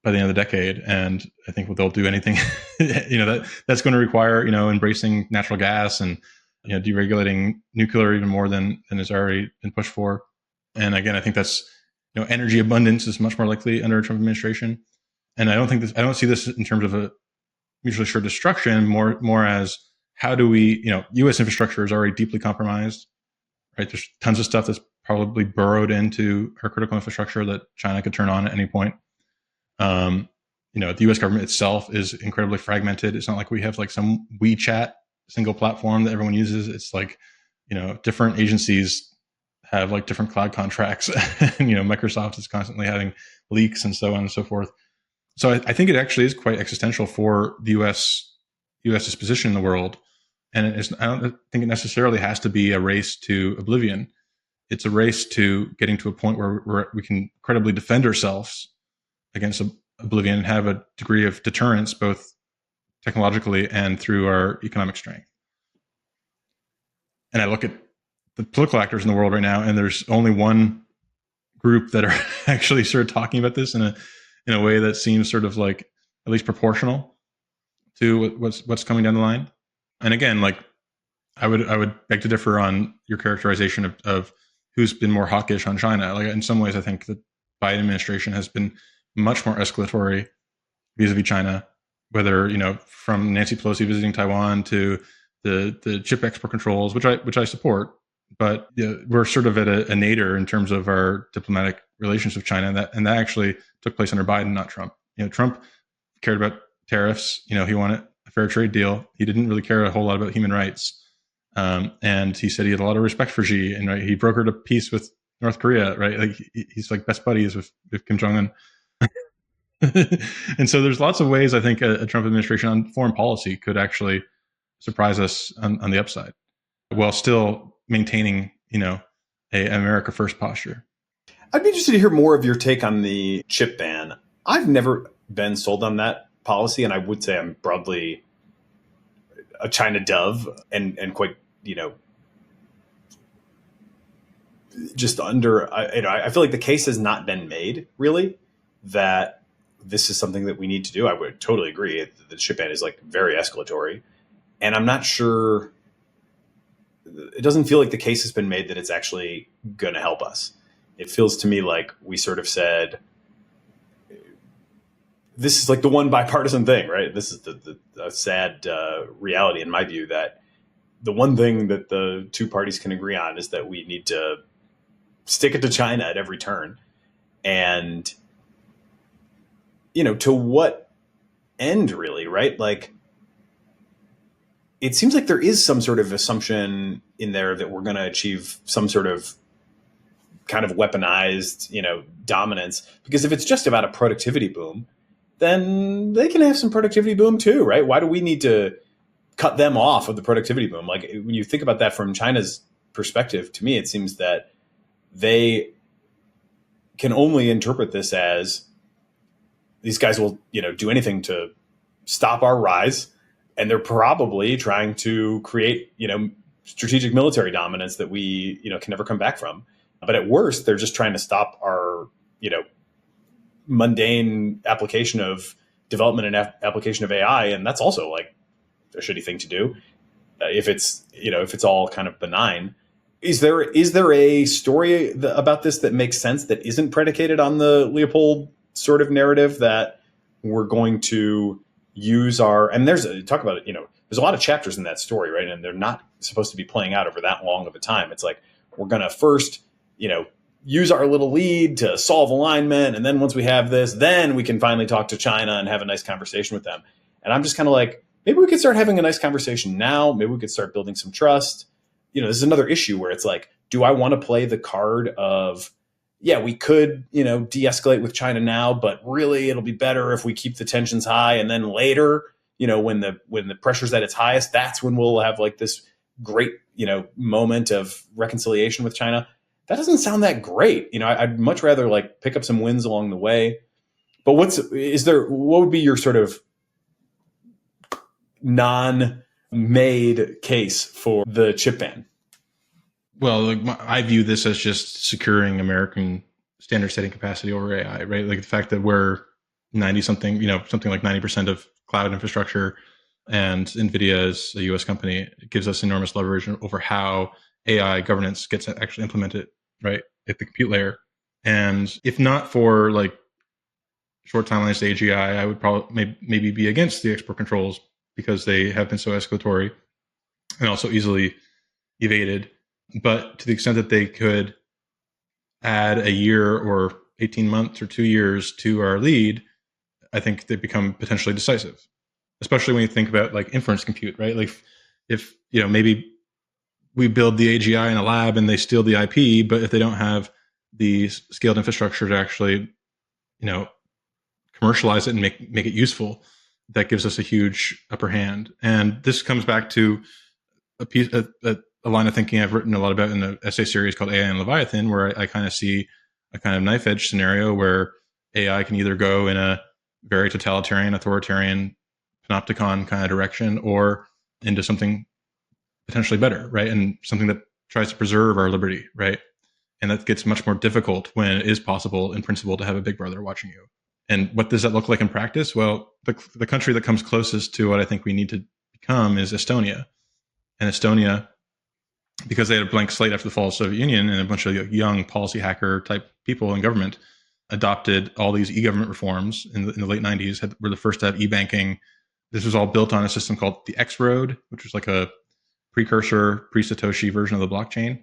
by the end of the decade. And I think they'll do anything, that's going to require, embracing natural gas and, deregulating nuclear even more than has already been pushed for. And again, I think that's, energy abundance is much more likely under a Trump administration. And I don't see this in terms of a mutually assured destruction, more as how do we, U.S. infrastructure is already deeply compromised, right? There's tons of stuff that's probably burrowed into our critical infrastructure that China could turn on at any point. The U.S. government itself is incredibly fragmented. It's not like we have like some WeChat single platform that everyone uses. It's like, different agencies have like different cloud contracts. And, Microsoft is constantly having leaks and so on and so forth. So I think it actually is quite existential for the U.S.'s position in the world. And I don't think it necessarily has to be a race to oblivion. It's a race to getting to a point where we can credibly defend ourselves against oblivion and have a degree of deterrence, both technologically and through our economic strength. And I look at the political actors in the world right now, and there's only one group that are actually sort of talking about this in a way that seems sort of like at least proportional to what's coming down the line. And again, like I would beg to differ on your characterization of who's been more hawkish on China. Like in some ways, I think the Biden administration has been much more escalatory vis-a-vis China, whether, from Nancy Pelosi visiting Taiwan to the chip export controls, which I support. But we're sort of at a nadir in terms of our diplomatic relations with China, and that actually took place under Biden, not Trump. Trump cared about tariffs. He wanted a fair trade deal. He didn't really care a whole lot about human rights. And he said he had a lot of respect for Xi, and right, he brokered a peace with North Korea. Right, like he's like best buddies with Kim Jong-un. And so there's lots of ways I think a Trump administration on foreign policy could actually surprise us on the upside, while still maintaining, a America first posture. I'd be interested to hear more of your take on the chip ban. I've never been sold on that policy, and I would say I'm broadly a China dove and quite, just under, I feel like the case has not been made really that this is something that we need to do. I would totally agree. The chip ban is like very escalatory, and I'm not sure. It doesn't feel like the case has been made that it's actually going to help us. It feels to me like we sort of said, this is like the one bipartisan thing, right? This is the sad reality in my view, that the one thing that the two parties can agree on is that we need to stick it to China at every turn. And, to what end really, right? Like, it seems like there is some sort of assumption in there that we're going to achieve some sort of kind of weaponized, dominance. Because if it's just about a productivity boom, then they can have some productivity boom too, right? Why do we need to cut them off of the productivity boom? Like when you think about that from China's perspective, to me, it seems that they can only interpret this as these guys will, do anything to stop our rise. And they're probably trying to create, strategic military dominance that we, can never come back from. But at worst, they're just trying to stop our, mundane application of development and application of AI, and that's also like a shitty thing to do if it's all kind of benign. Is there a story about this that makes sense that isn't predicated on the Leopold sort of narrative that we're going to use and there's talk about it, there's a lot of chapters in that story, right? And they're not supposed to be playing out over that long of a time. It's like, we're going to first, use our little lead to solve alignment. And then once we have this, then we can finally talk to China and have a nice conversation with them. And I'm just kind of like, maybe we could start having a nice conversation now. Maybe we could start building some trust. This is another issue where it's like, do I want to play the card of, yeah, we could, de-escalate with China now, but really it'll be better if we keep the tensions high. And then later, when the pressure's at its highest, that's when we'll have like this great, moment of reconciliation with China. That doesn't sound that great. I'd much rather like pick up some wins along the way. But what would be your sort of non-made case for the chip ban? Well, I view this as just securing American standard setting capacity over AI, right? Like the fact that we're 90 something, something like 90% of cloud infrastructure, and NVIDIA is a US company, it gives us enormous leverage over how AI governance gets actually implemented, right, at the compute layer. And if not for like short timelines to AGI, I would probably maybe be against the export controls because they have been so escalatory and also easily evaded. But to the extent that they could add a year or 18 months or 2 years to our lead, I think they become potentially decisive, especially when you think about like inference compute, right? Like if maybe we build the AGI in a lab and they steal the IP, but if they don't have the scaled infrastructure to actually, commercialize it and make it useful, that gives us a huge upper hand. And this comes back to a line of thinking I've written a lot about in the essay series called AI and Leviathan, where I kind of see a kind of knife edge scenario where AI can either go in a very totalitarian, authoritarian, panopticon kind of direction, or into something potentially better, right? And something that tries to preserve our liberty, right? And that gets much more difficult when it is possible in principle to have a big brother watching you. And what does that look like in practice? Well, the country that comes closest to what I think we need to become is Estonia. And Estonia, because they had a blank slate after the fall of the Soviet Union and a bunch of young policy hacker type people in government, adopted all these e-government reforms in the late 90s, were the first to have e-banking. This was all built on a system called the X-Road, which was like a precursor, pre-Satoshi version of the blockchain.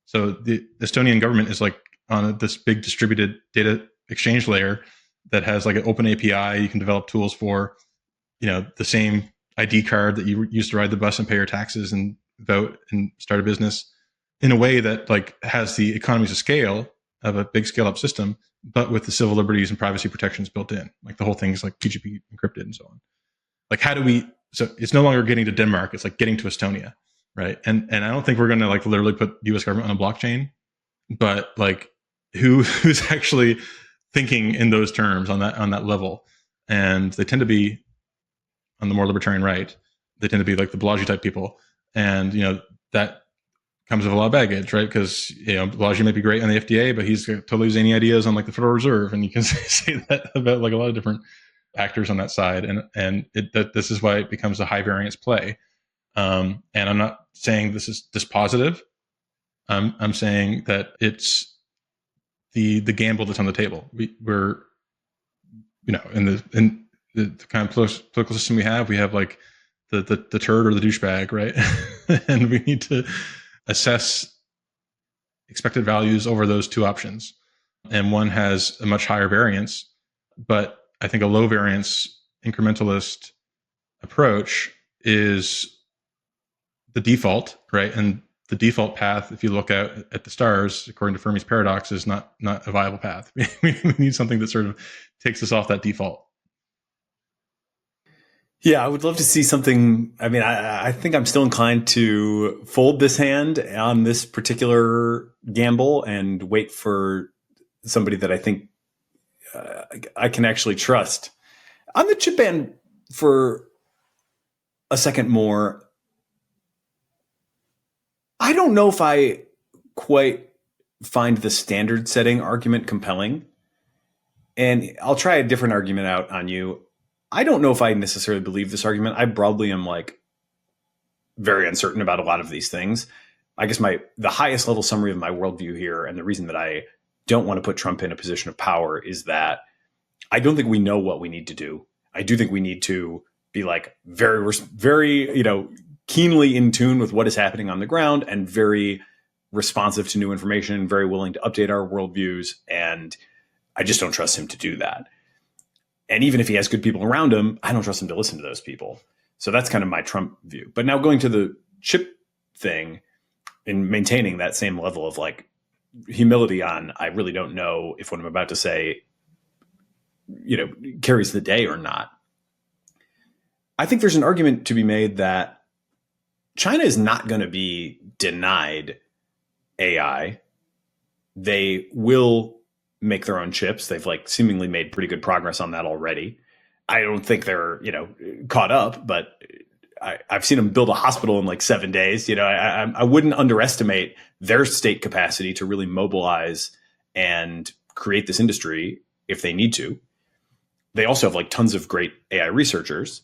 So the Estonian government is like on this big distributed data exchange layer that has like an open API. You can develop tools for, the same ID card that you use to ride the bus and pay your taxes and vote and start a business in a way that like has the economies of scale of a big scale up system, but with the civil liberties and privacy protections built in. Like the whole thing is like PGP encrypted and so on. Like so it's no longer getting to Denmark, it's like getting to Estonia, right? And I don't think we're going to like literally put the US government on a blockchain, but like who's actually thinking in those terms on that level? And they tend to be on the more libertarian right. They tend to be like the Balaji type people. And, that comes with a lot of baggage, right? Because, Balaji might be great on the FDA, but he's totally zany ideas on like the Federal Reserve. And you can say that about like a lot of different actors on that side. And this is why it becomes a high variance play. And I'm not saying this is dispositive. I'm saying that it's the gamble that's on the table. We're, in the kind of political system we have like the turd or the douchebag, right? And we need to assess expected values over those two options. And one has a much higher variance, but I think a low variance incrementalist approach is the default, right? And the default path, if you look at the stars, according to Fermi's paradox, is not a viable path. We need something that sort of takes us off that default. Yeah, I would love to see something. I mean, I think I'm still inclined to fold this hand on this particular gamble and wait for somebody that I think I can actually trust. On the chip ban for a second more, I don't know if I quite find the standard setting argument compelling. And I'll try a different argument out on you. I don't know if I necessarily believe this argument. I broadly am like very uncertain about a lot of these things. I guess the highest level summary of my worldview here, and the reason that I don't want to put Trump in a position of power, is that I don't think we know what we need to do. I do think we need to be like very, very, keenly in tune with what is happening on the ground and very responsive to new information, very willing to update our worldviews. And I just don't trust him to do that. And even if he has good people around him, I don't trust him to listen to those people. So that's kind of my Trump view. But now going to the chip thing and maintaining that same level of like humility on, I really don't know if what I'm about to say, carries the day or not. I think there's an argument to be made that China is not going to be denied AI. They will make their own chips. They've like seemingly made pretty good progress on that already. I don't think they're, caught up, but I've seen them build a hospital in like 7 days. I wouldn't underestimate their state capacity to really mobilize and create this industry if they need to. They also have like tons of great AI researchers.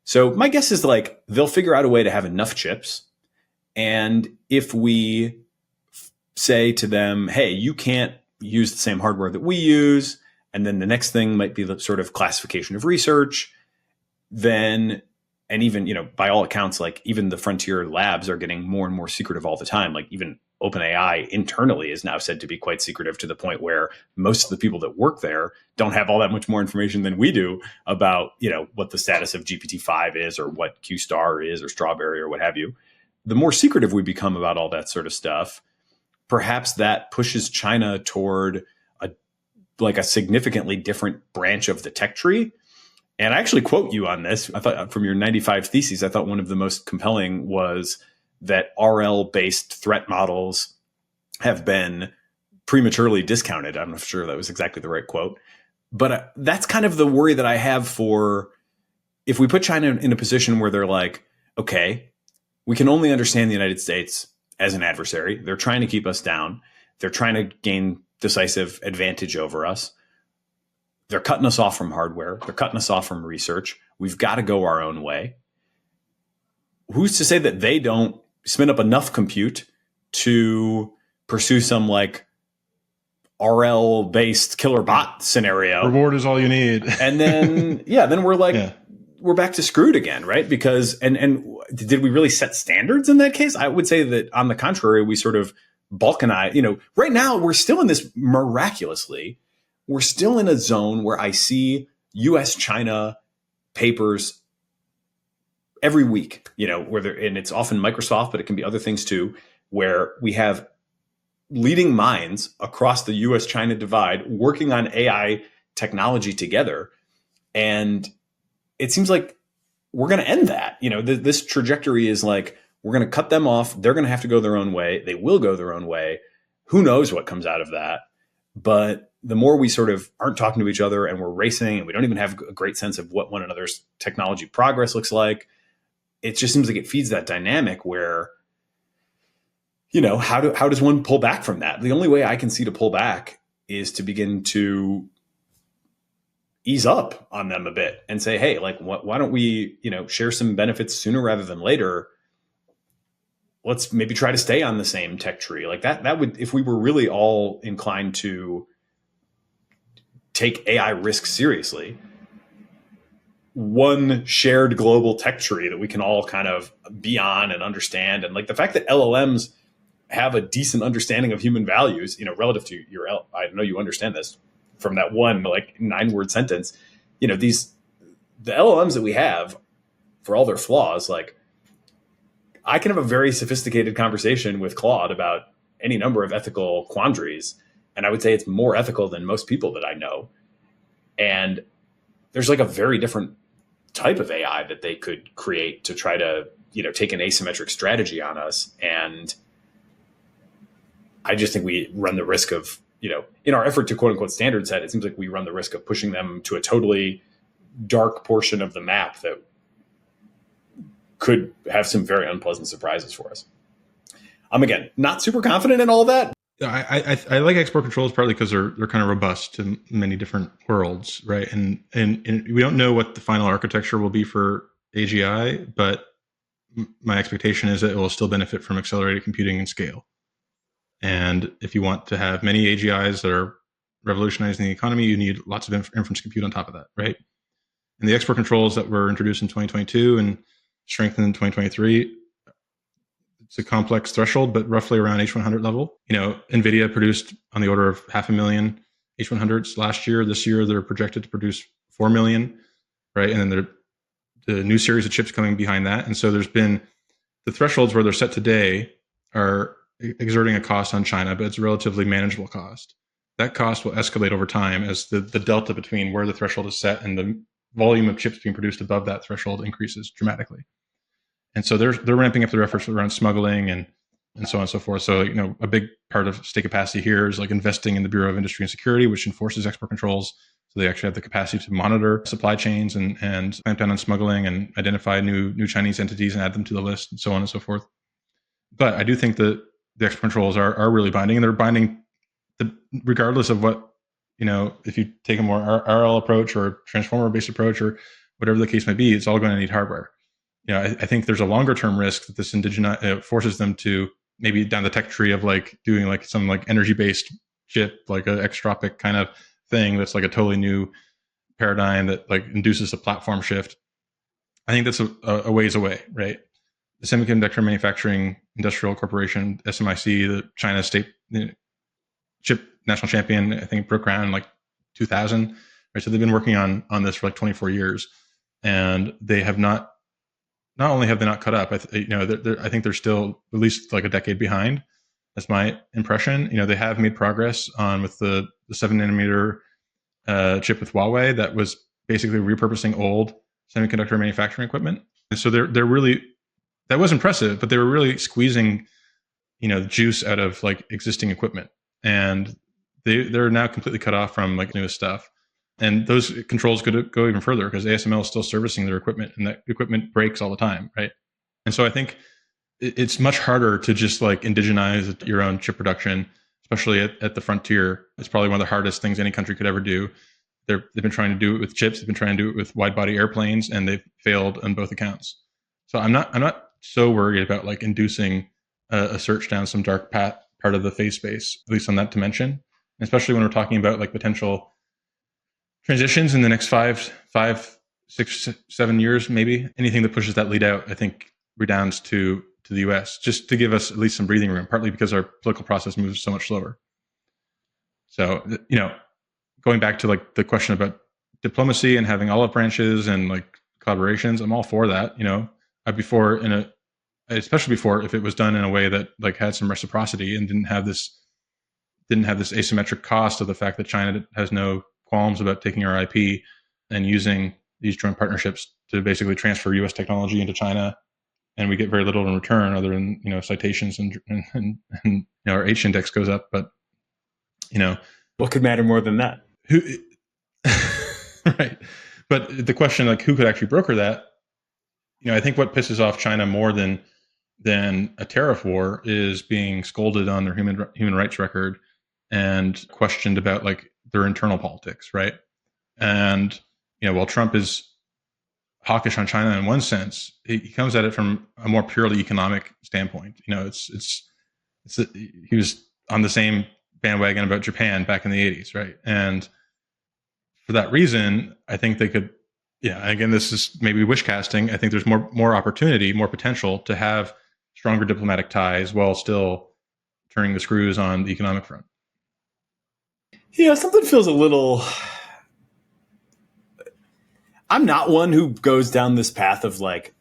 So my guess is like they'll figure out a way to have enough chips. And if we say to them, hey, you can't use the same hardware that we use, and then the next thing might be the sort of classification of research, then, and even, by all accounts, like even the frontier labs are getting more and more secretive all the time. Like even OpenAI internally is now said to be quite secretive, to the point where most of the people that work there don't have all that much more information than we do about, what the status of GPT-5 is, or what Q-Star is, or Strawberry, or what have you. The more secretive we become about all that sort of stuff, perhaps that pushes China toward a significantly different branch of the tech tree. And I actually quote you on this. I thought from your 95 theses, I thought one of the most compelling was that RL-based threat models have been prematurely discounted. I'm not sure that was exactly the right quote. But that's kind of the worry that I have for if we put China in a position where they're like, okay, we can only understand the United States as an adversary. They're trying to keep us down. They're trying to gain decisive advantage over us. They're cutting us off from hardware. They're cutting us off from research. We've got to go our own way. Who's to say that they don't spin up enough compute to pursue some like RL-based killer bot scenario? Reward is all you need. And then, then we're like, we're back to screwed again, right? Because, and did we really set standards in that case? I would say that on the contrary, we sort of balkanize. Right now we're still in this miraculously. We're still in a zone where I see US-China papers every week, and it's often Microsoft, but it can be other things too, where we have leading minds across the US-China divide working on AI technology together. And it seems like we're going to end that. This trajectory is like, we're going to cut them off. They're going to have to go their own way. They will go their own way. Who knows what comes out of that? But the more we sort of aren't talking to each other and we're racing and we don't even have a great sense of what one another's technology progress looks like, it just seems like it feeds that dynamic where, how does one pull back from that? The only way I can see to pull back is to begin to ease up on them a bit and say, hey, like, why don't we, share some benefits sooner rather than later? Let's maybe try to stay on the same tech tree. Like that would, if we were really all inclined to take AI risks seriously, one shared global tech tree that we can all kind of be on and understand. And like the fact that LLMs have a decent understanding of human values, relative to I know you understand this from that one, like 9-word sentence, the LLMs that we have, for all their flaws, like I can have a very sophisticated conversation with Claude about any number of ethical quandaries. And I would say it's more ethical than most people that I know. And there's like a very different type of AI that they could create to try to, take an asymmetric strategy on us. And I just think we run the risk of, in our effort to quote unquote standard set, it seems like we run the risk of pushing them to a totally dark portion of the map that could have some very unpleasant surprises for us. I'm, again, not super confident in all that. I like export controls partly because they're kind of robust to many different worlds, right? And we don't know what the final architecture will be for AGI, but my expectation is that it will still benefit from accelerated computing and scale. And if you want to have many AGIs that are revolutionizing the economy, you need lots of inference compute on top of that, right? And the export controls that were introduced in 2022 and strengthened in 2023, it's a complex threshold, but roughly around H100 level. NVIDIA produced on the order of 500,000 H100s last year. This year, they're projected to produce 4 million, right? And then the new series of chips coming behind that. And so there's been the thresholds where they're set today are exerting a cost on China, but it's a relatively manageable cost. That cost will escalate over time as the delta between where the threshold is set and the volume of chips being produced above that threshold increases dramatically. And so they're ramping up their efforts around smuggling and so on and so forth. So, a big part of state capacity here is like investing in the Bureau of Industry and Security, which enforces export controls. So they actually have the capacity to monitor supply chains and clamp down on smuggling and identify new Chinese entities and add them to the list and so on and so forth. But I do think that the export controls are really binding, and they're binding regardless of what, if you take a more RL approach or transformer-based approach or whatever the case may be, it's all going to need hardware. I think there's a longer term risk that this forces them to maybe down the tech tree of like doing like some like energy based chip, like an extropic kind of thing that's like a totally new paradigm that like induces a platform shift. I think that's a ways away, right? The Semiconductor Manufacturing Industrial Corporation, SMIC, the China state chip national champion, I think broke ground in like 2000, right? So they've been working on this for like 24 years, and they have not only have they not caught up, I think they're still at least like a decade behind. That's my impression. They have made progress with the 7-nanometer chip with Huawei that was basically repurposing old semiconductor manufacturing equipment. And so they're really, that was impressive, but they were really squeezing, the juice out of like existing equipment, and they're now completely cut off from like newest stuff. And those controls could go even further because ASML is still servicing their equipment, and that equipment breaks all the time, right? And so I think it's much harder to just like indigenize your own chip production, especially at the frontier. It's probably one of the hardest things any country could ever do. They've been trying to do it with chips. They've been trying to do it with wide body airplanes, and they've failed on both accounts. So I'm not so worried about like inducing a search down some dark part of the phase space, at least on that dimension. And especially when we're talking about like potential transitions in the next 5, 6, 7 years, maybe anything that pushes that lead out, I think redounds to the US, just to give us at least some breathing room, partly because our political process moves so much slower. So, going back to like the question about diplomacy and having olive branches and like collaborations, I'm all for that. Especially before if it was done in a way that like had some reciprocity and didn't have this asymmetric cost of the fact that China has no qualms about taking our IP and using these joint partnerships to basically transfer US technology into China, and we get very little in return other than citations and our H index goes up, but what could matter more than that? Who right? But the question, like, who could actually broker that? I think what pisses off China more than a tariff war is being scolded on their human rights record and questioned about like their internal politics, right? And while Trump is hawkish on China in one sense, he comes at it from a more purely economic standpoint. He was on the same bandwagon about Japan back in the 80s, right? And for that reason, I think they could. Again, this is maybe wish casting. I think there's more opportunity, more potential to have stronger diplomatic ties while still turning the screws on the economic front. Yeah, something feels a little. I'm not one who goes down this path of like,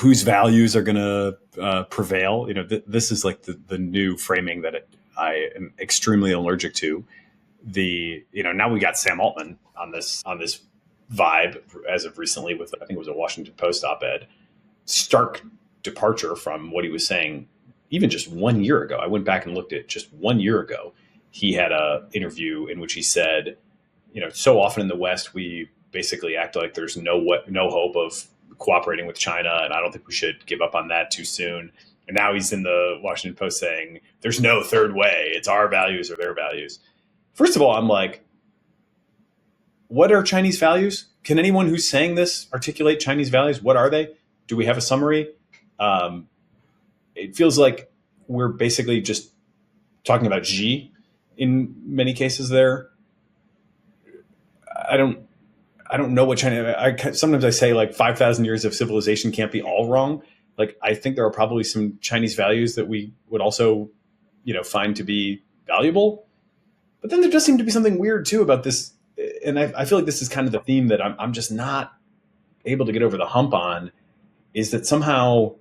whose values are going to prevail. This is like the new framing that I am extremely allergic to. Now we got Sam Altman on this vibe as of recently with, I think it was a Washington Post op-ed, stark departure from what he was saying even just 1 year ago. I went back and looked at just 1 year ago. He had a interview in which he said, so often in the West, we basically act like there's no hope of cooperating with China. And I don't think we should give up on that too soon. And now he's in the Washington Post saying there's no third way. It's our values or their values. First of all, I'm like, what are Chinese values? Can anyone who's saying this articulate Chinese values? What are they? Do we have a summary? It feels like we're basically just talking about Xi in many cases there. I don't know what China. Sometimes I say like 5,000 years of civilization can't be all wrong. Like I think there are probably some Chinese values that we would also, find to be valuable. But then there does seem to be something weird too about this, and I feel like this is kind of the theme that I'm just not able to get over the hump on. Is that somehow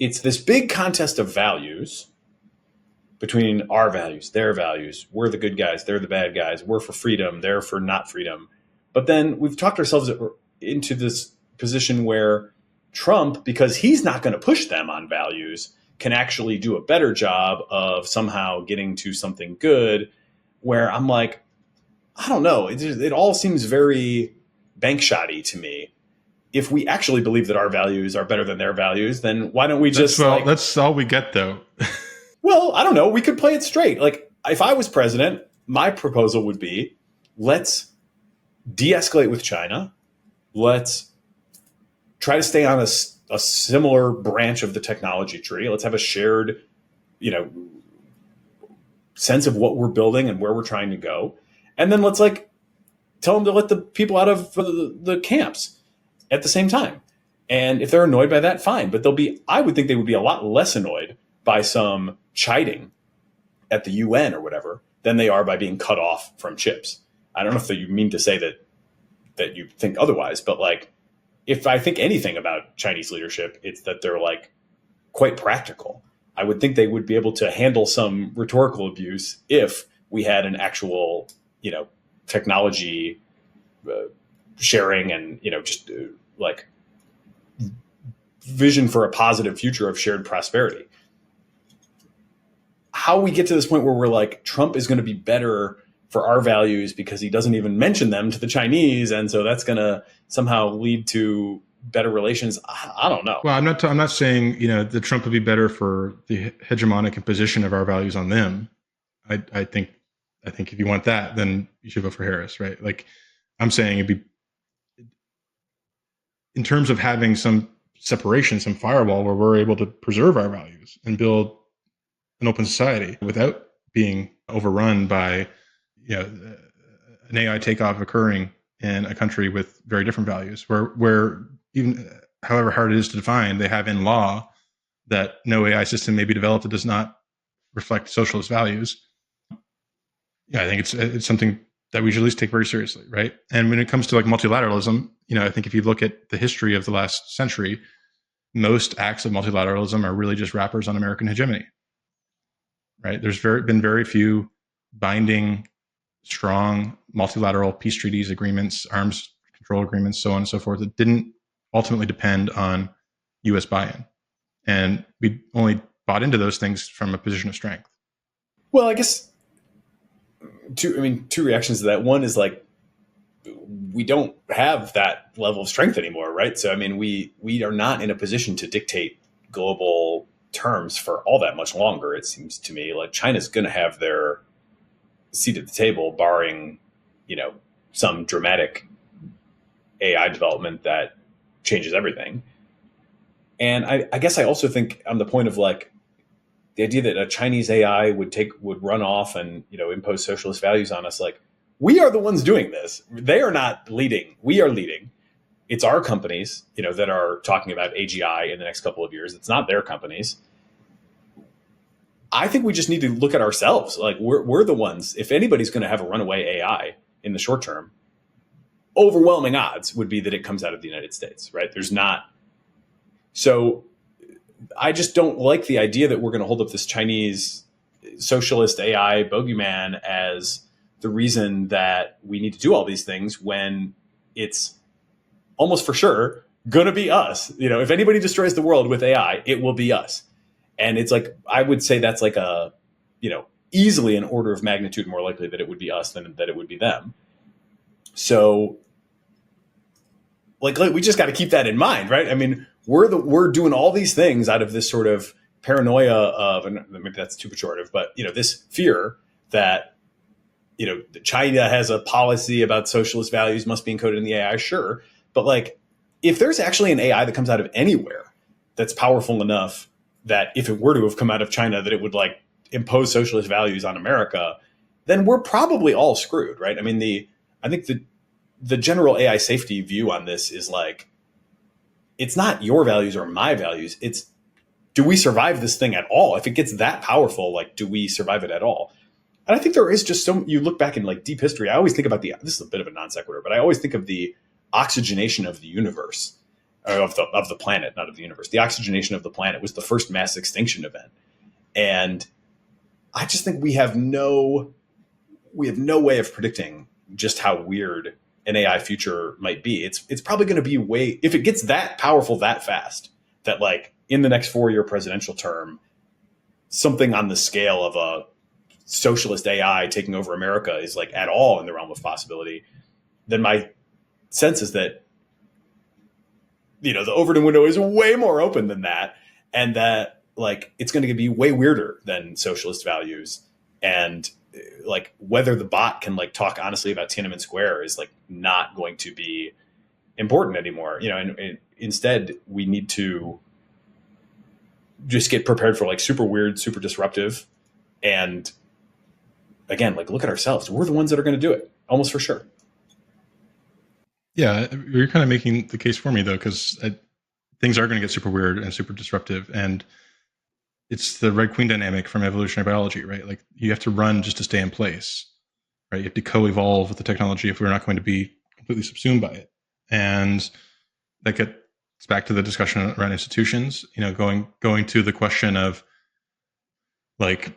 it's this big contest of values between our values, their values. We're the good guys, they're the bad guys. We're for freedom, they're for not freedom. But then we've talked ourselves into this position where Trump, because he's not going to push them on values, can actually do a better job of somehow getting to something good, where I'm like, I don't know. It all seems very bank shotty to me. If we actually believe that our values are better than their values, then why don't we just that's all we get though. Well, I don't know. We could play it straight. Like if I was president, my proposal would be, let's de-escalate with China. Let's try to stay on a similar branch of the technology tree. Let's have a shared, sense of what we're building and where we're trying to go. And then let's tell them to let the people out of the camps at the same time. And if they're annoyed by that, fine. But I would think they would be a lot less annoyed by some chiding at the UN or whatever than they are by being cut off from chips. I don't know if you mean to say that you think otherwise, but if I think anything about Chinese leadership, it's that they're quite practical. I would think they would be able to handle some rhetorical abuse if we had an actual, technology sharing and, just vision for a positive future of shared prosperity. How we get to this point where we're like, Trump is going to be better for our values because he doesn't even mention them to the Chinese, and so that's going to somehow lead to better relations. I don't know. Well, I'm not saying that Trump would be better for the hegemonic imposition of our values on them. I think if you want that, then you should vote for Harris, right? I'm saying it'd be in terms of having some separation, some firewall where we're able to preserve our values and build an open society without being overrun by an AI takeoff occurring in a country with very different values, where even however hard it is to define, they have in law that no AI system may be developed that does not reflect socialist values. Yeah, I think it's something that we should at least take very seriously, right? And when it comes to multilateralism, I think if you look at the history of the last century, most acts of multilateralism are really just wrappers on American hegemony, right? There's been very few binding, strong multilateral peace treaties, agreements, arms control agreements, so on and so forth, that didn't ultimately depend on U.S. buy-in. And we only bought into those things from a position of strength. Well, I guess two reactions to that. One is we don't have that level of strength anymore, right? So, we are not in a position to dictate global terms for all that much longer. It seems to me like China's going to have their seat at the table, barring, some dramatic AI development that changes everything. And I guess I also think on the point of the idea that a Chinese AI would run off and, impose socialist values on us. We are the ones doing this. They are not leading. We are leading. It's our companies, that are talking about AGI in the next couple of years. It's not their companies. I think we just need to look at ourselves. We're the ones. If anybody's going to have a runaway AI in the short term, overwhelming odds would be that it comes out of the United States, right? There's not. So I just don't like the idea that we're going to hold up this Chinese socialist AI bogeyman as the reason that we need to do all these things when it's almost for sure going to be us. If anybody destroys the world with AI, it will be us. And it's I would say that's easily an order of magnitude more likely that it would be us than that it would be them. So we just got to keep that in mind, right? we're doing all these things out of this sort of paranoia of, and maybe that's too pejorative, but this fear that China has a policy about socialist values must be encoded in the AI. Sure, but like if there's actually an AI that comes out of anywhere that's powerful enough that if it were to have come out of China that it would like impose socialist values on America, then we're probably all screwed, right? I mean, I think the general AI safety view on this is like, it's not your values or my values. It's, do we survive this thing at all? If it gets that powerful, like, do we survive it at all? And I think there is just you look back in like deep history. I always think about this is a bit of a non sequitur, but I always think of the oxygenation of the universe, or of the planet, not of the universe. The oxygenation of the planet was the first mass extinction event. And I just think we have no way of predicting just how weird an AI future might be. It's probably going to be if it gets that powerful that fast, that like in the next 4-year presidential term, something on the scale of a socialist AI taking over America is like at all in the realm of possibility, then my sense is that the Overton window is way more open than that, and that like it's going to be way weirder than socialist values. And like whether the bot can like talk honestly about Tiananmen Square is like not going to be important anymore. And instead we need to just get prepared for like super weird, super disruptive. And again, like look at ourselves. We're the ones that are going to do it almost for sure. Yeah, you're kind of making the case for me though, because things are going to get super weird and super disruptive. And it's the Red Queen dynamic from evolutionary biology, right? Like you have to run just to stay in place, right? You have to co-evolve with the technology if we're not going to be completely subsumed by it. And that gets back to the discussion around institutions, going to the question of like,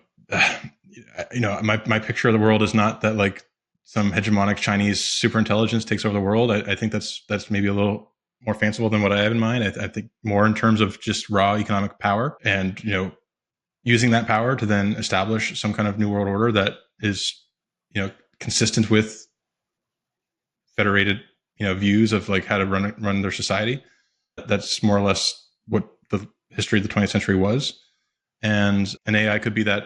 my picture of the world is not that like some hegemonic Chinese superintelligence takes over the world. I think that's maybe a little more fanciful than what I have in mind. I think more in terms of just raw economic power and, using that power to then establish some kind of new world order that is, consistent with federated, views of like how to run their society. That's more or less what the history of the 20th century was. And an AI could be that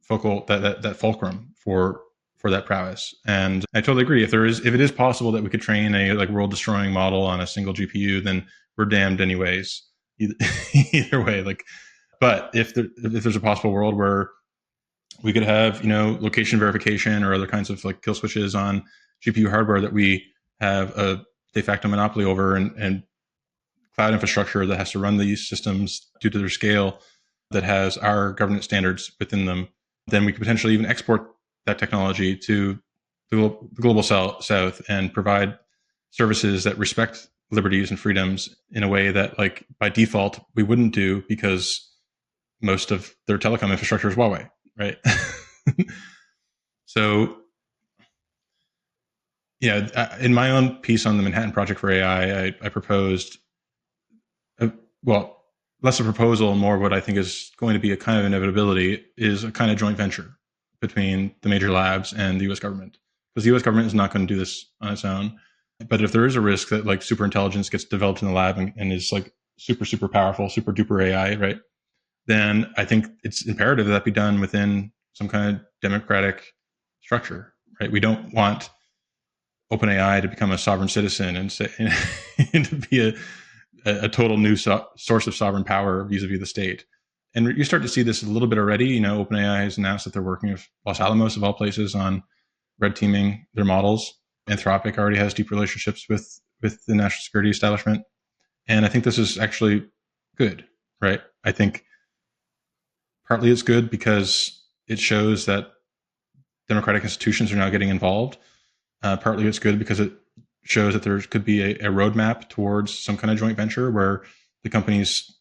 that fulcrum for that prowess. And I totally agree. If it is possible that we could train a like world destroying model on a single GPU, then we're damned anyways. Either way, like, but if there's a possible world where we could have, location verification or other kinds of like kill switches on GPU hardware that we have a de facto monopoly over, and cloud infrastructure that has to run these systems due to their scale that has our governance standards within them, then we could potentially even export that technology to the global south and provide services that respect liberties and freedoms in a way that, like, by default, we wouldn't do because most of their telecom infrastructure is Huawei, right? So, yeah, in my own piece on the Manhattan Project for AI, I proposed, less a proposal and more what I think is going to be a kind of inevitability is a kind of joint venture between the major labs and the U.S. government, because the U.S. government is not going to do this on its own. But if there is a risk that like super intelligence gets developed in the lab and is like super, super powerful, super duper AI, right? Then I think it's imperative that be done within some kind of democratic structure, right? We don't want OpenAI to become a sovereign citizen and to be a total new source of sovereign power vis-a-vis the state. And you start to see this a little bit already. OpenAI has announced that they're working with Los Alamos, of all places, on red teaming their models. Anthropic already has deep relationships with the national security establishment. And I think this is actually good, right? I think partly it's good because it shows that democratic institutions are now getting involved. Partly it's good because it shows that there could be a roadmap towards some kind of joint venture where the companies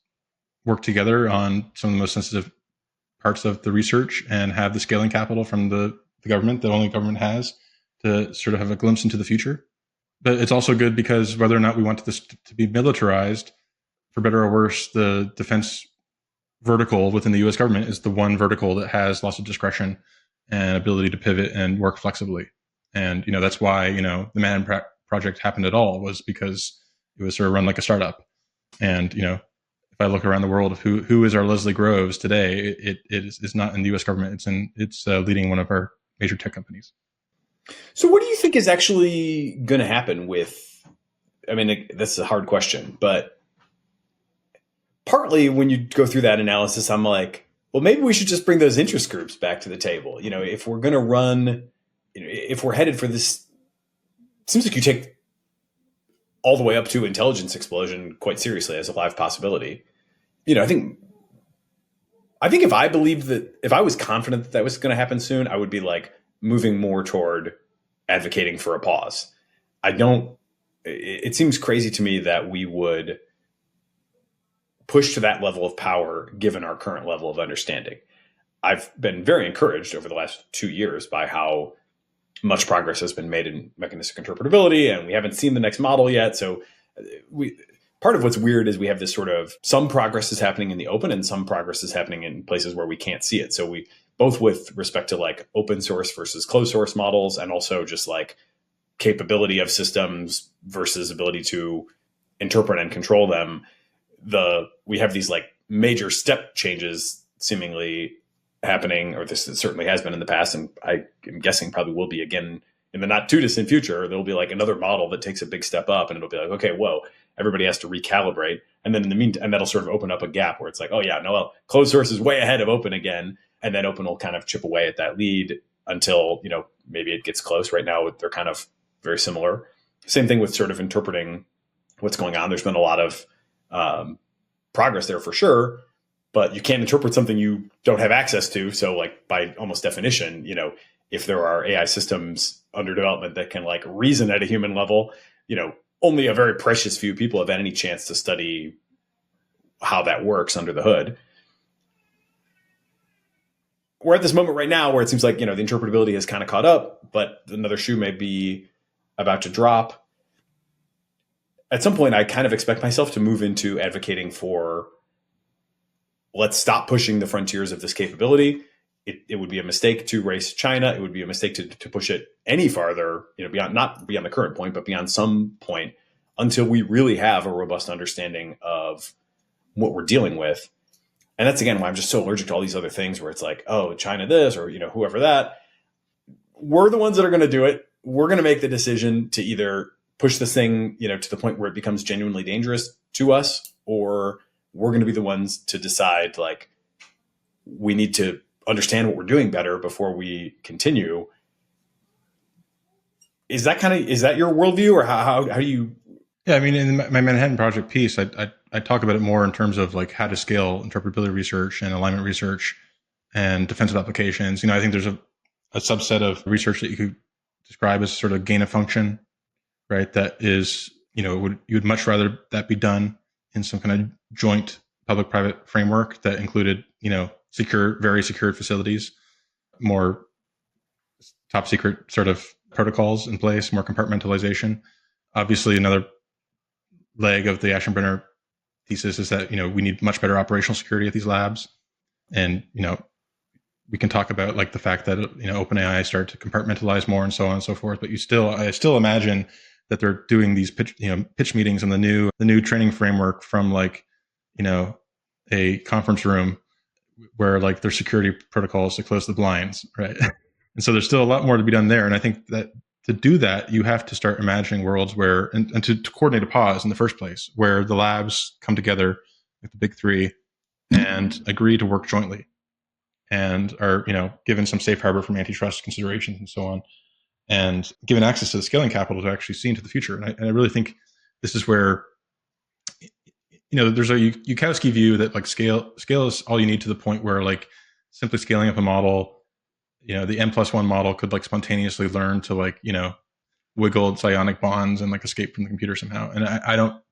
work together on some of the most sensitive parts of the research and have the scaling capital from the government that only government has to sort of have a glimpse into the future. But it's also good because whether or not we want this to be militarized, for better or worse, the defense vertical within the US government is the one vertical that has lots of discretion and ability to pivot and work flexibly. And, that's why, the Manhattan Project happened at all, was because it was sort of run like a startup. And, if I look around the world of who is our Leslie Groves today, it's not in the U.S. government. It's leading one of our major tech companies. So what do you think is actually going to happen with, I mean, that's a hard question, but partly when you go through that analysis, I'm like, well, maybe we should just bring those interest groups back to the table. If we're going to run, if we're headed for this, it seems like you take all the way up to intelligence explosion quite seriously as a live possibility. I think if I believed that, if I was confident that was going to happen soon, I would be like moving more toward advocating for a pause. It seems crazy to me that we would push to that level of power given our current level of understanding. I've been very encouraged over the last 2 years by how much progress has been made in mechanistic interpretability, and we haven't seen the next model yet. So part of what's weird is we have this sort of, some progress is happening in the open and some progress is happening in places where we can't see it. So we, both with respect to like open source versus closed source models, and also just like capability of systems versus ability to interpret and control them, we have these like major step changes seemingly happening, or this certainly has been in the past, and I am guessing probably will be again in the not too distant future. There'll be like another model that takes a big step up, and it'll be like, okay, whoa, everybody has to recalibrate. And then in the meantime, and that'll sort of open up a gap where it's like, oh yeah, no, well, closed source is way ahead of open again. And then open will kind of chip away at that lead until, maybe it gets close. Right now, they're kind of very similar. Same thing with sort of interpreting what's going on. There's been a lot of progress there for sure, but you can't interpret something you don't have access to. So like by almost definition, if there are AI systems under development that can like reason at a human level, only a very precious few people have had any chance to study how that works under the hood. We're at this moment right now where it seems like, the interpretability has kind of caught up, but another shoe may be about to drop. At some point, I kind of expect myself to move into advocating for, let's stop pushing the frontiers of this capability. It would be a mistake to race China. It would be a mistake to push it any farther, beyond, not beyond the current point, but beyond some point, until we really have a robust understanding of what we're dealing with. And that's, again, why I'm just so allergic to all these other things where it's like, oh, China this, or, whoever that. We're the ones that are going to do it. We're going to make the decision to either push this thing, to the point where it becomes genuinely dangerous to us, or we're going to be the ones to decide, like, we need to understand what we're doing better before we continue. Is that your worldview, or how do you? Yeah, I mean, in my Manhattan Project piece, I talk about it more in terms of like how to scale interpretability research and alignment research and defensive applications. I think there's a subset of research that you could describe as sort of gain of function, right? That is, you would much rather that be done in some kind of joint public-private framework that included, secure, very secured facilities, more top secret sort of protocols in place, more compartmentalization. Obviously, another leg of the Aschenbrenner thesis is that, we need much better operational security at these labs. And, we can talk about like the fact that, OpenAI started to compartmentalize more and so on and so forth. But I still imagine that they're doing these pitch meetings in the new training framework from like, a conference room where like there's security protocols to close the blinds, right? And so there's still a lot more to be done there. And I think that to do that, you have to start imagining worlds where, and to coordinate a pause in the first place, where the labs come together, like the big three, and agree to work jointly, and are, given some safe harbor from antitrust considerations and so on, and given access to the scaling capital to actually see into the future. And I really think this is where, there's a Yudkowsky view that like scale is all you need, to the point where like simply scaling up a model, the N+1 model could like spontaneously learn to like, wiggle its ionic bonds and like escape from the computer somehow. And I don't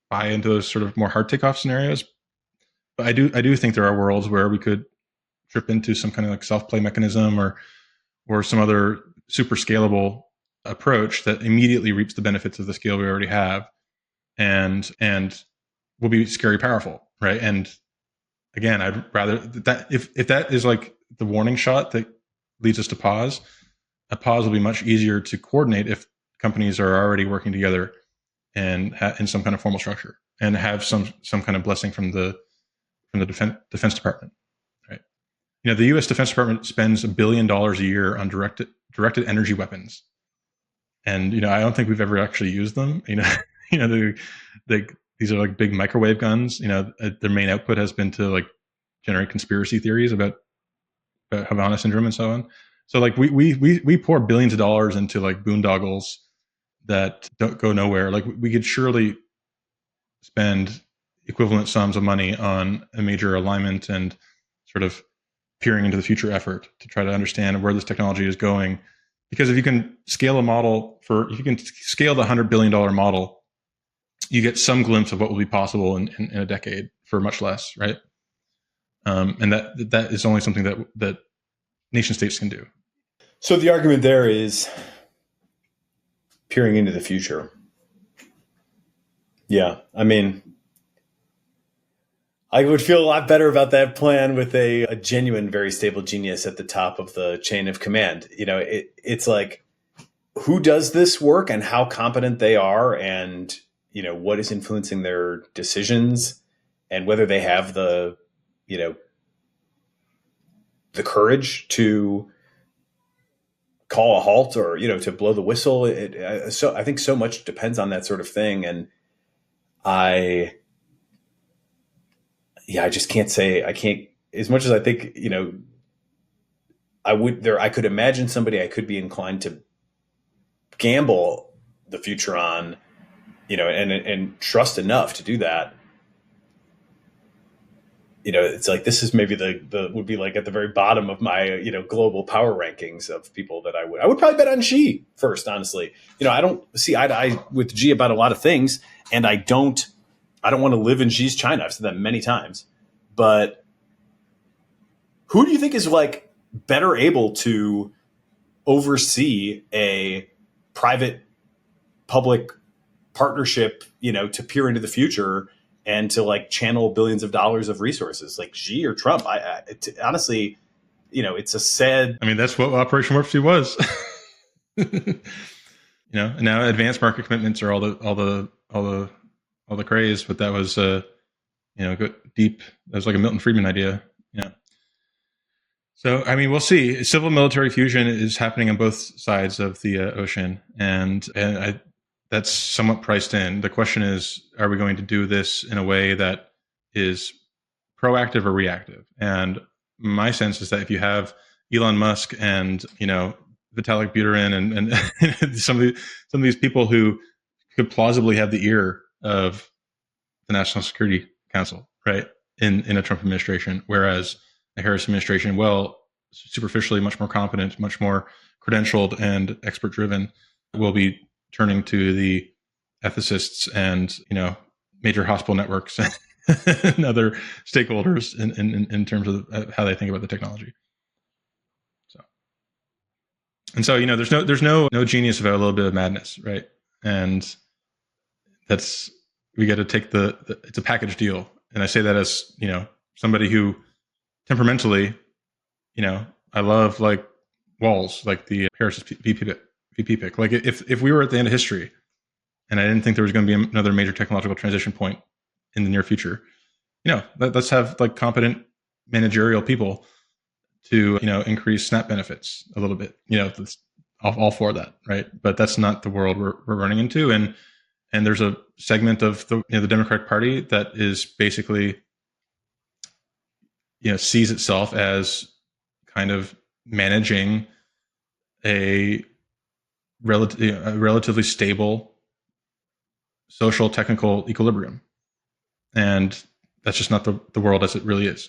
buy into those sort of more hard takeoff scenarios, but I do think there are worlds where we could trip into some kind of like self-play mechanism or some other super scalable approach that immediately reaps the benefits of the scale we already have, and will be scary powerful, right? And again, I'd rather that if that is like the warning shot that leads us to pause, a pause will be much easier to coordinate if companies are already working together and in some kind of formal structure, and have some kind of blessing from the Defense Department, right? The U.S. Defense Department spends $1 billion a year on directed energy weapons, and I don't think we've ever actually used them. These are like big microwave guns. Their main output has been to like generate conspiracy theories about Havana syndrome and so on. So like we pour billions of dollars into like boondoggles that don't go nowhere. Like we could surely spend equivalent sums of money on a major alignment and sort of peering into the future effort to try to understand where this technology is going. Because if you can scale if you can scale the $100 billion model, you get some glimpse of what will be possible in a decade for much less, right? And that is only something that nation states can do. So the argument there is peering into the future. Yeah, I mean, I would feel a lot better about that plan with a genuine, very stable genius at the top of the chain of command. It's like, who does this work and how competent they are, and what is influencing their decisions, and whether they have the courage to call a halt or to blow the whistle. So I think so much depends on that sort of thing, and I just can't say I can't, as much as I think I could imagine somebody I could be inclined to gamble the future on, and trust enough to do that. It's like, this is maybe the would be like at the very bottom of my, global power rankings of people that I would probably bet on Xi first, honestly. I don't see eye to eye with Xi about a lot of things, and I don't want to live in Xi's China. I've said that many times, but who do you think is like better able to oversee a private public partnership, to peer into the future and to like channel billions of dollars of resources, like Xi or Trump? Honestly, it's a sad. I mean, that's what Operation Warp Speed was. And now advanced market commitments are all the craze, but that was go deep. That was like a Milton Friedman idea. Yeah. So I mean, we'll see. Civil military fusion is happening on both sides of the ocean, and that's somewhat priced in. The question is, are we going to do this in a way that is proactive or reactive? And my sense is that if you have Elon Musk and Vitalik Buterin and some of these people who could plausibly have the ear of the National Security Council, right, in a Trump administration, whereas a Harris administration, well, superficially much more competent, much more credentialed and expert driven, will be turning to the ethicists and major hospital networks and other stakeholders in terms of how they think about the technology. So there's no genius without a little bit of madness, right? And we got to take it's a package deal. And I say that as somebody who temperamentally, I love like walls, like the Harris VP pick. Like if we were at the end of history and I didn't think there was going to be another major technological transition point in the near future, let's have like competent managerial people to, increase SNAP benefits a little bit, all for that. Right. But that's not the world we're running into. And there's a segment of the Democratic Party that is basically, sees itself as kind of managing a relatively stable social technical equilibrium. And that's just not the world as it really is.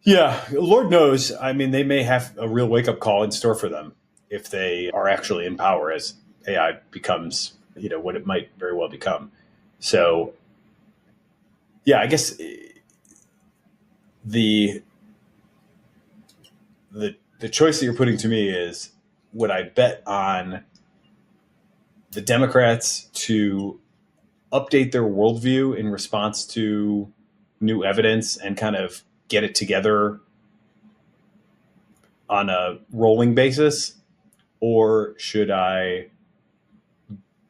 Yeah, Lord knows. I mean, they may have a real wake-up call in store for them if they are actually in power as AI becomes, what it might very well become. So, yeah, I guess the choice that you're putting to me is, would I bet on the Democrats to update their worldview in response to new evidence and kind of get it together on a rolling basis? Or should I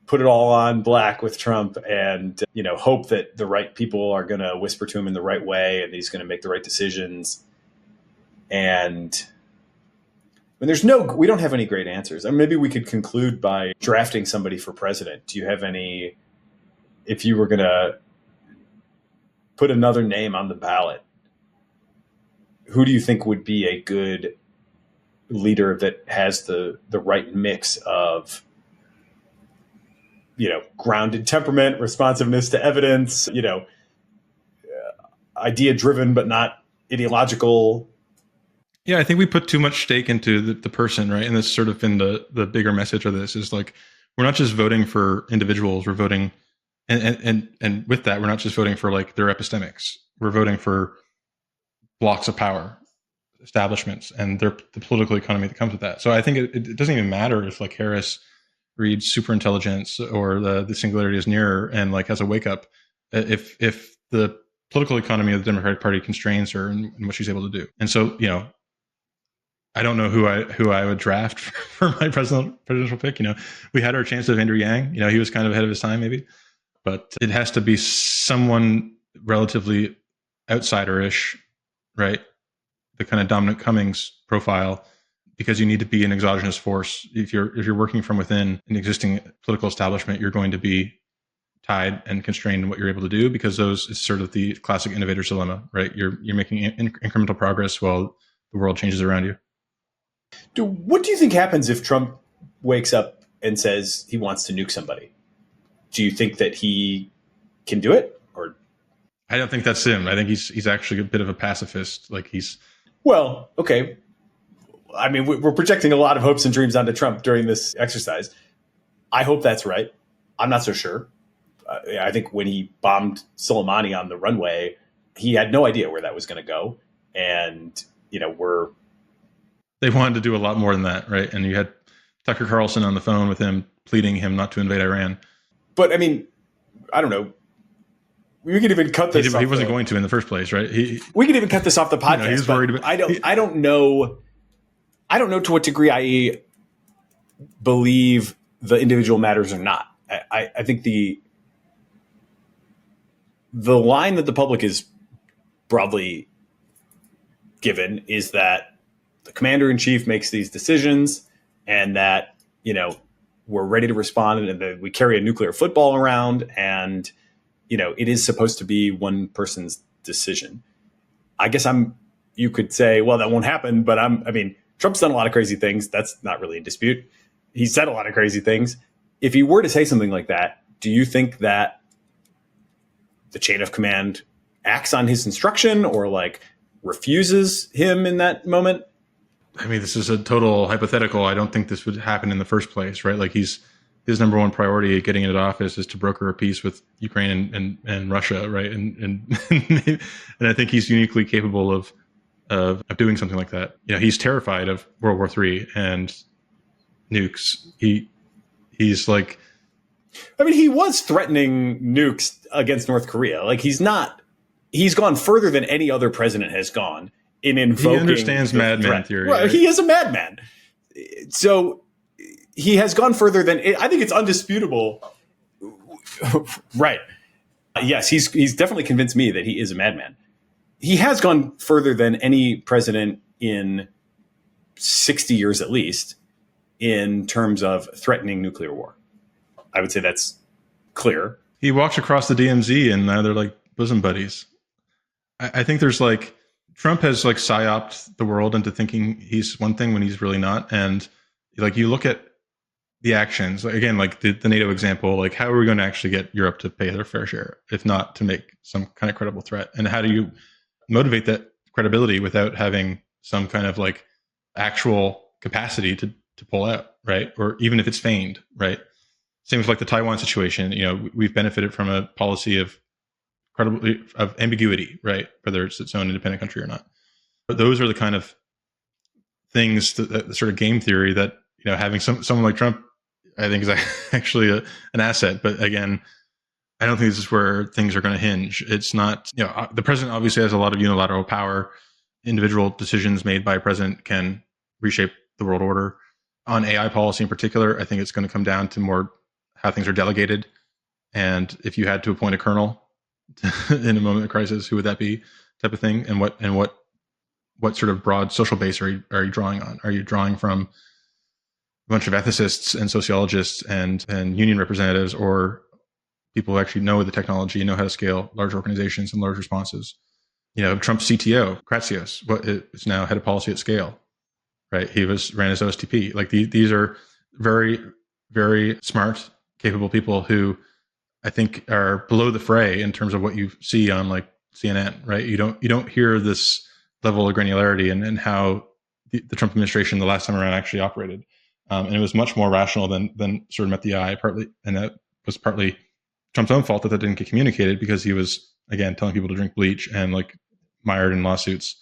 put it all on black with Trump and, hope that the right people are going to whisper to him in the right way and he's going to make the right decisions. And when we don't have any great answers. And maybe we could conclude by drafting somebody for president. Do you have any, if you were going to put another name on the ballot, who do you think would be a good leader that has the right mix of, grounded temperament, responsiveness to evidence, idea driven, but not ideological? Yeah, I think we put too much stake into the person, right? And that's sort of been the bigger message of this is like, we're not just voting for individuals, we're voting, and with that, we're not just voting for like their epistemics. We're voting for blocks of power, establishments, and the political economy that comes with that. So I think it doesn't even matter if like Harris reads Superintelligence or the Singularity is Nearer and like has a wake up, if the political economy of the Democratic Party constrains her in what she's able to do. And so, I don't know who I would draft for my presidential pick. We had our chance of Andrew Yang. He was kind of ahead of his time maybe, but it has to be someone relatively outsider-ish, right? The kind of Dominic Cummings profile, because you need to be an exogenous force. If you're working from within an existing political establishment, you're going to be tied and constrained in what you're able to do, because it's sort of the classic innovator's dilemma, right? You're making incremental progress while the world changes around you. What do you think happens if Trump wakes up and says he wants to nuke somebody? Do you think that he can do it? Or I don't think that's him. I think he's actually a bit of a pacifist. Well, okay. I mean, we're projecting a lot of hopes and dreams onto Trump during this exercise. I hope that's right. I'm not so sure. I think when he bombed Soleimani on the runway, he had no idea where that was going to go. And, they wanted to do a lot more than that, right? And you had Tucker Carlson on the phone with him, pleading him not to invade Iran. But I mean, I don't know. We could even cut this. He wasn't going to in the first place, right? We could even cut this off the podcast. He was worried about. I don't know. I don't know to what degree I believe the individual matters or not. I think the line that the public is broadly given is that the commander in chief makes these decisions, and that we're ready to respond, and that we carry a nuclear football around, and it is supposed to be one person's decision. I guess you could say, well, that won't happen, but Trump's done a lot of crazy things. That's not really in dispute. He said a lot of crazy things. If he were to say something like that, do you think that the chain of command acts on his instruction or refuses him in that moment? I mean, this is a total hypothetical. I don't think this would happen in the first place, right? His number one priority getting into office is to broker a peace with Ukraine and Russia, right? And I think he's uniquely capable of doing something like that. He's terrified of World War III and nukes. He's like, he was threatening nukes against North Korea. He's gone further than any other president has gone in invoking. He understands madman theory. Well, right? He is a madman. So he has gone further than, I think it's undisputable. Right. Yes, he's definitely convinced me that he is a madman. He has gone further than any president in 60 years at least in terms of threatening nuclear war. I would say that's clear. He walks across the DMZ and now they're like bosom buddies. I think there's Trump has psyoped the world into thinking he's one thing when he's really not. And you look at the actions, again, the NATO example, how are we going to actually get Europe to pay their fair share, if not to make some kind of credible threat? And how do you motivate that credibility without having some kind of actual capacity to pull out, right? Or even if it's feigned, right? Same with the Taiwan situation. We've benefited from a policy of ambiguity, right? Whether it's its own independent country or not. But those are the kind of things, that sort of game theory that, having someone like Trump, I think is actually an asset. But again, I don't think this is where things are going to hinge. It's not, the president obviously has a lot of unilateral power. Individual decisions made by a president can reshape the world order. On AI policy in particular, I think it's going to come down to more how things are delegated. And if you had to appoint a colonel in a moment of crisis, who would that be, type of thing? And what sort of broad social base are you drawing on? Are you drawing from a bunch of ethicists and sociologists and union representatives, or people who actually know the technology and know how to scale large organizations and large responses? Trump's CTO, Kratsios, is now head of policy at Scale, right? He ran his OSTP. Like these are very, very smart, capable people who I think are below the fray in terms of what you see on like CNN, right? You don't hear this level of granularity and how the Trump administration the last time around actually operated. And it was much more rational than sort of met the eye, and that was partly Trump's own fault that didn't get communicated, because he was, again, telling people to drink bleach and like mired in lawsuits.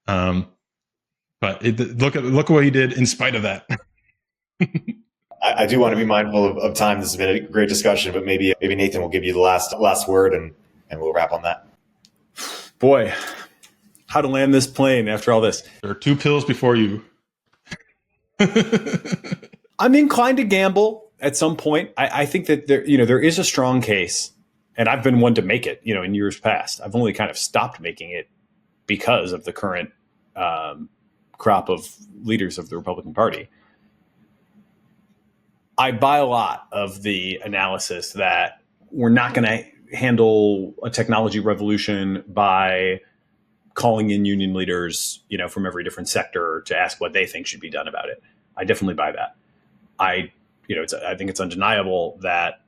But look at what he did in spite of that. I do want to be mindful of time. This has been a great discussion, but maybe Nathan will give you the last word, and we'll wrap on that. Boy, how to land this plane after all this. There are 2 pills before you. I'm inclined to gamble at some point. I think that there is a strong case, and I've been one to make it, in years past. I've only kind of stopped making it because of the current crop of leaders of the Republican Party. I buy a lot of the analysis that we're not going to handle a technology revolution by calling in union leaders, from every different sector to ask what they think should be done about it. I definitely buy that. I think it's undeniable that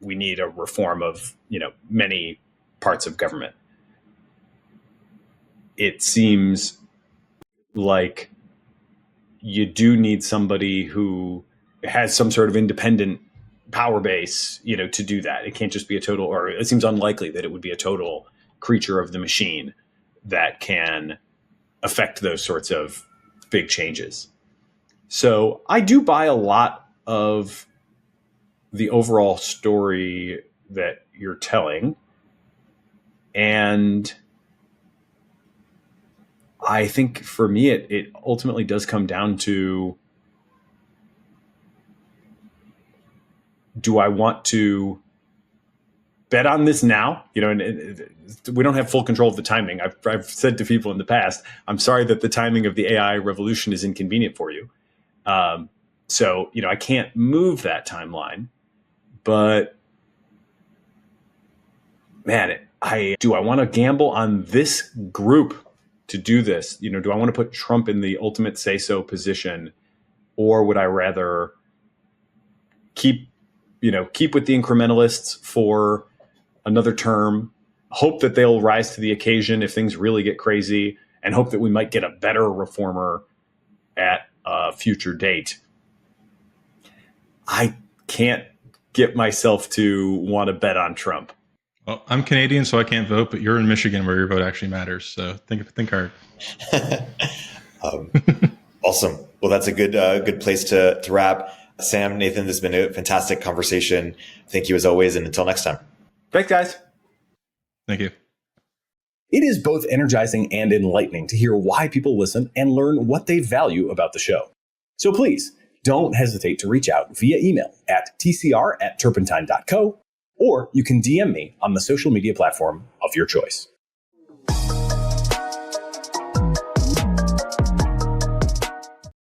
we need a reform of, many parts of government. It seems like you do need somebody who has some sort of independent power base, to do that. It can't just be or it seems unlikely that it would be a total creature of the machine that can affect those sorts of big changes. So I do buy a lot of the overall story that you're telling. And I think for me, it ultimately does come down to, do I want to bet on this now? And we don't have full control of the timing. I've said to people in the past, I'm sorry that the timing of the AI revolution is inconvenient for you. So, I can't move that timeline, but man, do I want to gamble on this group to do this? Do I want to put Trump in the ultimate say-so position, or would I rather keep with the incrementalists for another term, hope that they'll rise to the occasion if things really get crazy, and hope that we might get a better reformer at a future date? I can't get myself to want to bet on Trump. Well, I'm Canadian, so I can't vote, but you're in Michigan where your vote actually matters. So think hard. Awesome. Well, that's a good place to wrap. Sam, Nathan, this has been a fantastic conversation. Thank you as always, and until next time. Thanks, guys. Thank you. It is both energizing and enlightening to hear why people listen and learn what they value about the show. So please, don't hesitate to reach out via email at tcr@turpentine.co, or you can DM me on the social media platform of your choice.